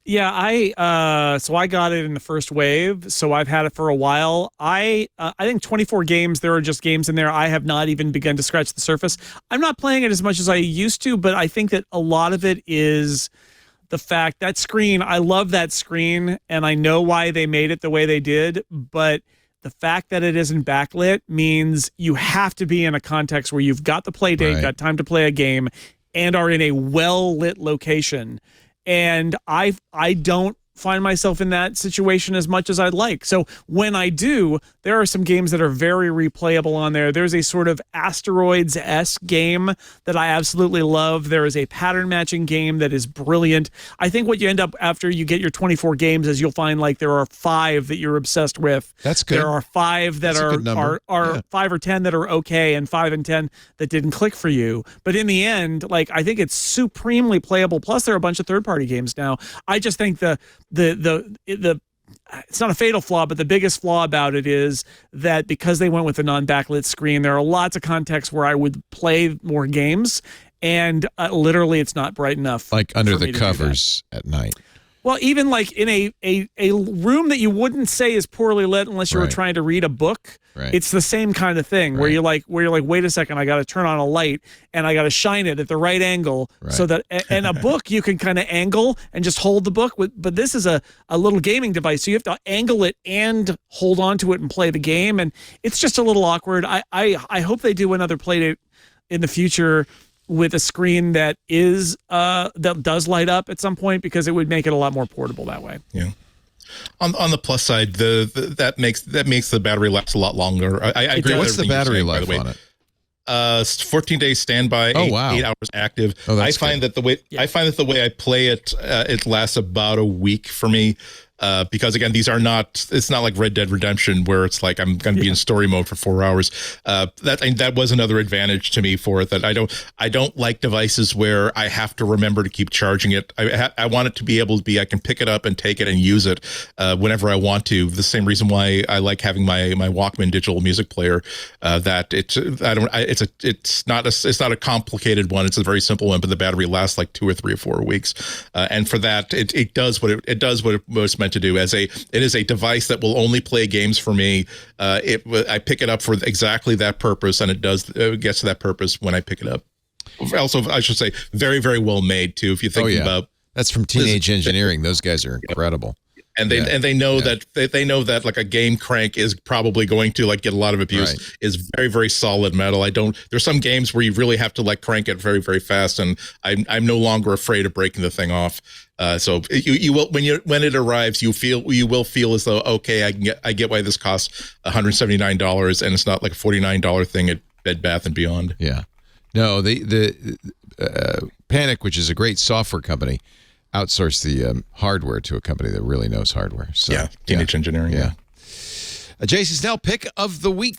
Yeah, I got it in the first wave, so I've had it for a while. I think 24 games, there are just games in there I have not even begun to scratch the surface. I'm not playing it as much as I used to, but I think that a lot of it is the fact that screen, I love that screen, and I know why they made it the way they did, but the fact that it isn't backlit means you have to be in a context where you've got the play date, got time to play a game, and are in a well-lit location. And I don't find myself in that situation as much as I'd like. So when I do, there are some games that are very replayable on there. There's a sort of Asteroids-esque game that I absolutely love. There is a pattern matching game that is brilliant. I think what you end up after you get your 24 games is you'll find like there are 5 that you're obsessed with. That's good. There are 5 that are 5 or 10 that are okay, and 5 and 10 that didn't click for you. But in the end, like, I think it's supremely playable. Plus there are a bunch of third-party games now. I just think the it's not a fatal flaw, but the biggest flaw about it is that because they went with a non-backlit screen, there are lots of contexts where I would play more games, and literally it's not bright enough. Like under the covers at night. Well, even like in a room that you wouldn't say is poorly lit unless you were trying to read a book. Right. It's the same kind of thing where you're like, wait a second, I got to turn on a light and I got to shine it at the right angle so that, and a book you can kind of angle and just hold the book with, but this is a little gaming device. So you have to angle it and hold on to it and play the game. And it's just a little awkward. I hope they do another Playdate in the future with a screen that is that does light up at some point, because it would make it a lot more portable that way. Yeah. On the plus side, that makes the battery last a lot longer. I agree. What's the battery life on it? 14 days standby, 8 hours active. I find that the way I play it, it lasts about a week for me. Because again, it's not like Red Dead Redemption where it's like I'm going to be in story mode for 4 hours. That was another advantage to me for it, that I don't like devices where I have to remember to keep charging it. I want it to be able to be, I can pick it up and take it and use it whenever I want to. The same reason why I like having my Walkman digital music player. That it's not a complicated one. It's a very simple one, but the battery lasts like 2 or 3 or 4 weeks. And for that, it does what it was meant meant to do. It is a device that will only play games for me. I pick it up for exactly that purpose, and it gets to that purpose when I pick it up. Also, I should say, very, very well made too. If you think about that's from Teenage Engineering, those guys are incredible. And they know that they know that like a game crank is probably going to like get a lot of abuse. Is very, very solid metal. There's some games where you really have to like crank it very, very fast, and I'm no longer afraid of breaking the thing off. So you will when it arrives, you will feel as though, okay, I get why this costs $179 and it's not like a $49 thing at Bed Bath & Beyond. Yeah. No, the Panic, which is a great software company, outsourced the hardware to a company that really knows hardware. So, Teenage Engineering. Yeah. Jason Snell, pick of the week.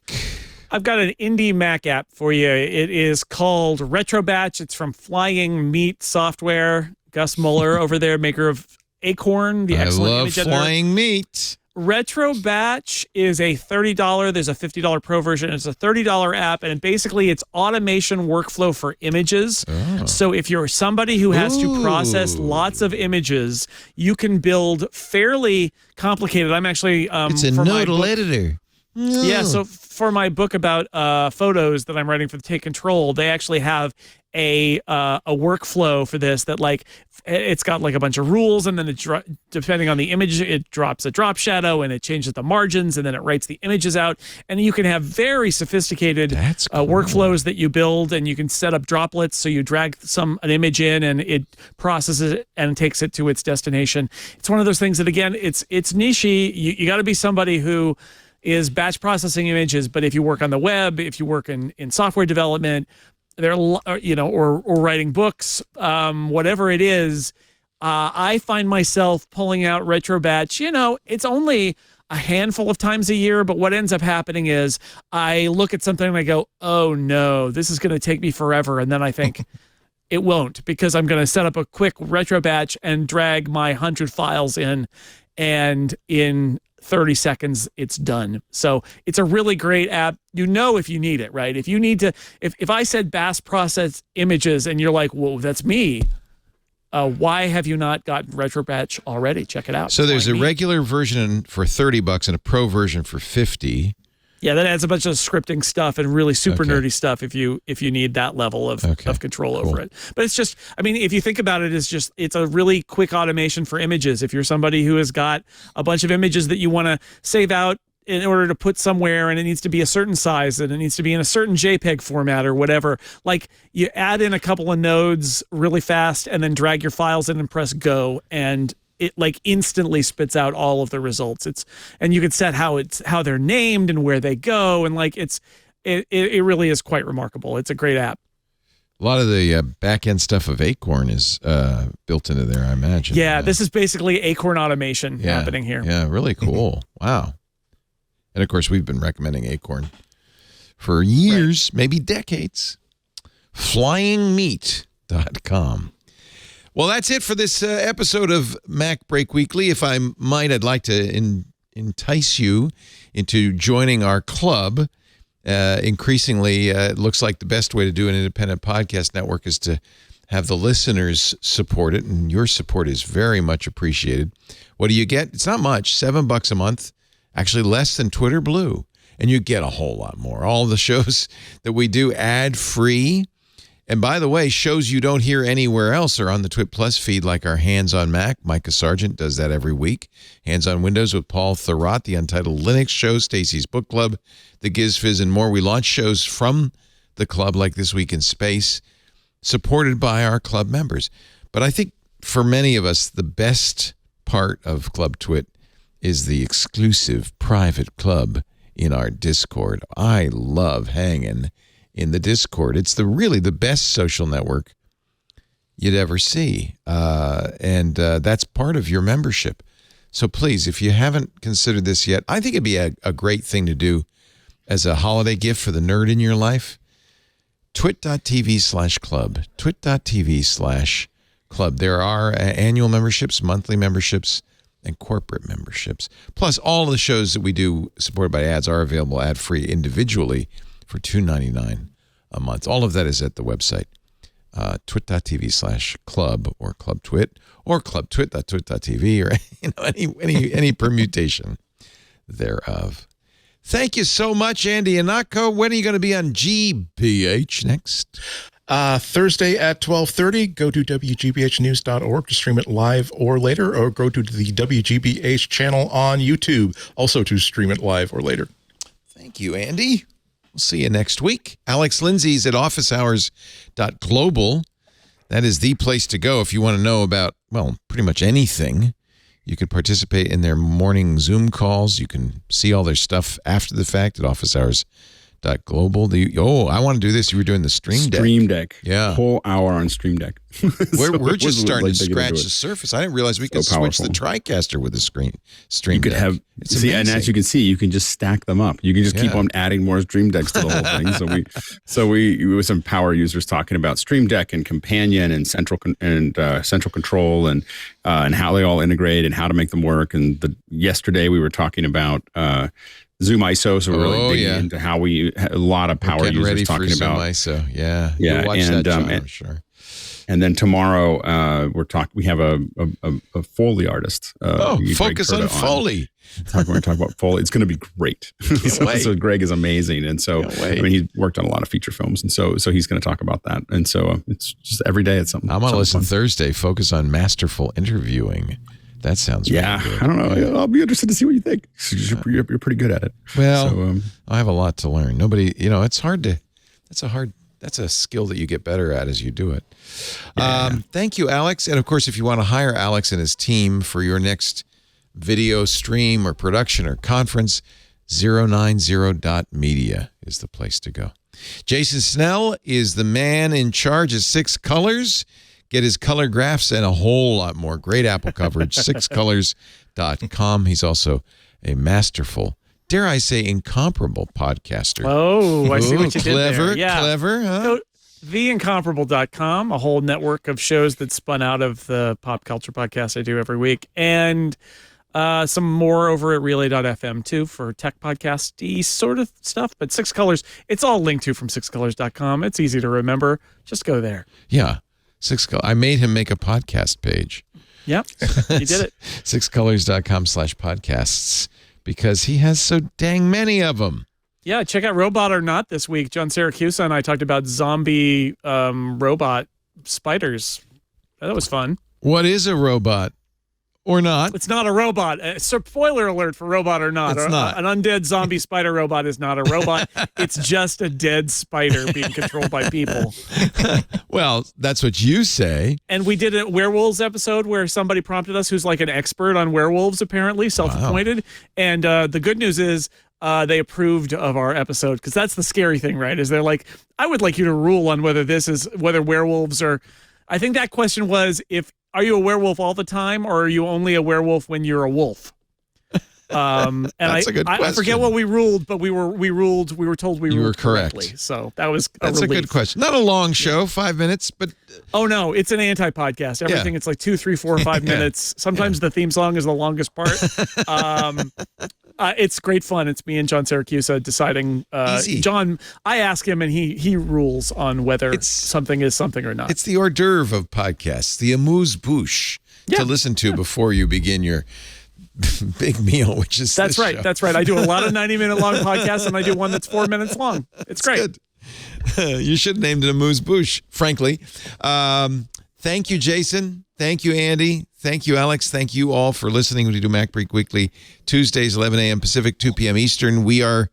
I've got an indie Mac app for you. It is called Retrobatch. It's from Flying Meat Software. Gus Muller over there, maker of Acorn, the excellent image editor. I love Flying Meat. Retrobatch is a $30. There's a $50 Pro version. It's a $30 app, and basically it's automation workflow for images. Oh. So if you're somebody who has to process lots of images, you can build fairly complicated. I'm actually it's a nodal editor. No. Yeah, so for my book about photos that I'm writing for the Take Control, they actually have a workflow for this that like it's got like a bunch of rules, and then depending on the image, it drops a drop shadow and it changes the margins, and then it writes the images out, and you can have very sophisticated workflows that you build, and you can set up droplets, so you drag an image in and it processes it and takes it to its destination. It's one of those things that, again, it's niche-y. You got to be somebody who is batch processing images, but if you work on the web, if you work in software development, or writing books, whatever it is, I find myself pulling out Retrobatch. It's only a handful of times a year, but what ends up happening is I look at something and I go, oh no, this is going to take me forever. And then I think it won't, because I'm going to set up a quick Retrobatch and drag my 100 files in, and in 30 seconds it's done. So it's a really great app. If you need it, right? If you need to, if I said batch process images and you're like, whoa, that's me, why have you not gotten Retrobatch already? Check it out. So there's a regular version for $30 and a pro version for $50. Yeah, that adds a bunch of scripting stuff and really super nerdy stuff if you need that level of control over it. But it's just, if you think about it, it's a really quick automation for images. If you're somebody who has got a bunch of images that you want to save out in order to put somewhere, and it needs to be a certain size, and it needs to be in a certain JPEG format or whatever, like you add in a couple of nodes really fast and then drag your files in and press go, and it like instantly spits out all of the results. And you can set how they're named and where they go, and like it really is quite remarkable. It's a great app. A lot of the back end stuff of Acorn is built into there, I imagine. Yeah, this is basically Acorn automation happening here. Yeah, really cool. Wow. And of course, we've been recommending Acorn for years, maybe decades. Flyingmeat.com. Well, that's it for this episode of MacBreak Weekly. If I might, I'd like to entice you into joining our club. Increasingly, it looks like the best way to do an independent podcast network is to have the listeners support it, and your support is very much appreciated. What do you get? It's not much, $7 a month, actually less than Twitter Blue, and you get a whole lot more. All the shows that we do ad-free. And by the way, shows you don't hear anywhere else are on the TWiT Plus feed, like our Hands on Mac. Micah Sargent does that every week. Hands on Windows with Paul Thurrott, the Untitled Linux Show, Stacy's Book Club, the Giz Fizz, and more. We launch shows from the club like This Week in Space, supported by our club members. But I think for many of us, the best part of Club TWiT is the exclusive private club in our Discord. I love hanging in the Discord. It's really the best social network you'd ever see. And that's part of your membership. So please, if you haven't considered this yet, I think it'd be a great thing to do as a holiday gift for the nerd in your life. twit.tv/club. twit.tv/club. There are annual memberships, monthly memberships, and corporate memberships. Plus, all of the shows that we do supported by ads are available ad-free individually for $2.99 a month. All of that is at the website, twit.tv/club or club twit or clubtwit.twit.tv or any permutation thereof. Thank you so much, Andy Ihnatko. When are you going to be on GBH next? Thursday at 12:30. Go to WGBHnews.org to stream it live or later, or go to the WGBH channel on YouTube also to stream it live or later. Thank you, Andy. We'll see you next week. Alex Lindsay's at officehours.global. That is the place to go if you want to know about, well, pretty much anything. You can participate in their morning Zoom calls. You can see all their stuff after the fact at officehours.global. I want to do this. You were doing the Stream Deck. Stream Deck. Yeah. Whole hour on Stream Deck. We're just starting to scratch the surface. I didn't realize we could switch the TriCaster with the Stream You could Deck. have, and as you can see, you can just stack them up. You can just keep on adding more Stream Decks to the whole thing. So we with some power users talking about Stream Deck and Companion and central control and how they all integrate and how to make them work. And yesterday we were talking about Zoom ISO, so we're really digging into how a lot of power users ready talking for about Zoom ISO. Yeah, yeah, watch and that, John, I'm sure. And then tomorrow we have a Foley artist. Focus on Foley. We're going to talk about Foley. It's going to be great. So Greg is amazing, and so he worked on a lot of feature films, and so he's going to talk about that. And so it's just every day it's something. I'm going to listen Thursday. Focus on masterful interviewing. That sounds really good. I don't know. I'll be interested to see what you think. You're pretty good at it. Well, I have a lot to learn. Nobody, it's hard to. That's a skill that you get better at as you do it. Thank you, Alex. And of course, if you want to hire Alex and his team for your next video stream or production or conference, 090.media is the place to go. Jason Snell is the man in charge of 6 Colors. Get his color graphs and a whole lot more great Apple coverage, 6colors.com. He's also a masterful, dare I say, incomparable podcaster. Oh, I see what you did there. Clever, huh? So, theincomparable.com, a whole network of shows that spun out of the pop culture podcast I do every week. And some more over at relay.fm too for tech podcast-y sort of stuff. But 6 Colors, it's all linked to from 6colors.com. It's easy to remember. Just go there. Yeah. 6 Colors. I made him make a podcast page. Yep. You did it. 6colors.com/podcasts because he has so dang many of them. Yeah, check out Robot or Not this week. John Siracusa and I talked about zombie robot spiders. That was fun. What is a robot or not? It's not a robot. Spoiler alert for Robot or Not. It's not. An undead zombie spider robot is not a robot. It's just a dead spider being controlled by people. Well, that's what you say. And we did a werewolves episode where somebody prompted us who's like an expert on werewolves, apparently, self-appointed. Wow. And the good news is they approved of our episode, because that's the scary thing, right? Is they're like, I would like you to rule on whether werewolves are. I think that question was, are you a werewolf all the time, or are you only a werewolf when you're a wolf? And that's a good question. I forget what we ruled, but we were told we were correctly. So that's a good question. Not a long show, 5 minutes, but oh no, it's an anti-podcast. Everything it's like 2, 3, 4, 5 minutes. Sometimes the theme song is the longest part. It's great fun. It's me and John Siracusa deciding. John, I ask him, and he rules on whether something is something or not. It's the hors d'oeuvre of podcasts, the amuse-bouche to listen to before you begin your big meal, which is That's right. Show. That's right. I do a lot of 90-minute long podcasts, and I do one that's 4 minutes long. It's great. Good. You should have named it amuse-bouche, frankly. Thank you, Jason. Thank you, Andy. Thank you, Alex. Thank you all for listening. We do MacBreak Weekly, Tuesdays, 11 a.m. Pacific, 2 p.m. Eastern. We are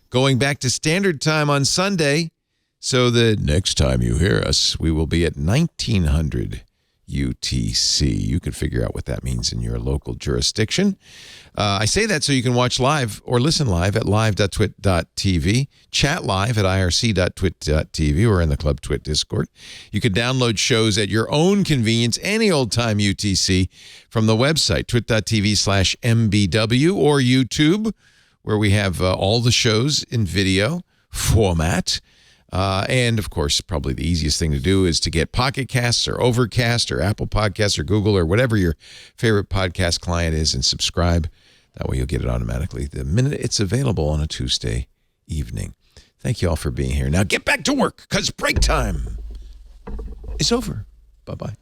going back to standard time on Sunday. So the next time you hear us, we will be at 1900 UTC. You can figure out what that means in your local jurisdiction. I say that so you can watch live or listen live at live.twit.tv, chat live at irc.twit.tv or in the Club Twit Discord. You can download shows at your own convenience any old time UTC from the website, twit.tv/mbw or YouTube, where we have all the shows in video format. And, of course, probably the easiest thing to do is to get Pocket Casts or Overcast or Apple Podcasts or Google or whatever your favorite podcast client is and subscribe. That way you'll get it automatically the minute it's available on a Tuesday evening. Thank you all for being here. Now get back to work, because break time. is over. Bye-bye.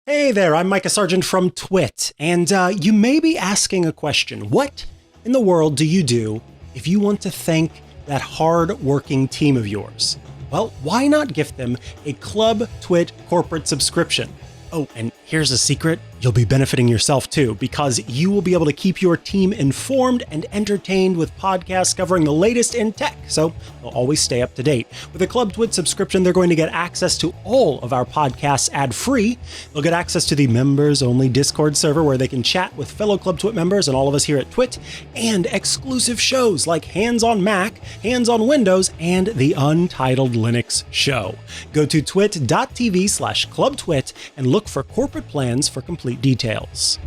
Hey there, I'm Micah Sargent from TWiT, and you may be asking a question. What in the world do you do if you want to thank that hard-working team of yours? Well, why not gift them a Club TWiT corporate subscription? Oh, and here's a secret. You'll be benefiting yourself too, because you will be able to keep your team informed and entertained with podcasts covering the latest in tech, so they'll always stay up to date. With a Club TWiT subscription, they're going to get access to all of our podcasts ad-free. They'll get access to the members-only Discord server where they can chat with fellow Club TWiT members and all of us here at TWiT, and exclusive shows like Hands on Mac, Hands on Windows, and the Untitled Linux Show. Go to twit.tv/clubtwit and look for corporate plans for complete details.